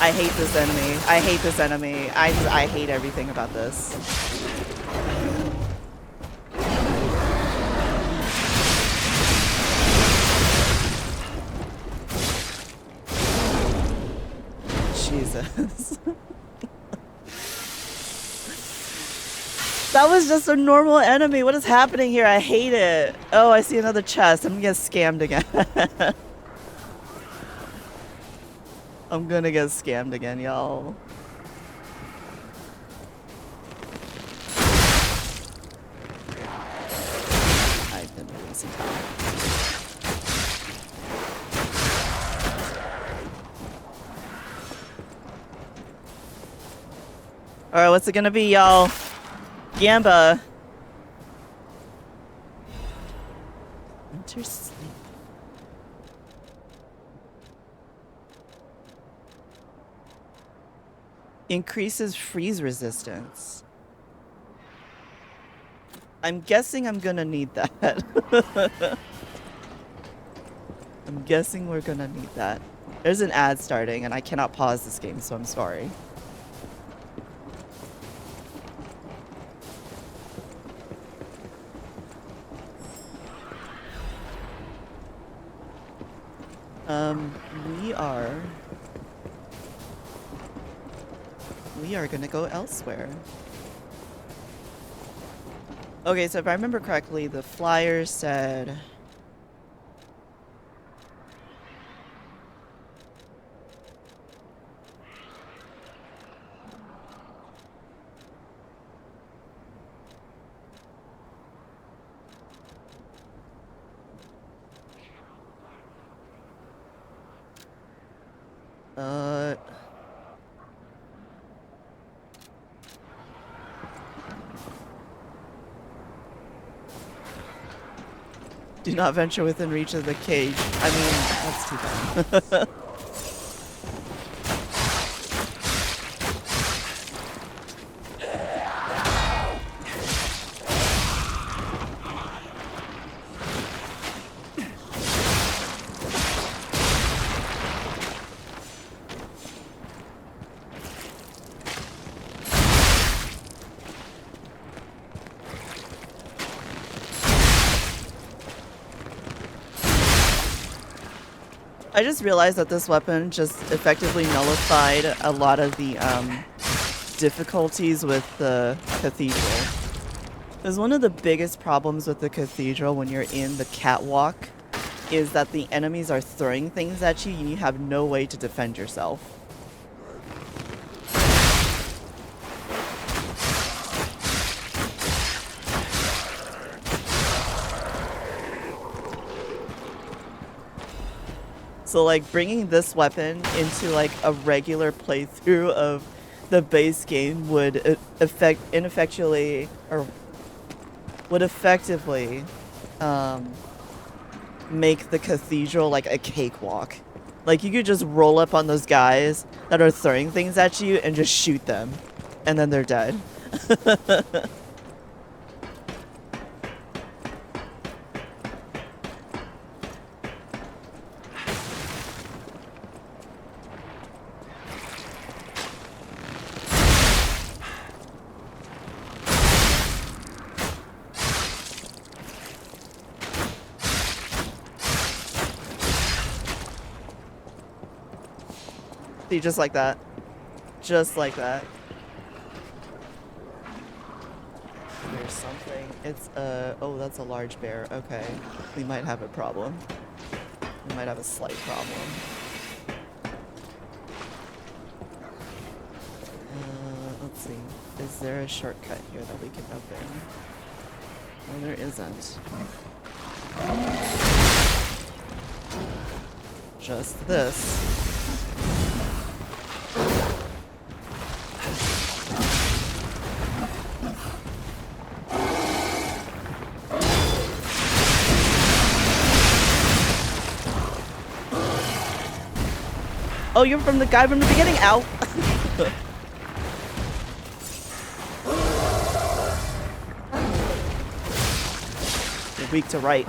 Speaker 1: I hate this enemy. I hate this enemy. I hate everything about this. Jesus. That was just a normal enemy. What is happening here? I hate it. Oh, I see another chest. I'm gonna get scammed again. I'm gonna get scammed again, y'all. I've been losing time. Alright, what's it gonna be, y'all? Gamba. Winter sleep. Increases freeze resistance. I'm guessing I'm gonna need that. I'm guessing we're gonna need that. There's an ad starting and I cannot pause this game, so I'm sorry. We are gonna go elsewhere. Okay, so if I remember correctly, the flyer said... Do not venture within reach of the cage. I mean, that's too bad. I just realized that this weapon just effectively nullified a lot of the difficulties with the cathedral. Because one of the biggest problems with the cathedral when you're in the catwalk is that the enemies are throwing things at you and you have no way to defend yourself. So like bringing this weapon into like a regular playthrough of the base game would effectively make the cathedral like a cakewalk. Like you could just roll up on those guys that are throwing things at you and just shoot them, and then they're dead. See, just like that. Just like that. There's something. It's oh, that's a large bear. Okay. We might have a problem. We might have a slight problem. Let's see. Is there a shortcut here that we can open? No, there isn't. Just this. Oh, you're from the guy from the beginning? Ow! You're weak to right.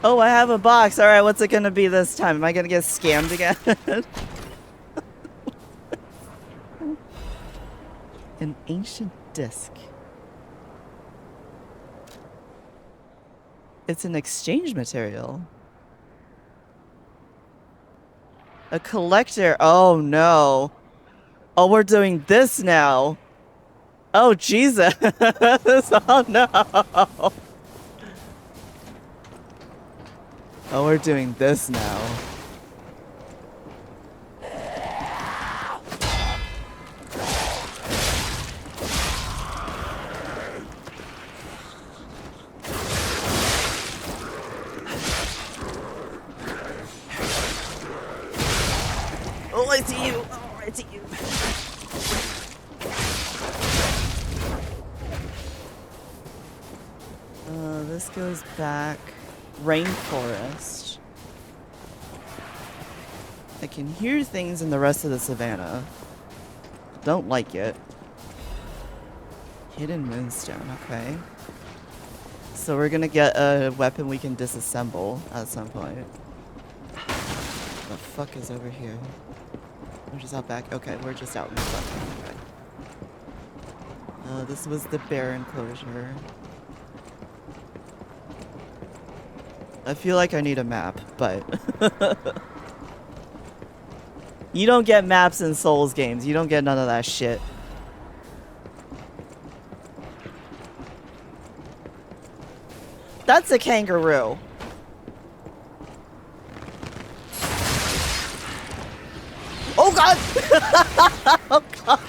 Speaker 1: Oh, I have a box. All right, what's it gonna be this time? Am I gonna get scammed again? An ancient disc. It's an exchange material. A collector. Oh no. Oh, we're doing this now. Oh Jesus. Oh no. Oh, we're doing this now. Oh, I see you. Oh, I see you. This goes back. Rainforest. I can hear things in the rest of the savannah. Don't like it. Hidden moonstone, okay. So we're gonna get a weapon we can disassemble at some point. What the fuck is over here? We're just out back. Okay, we're just out in the front. Okay. This was the bear enclosure. I feel like I need a map, but You don't get maps in Souls games. You don't get none of that shit. That's a kangaroo. Oh god! Oh god!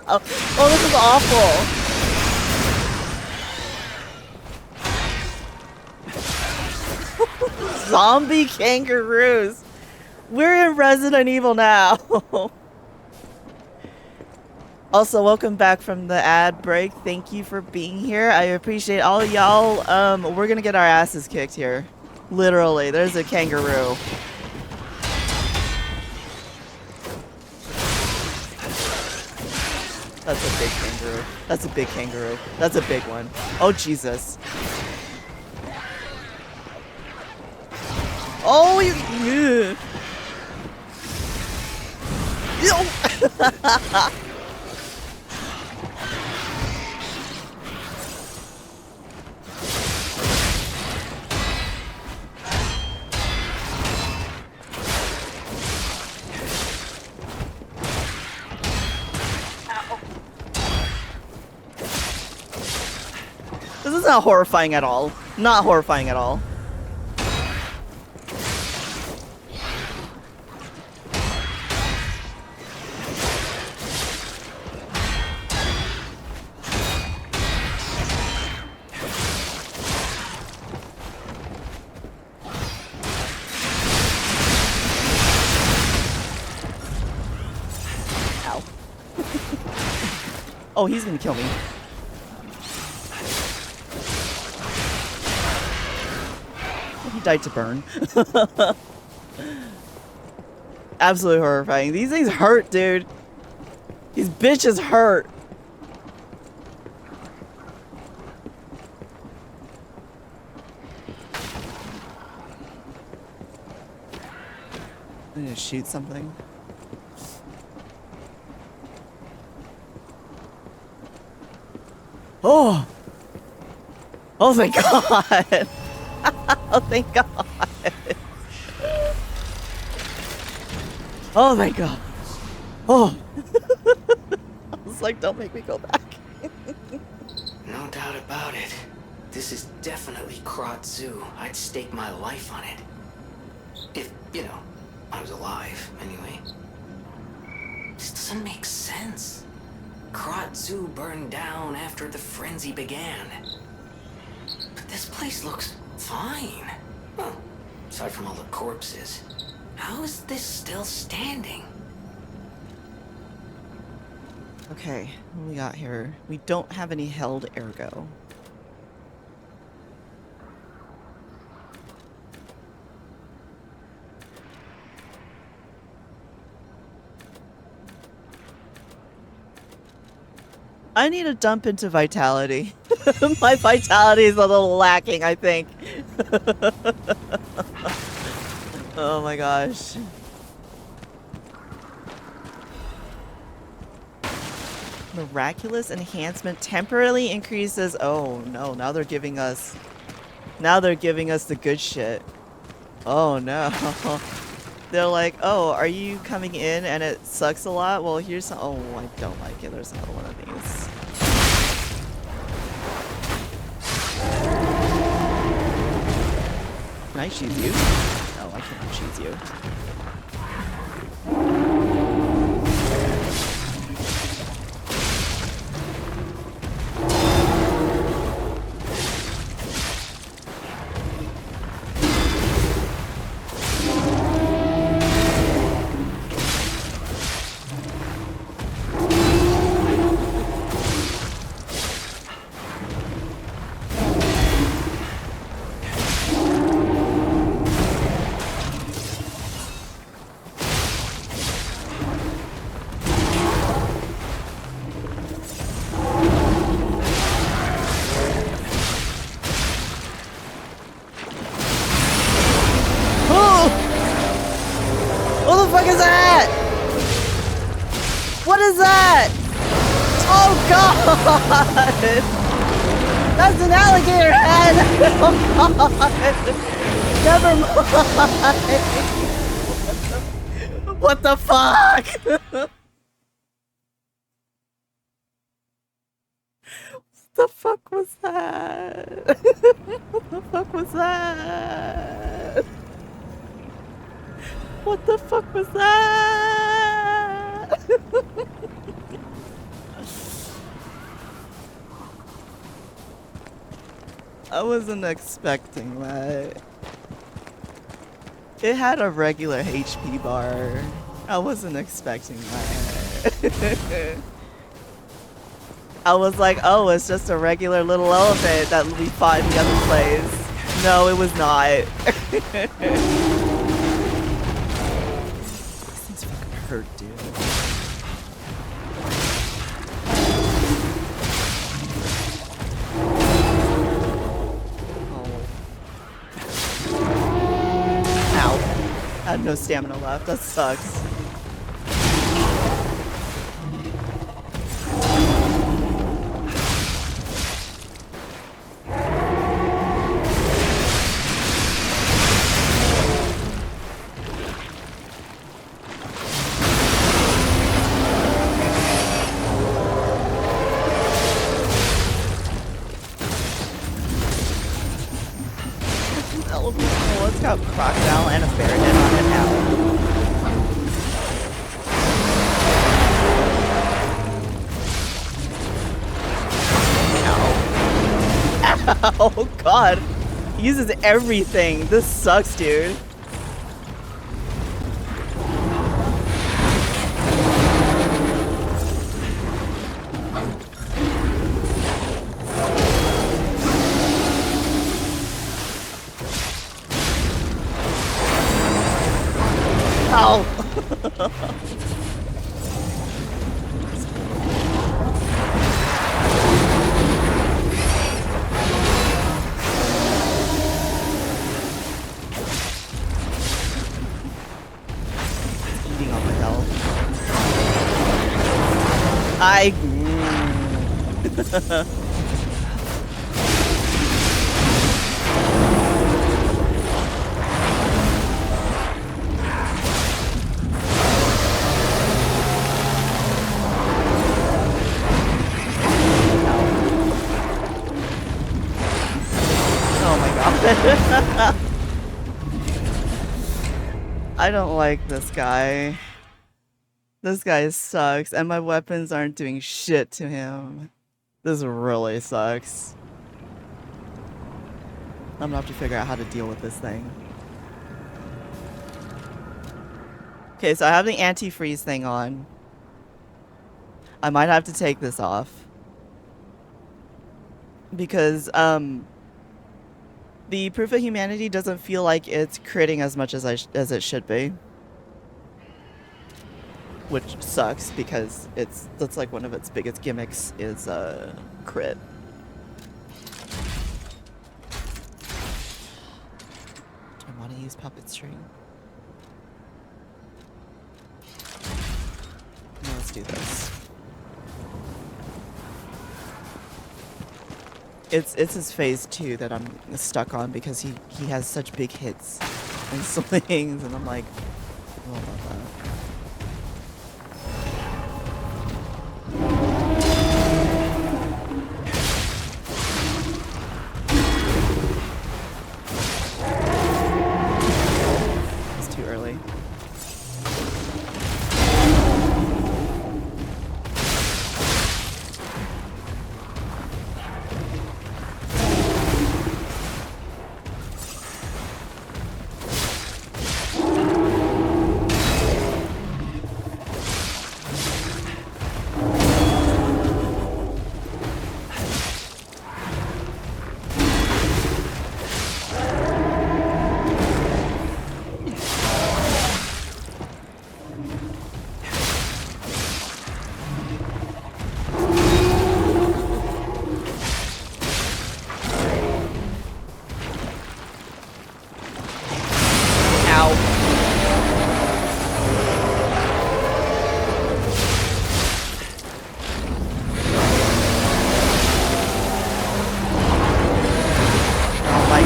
Speaker 1: Oh, this is awful. Zombie kangaroos. We're in Resident Evil now. Also, welcome back from the ad break. Thank you for being here. I appreciate all of y'all. We're gonna get our asses kicked here. Literally, there's a kangaroo. That's a big kangaroo. That's a big kangaroo. That's a big one. Oh, Jesus. Oh, you... This is not horrifying at all. Not horrifying at all. Ow. Oh, he's gonna kill me. He died to burn. Absolutely horrifying. These things hurt, dude. These bitches hurt. I need to shoot something. Oh! Oh, thank God! Oh, thank God. Oh my God. Oh. I was like, don't make me go back.
Speaker 19: No doubt about it. This is definitely Krot Zoo. I'd stake my life on it. If, you know, I was alive, anyway. This doesn't make sense. Krot Zoo burned down after the frenzy began. But this place looks fine. Well, aside from all the corpses. How is this still standing?
Speaker 1: Okay, what we got here? We don't have any held ergo. I need a dump into vitality. My vitality is a little lacking, I think. Oh my gosh. Miraculous enhancement temporarily increases. Oh no, now they're giving us the good shit. Oh no. They're like, oh, are you coming in and it sucks a lot? Well, here's some. Oh, I don't like it. There's another one of these. Can I choose you? No, I cannot choose you. That's an alligator head! Oh God! Never mind! What the fuck? What the fuck was that? What the fuck was that? What the fuck was that? I wasn't expecting that. It had a regular HP bar. I wasn't expecting that. I was like, oh, it's just a regular little elephant that we fought in the other place. No, it was not. These things fucking hurt, dude. Ow. I had no stamina left. That sucks. Oh, it's got a crocodile and a ferret head on it now. Oh god. He uses everything. This sucks, dude. Ow. Eating all my health. Oh my god. I don't like this guy. This guy sucks, and my weapons aren't doing shit to him. This really sucks. I'm gonna have to figure out how to deal with this thing. Okay, so I have the anti-freeze thing on. I might have to take this off. Because, the Proof of Humanity doesn't feel like it's critting as much as it should be. Which sucks because that's like one of its biggest gimmicks is crit. Do I want to use puppet string? No, let's do this. It's his phase 2 that I'm stuck on because he has such big hits and swings, and I'm like, I don't know about that. It's too early.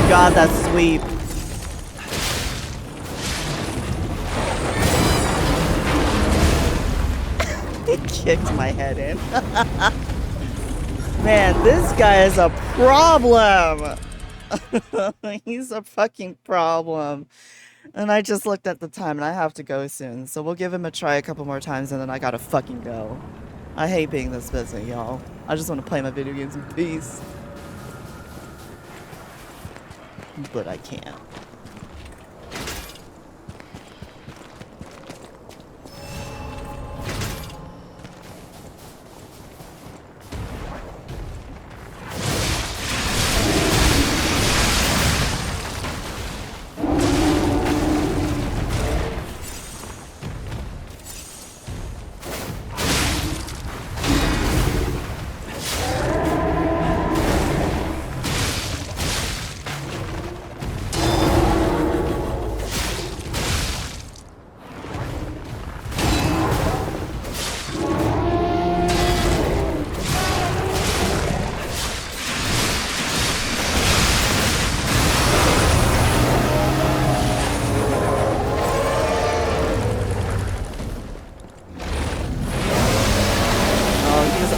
Speaker 1: God, that sweep. He kicked my head in. Man, this guy is a problem. He's a fucking problem. And I just looked at the time and I have to go soon. So we'll give him a try a couple more times and then I gotta fucking go. I hate being this busy, y'all. I just want to play my video games in peace. But I can't.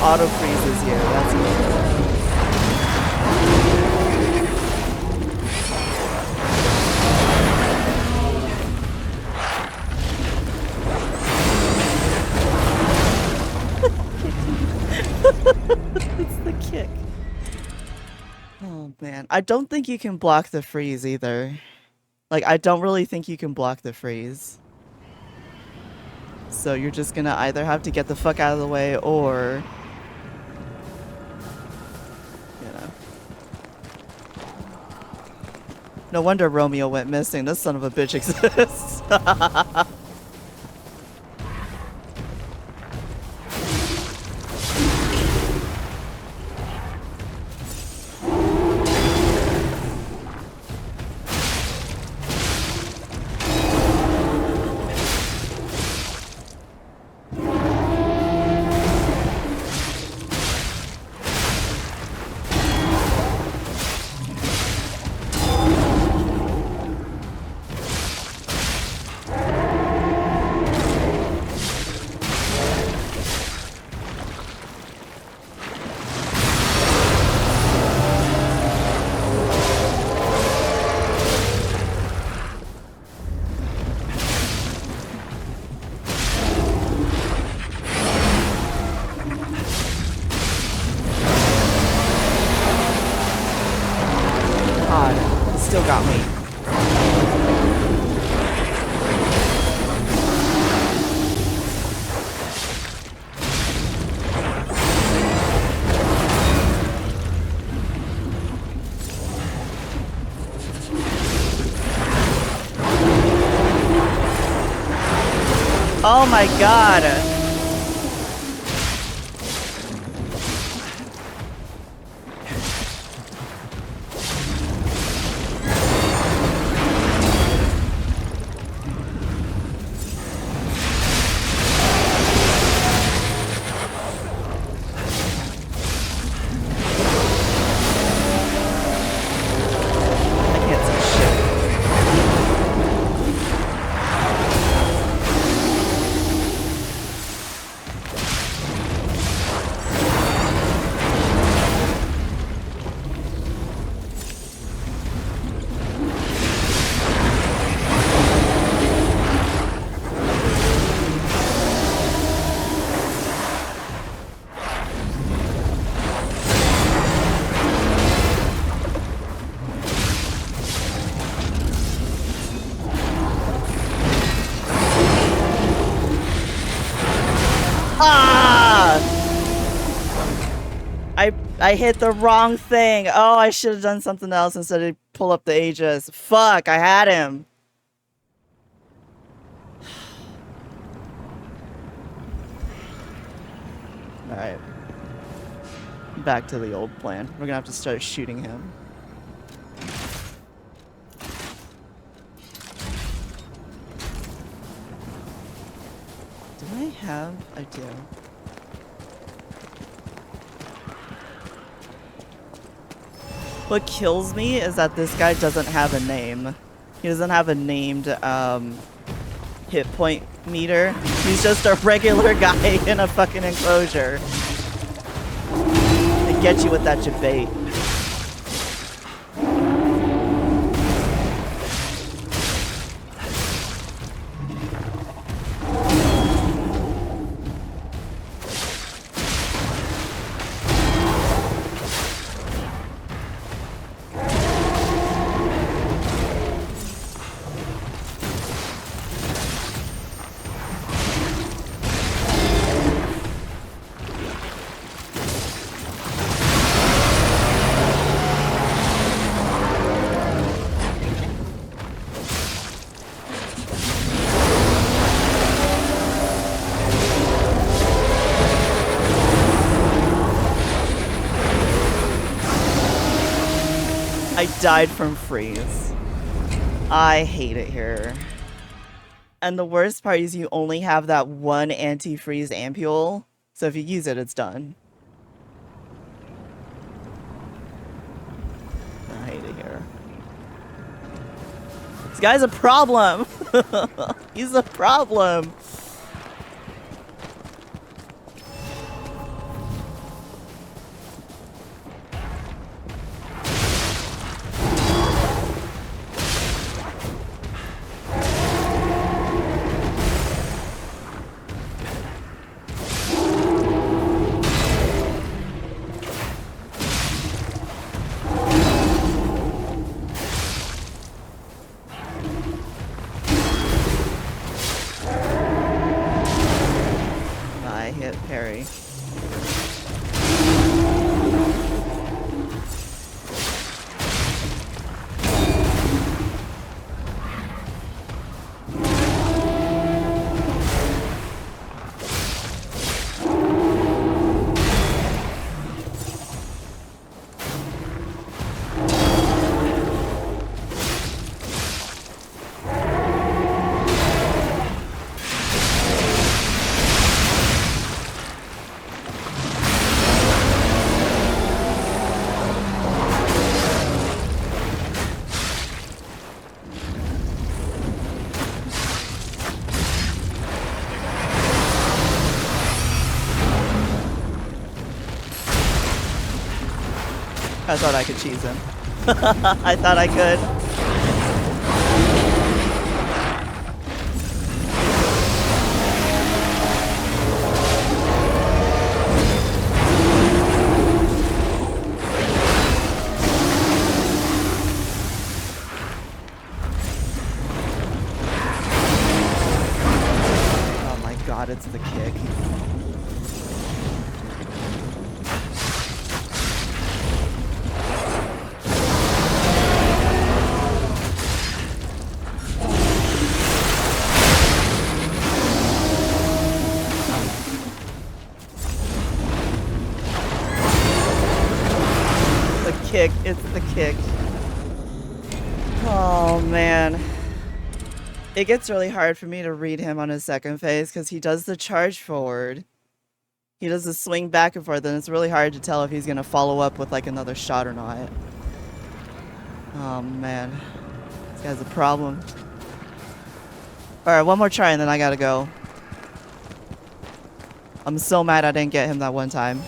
Speaker 1: Auto freezes you. That's good. It's the kick. Oh man, I don't think you can block the freeze either. Like, I don't really think you can block the freeze. So you're just gonna either have to get the fuck out of the way or... No wonder Romeo went missing. This son of a bitch exists. Still got me. Oh my god. I hit the wrong thing. Oh, I should have done something else instead of pull up the Aegis. Fuck, I had him. Alright. Back to the old plan. We're gonna have to start shooting him. Do I have? I do. What kills me is that this guy doesn't have a name. He doesn't have a named hit point meter. He's just a regular guy in a fucking enclosure. They get you with that debate. I died from freeze. I hate it here. And the worst part is you only have that one anti-freeze ampule, so if you use it, it's done. I hate it here. This guy's a problem! He's a problem! Parry. I thought I could cheese him. I thought I could. Oh my god, it's the kick. Kick, it's the kick. Oh man. It gets really hard for me to read him on his second phase because he does the charge forward. He does the swing back and forth, and it's really hard to tell if he's gonna follow up with like another shot or not. Oh man. This guy's a problem. Alright, one more try and then I gotta go. I'm so mad I didn't get him that one time.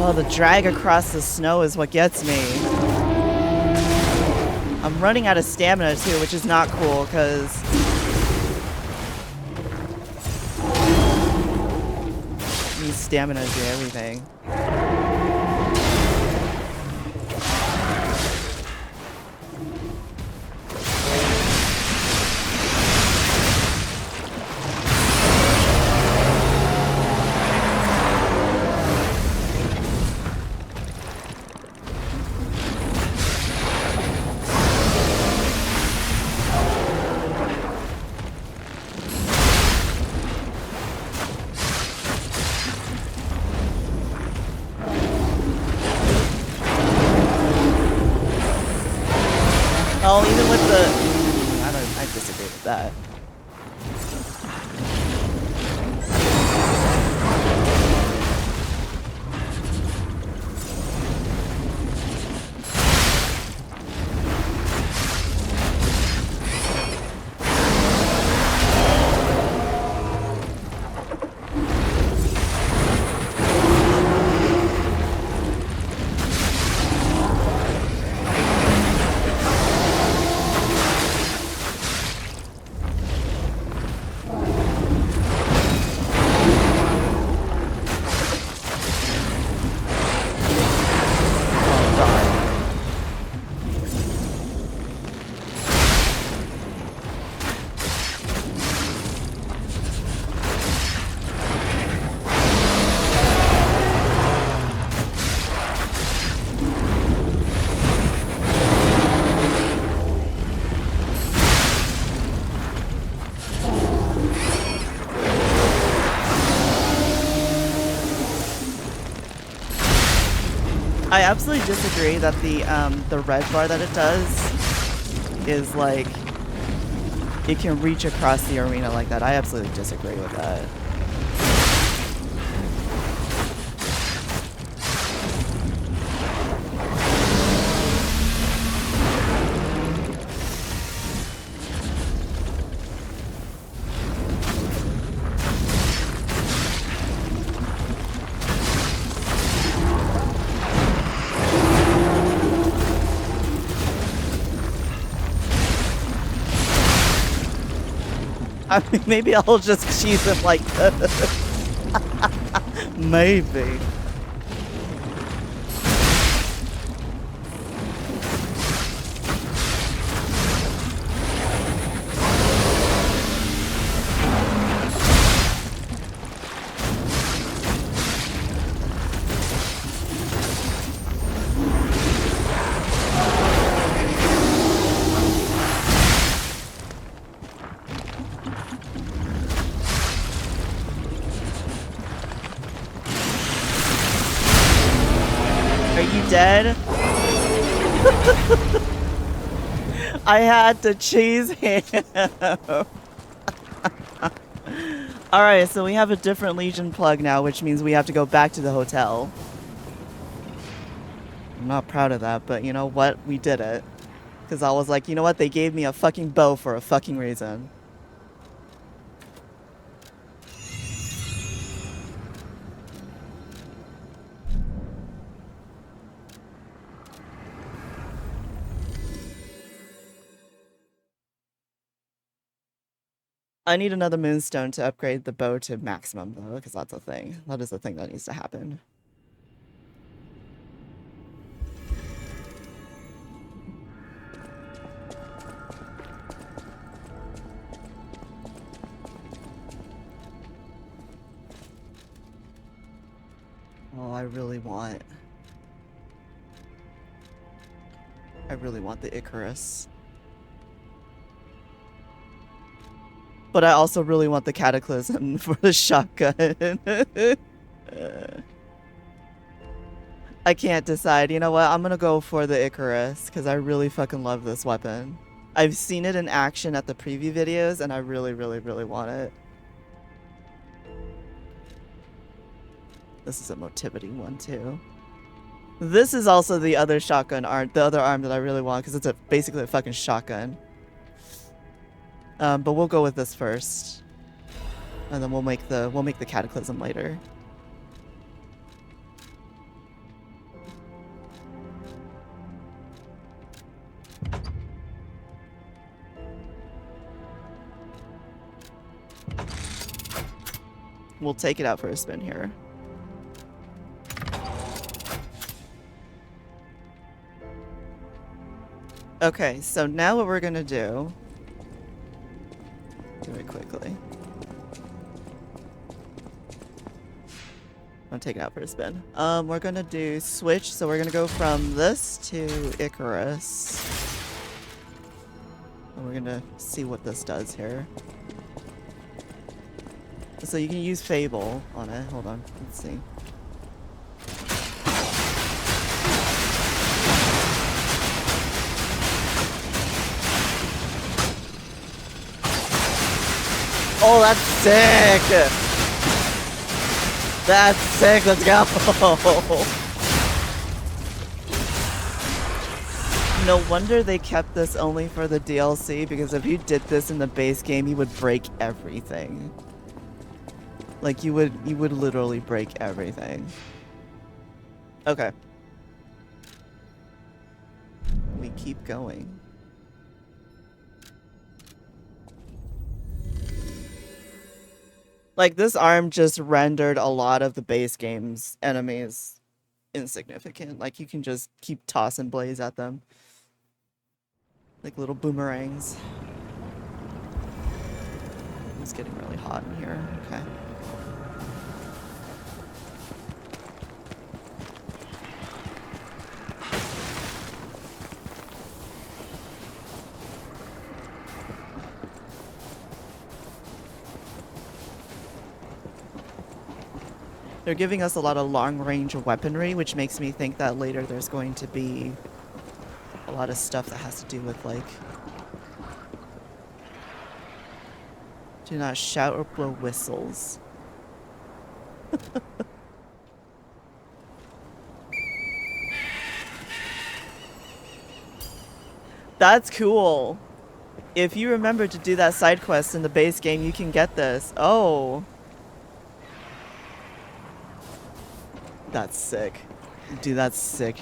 Speaker 1: Oh, the drag across the snow is what gets me. I'm running out of stamina too, which is not cool, because these stamina do everything. I absolutely disagree that the red bar that it does is like it can reach across the arena like that. I absolutely disagree with that. I mean, maybe I'll just cheese him like this. Maybe. Dead. I had to cheese him. Alright, so we have a different Legion plug now, which means we have to go back to the hotel. I'm not proud of that, but you know what? We did it. Because I was like, you know what? They gave me a fucking bow for a fucking reason. I need another moonstone to upgrade the bow to maximum, though, because that's a thing. That is a thing that needs to happen. Oh, I really want the Icarus. But I also really want the Cataclysm for the shotgun. I can't decide. You know what? I'm gonna go for the Icarus because I really fucking love this weapon. I've seen it in action at the preview videos and I really, really, really want it. This is a motivity one too. This is also the other shotgun arm, the other arm that I really want because it's basically a fucking shotgun. But we'll go with this first, and then we'll make the Cataclysm later. We'll take it out for a spin here. Okay, so now what we're gonna do it quickly. I'll take it out for a spin. We're gonna do switch, so we're gonna go from this to Icarus. And we're gonna see what this does here. So you can use Fable on it. Hold on, let's see. Oh, that's sick! That's sick, let's go! No wonder they kept this only for the DLC, because if you did this in the base game, you would break everything. Like, you would literally break everything. Okay. We keep going. Like, this arm just rendered a lot of the base game's enemies insignificant. Like, you can just keep tossing blaze at them. Like little boomerangs. It's getting really hot in here. Okay. They're giving us a lot of long-range weaponry, which makes me think that later there's going to be a lot of stuff that has to do with, like, do not shout or blow whistles. That's cool. If you remember to do that side quest in the base game, you can get this. Oh. That's sick. Dude, that's sick.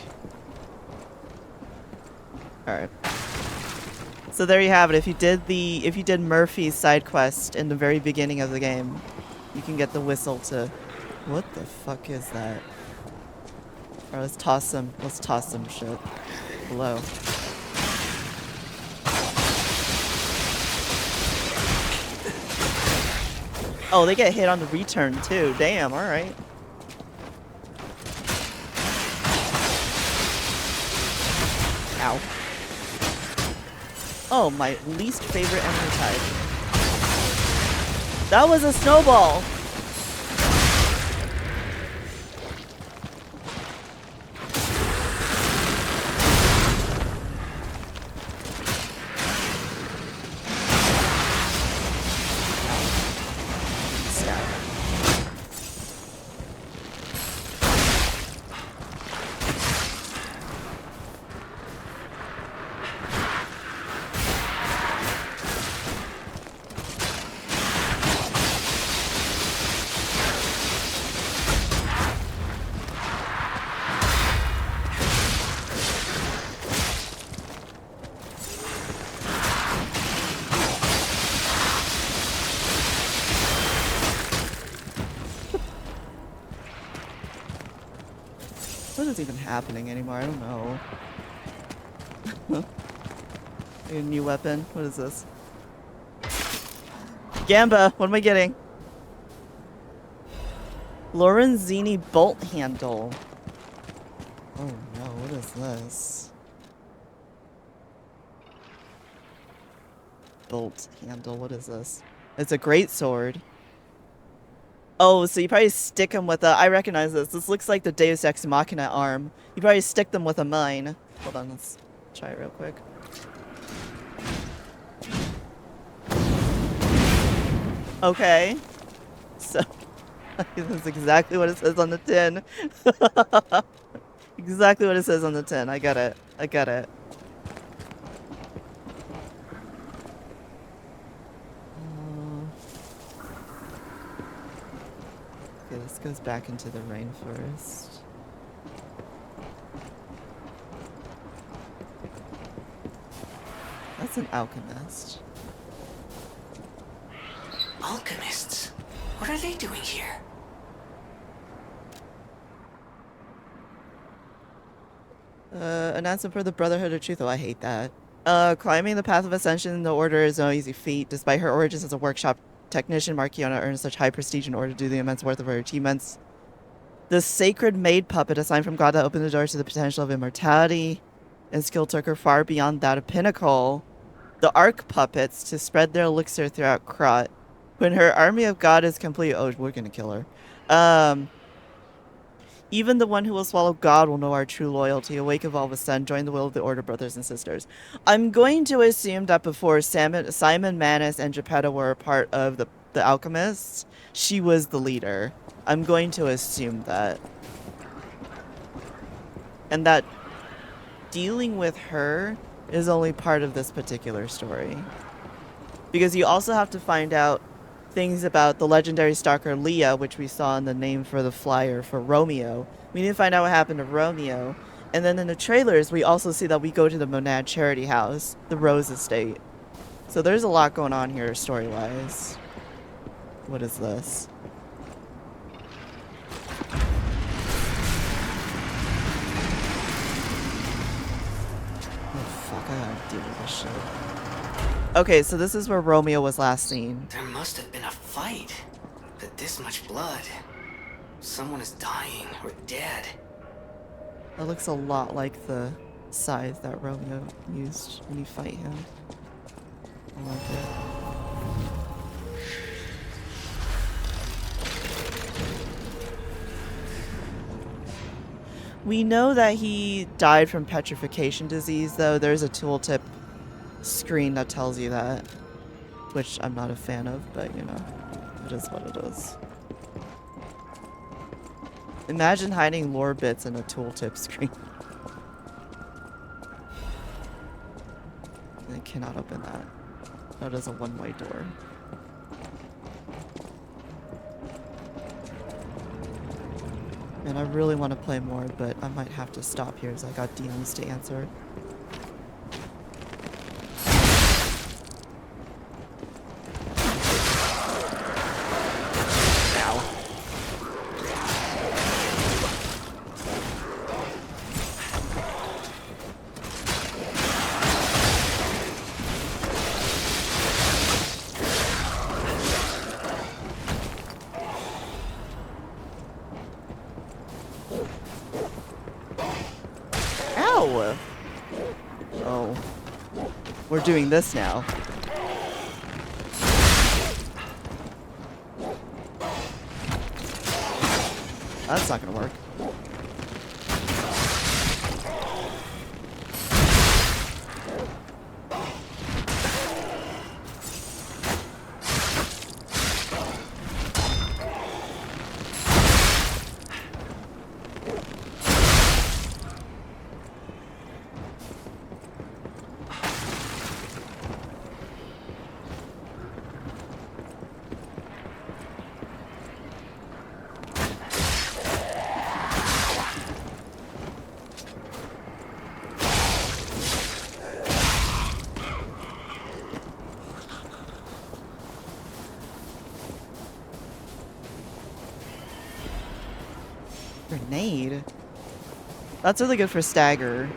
Speaker 1: Alright. So there you have it. If you did Murphy's side quest in the very beginning of the game, you can get the whistle to... What the fuck is that? Alright, let's toss some shit below. Oh, they get hit on the return too. Damn, alright. Ow. Oh, my least favorite enemy type. That was a snowball! What is even happening anymore? I don't know. A new weapon? What is this? Gamba! What am I getting? Lorenzini bolt handle. Oh no, what is this? Bolt handle, what is this? It's a great sword. Oh, so you probably stick them with a... I recognize this. This looks like the Deus Ex Machina arm. You probably stick them with a mine. Hold on, let's try it real quick. Okay. So, that's exactly what it says on the tin. Exactly what it says on the tin. I got it. I got it. Okay, this goes back into the rainforest. That's an alchemist.
Speaker 19: Alchemists? What are they doing here?
Speaker 1: Announcement for the Brotherhood of Truth. Oh, I hate that. Climbing the path of ascension in the Order is no easy feat. Despite her origins as a workshop technician, Marquiona earned such high prestige in order to do the immense worth of her achievements. The sacred maid puppet assigned from God that opened the doors to the potential of immortality, and skill took her far beyond that of Pinnacle. The arc puppets to spread their elixir throughout Krot. When her army of God is complete, oh, we're gonna kill her. Even the one who will swallow God will know our true loyalty. Awake, evolve, ascend, join the will of the Order, brothers and sisters. I'm going to assume that before Simon Manus and Geppetto were a part of the Alchemists, she was the leader. I'm going to assume that. And that dealing with her is only part of this particular story. Because you also have to find out things about the legendary stalker Leah, which we saw in the name for the flyer for Romeo. We need to find out what happened to Romeo. And then in the trailers, we also see that we go to the Monad Charity House, the Rose Estate. So there's a lot going on here story-wise. What is this? Oh fuck, I gotta deal with this shit. Okay, so this is where Romeo was last seen.
Speaker 19: There must have been a fight. But this much blood. Someone is dying or dead.
Speaker 1: That looks a lot like the scythe that Romeo used when you fight him. I like it. We know that he died from petrification disease, though. There's a tooltip screen that tells you that, which I'm not a fan of, but you know, it is what it is. Imagine hiding lore bits in a tooltip screen. I cannot open that. That is a one-way door. And I really want to play more, but I might have to stop here as I got DMs to answer. Oh. We're doing this now. That's not gonna work. Grenade? That's really good for stagger.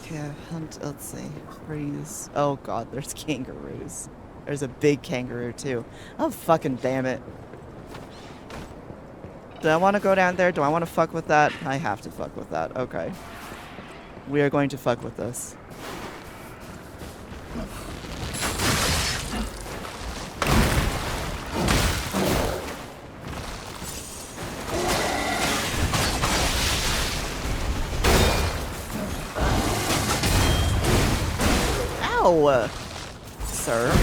Speaker 1: Okay, hunt, let's see. Freeze. Oh god, there's kangaroos. There's a big kangaroo too. Oh fucking damn it. Do I want to go down there? Do I want to fuck with that? I have to fuck with that. Okay. We are going to fuck with this. Ow! Sir.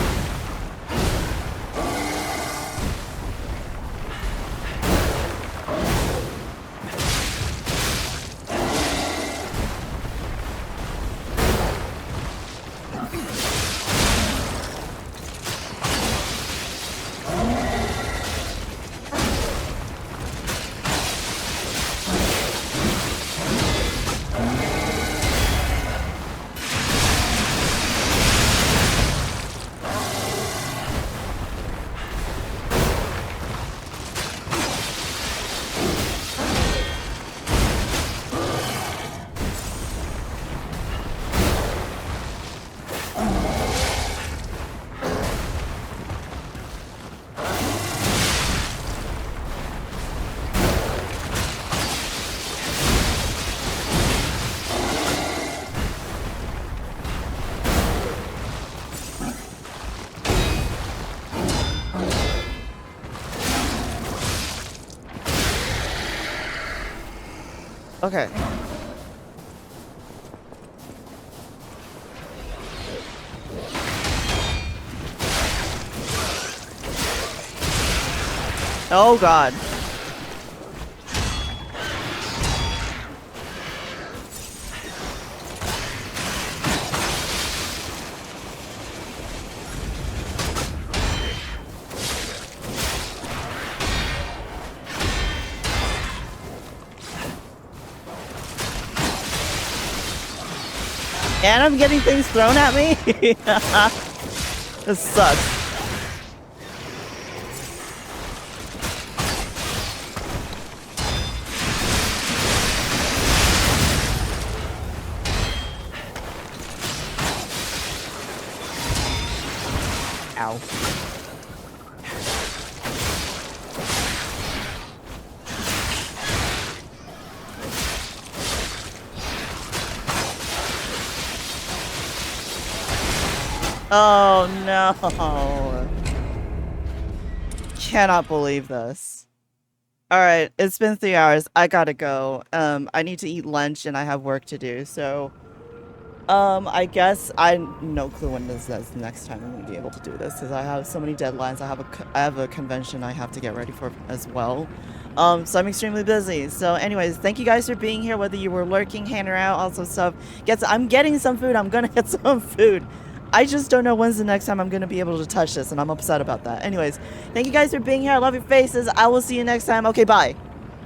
Speaker 1: Okay. Oh god. And I'm getting things thrown at me? This sucks. Ow. Oh no. Cannot believe this. Alright, it's been 3 hours. I gotta go. I need to eat lunch and I have work to do, so I guess I no clue when this is the next time I'm gonna be able to do this because I have so many deadlines. I have a convention I have to get ready for as well. So I'm extremely busy. So anyways, thank you guys for being here, whether you were lurking, hanging out, also stuff. I'm getting some food. I'm gonna get some food. I just don't know when's the next time I'm gonna be able to touch this, and I'm upset about that. Anyways, thank you guys for being here. I love your faces. I will see you next time. Okay, bye.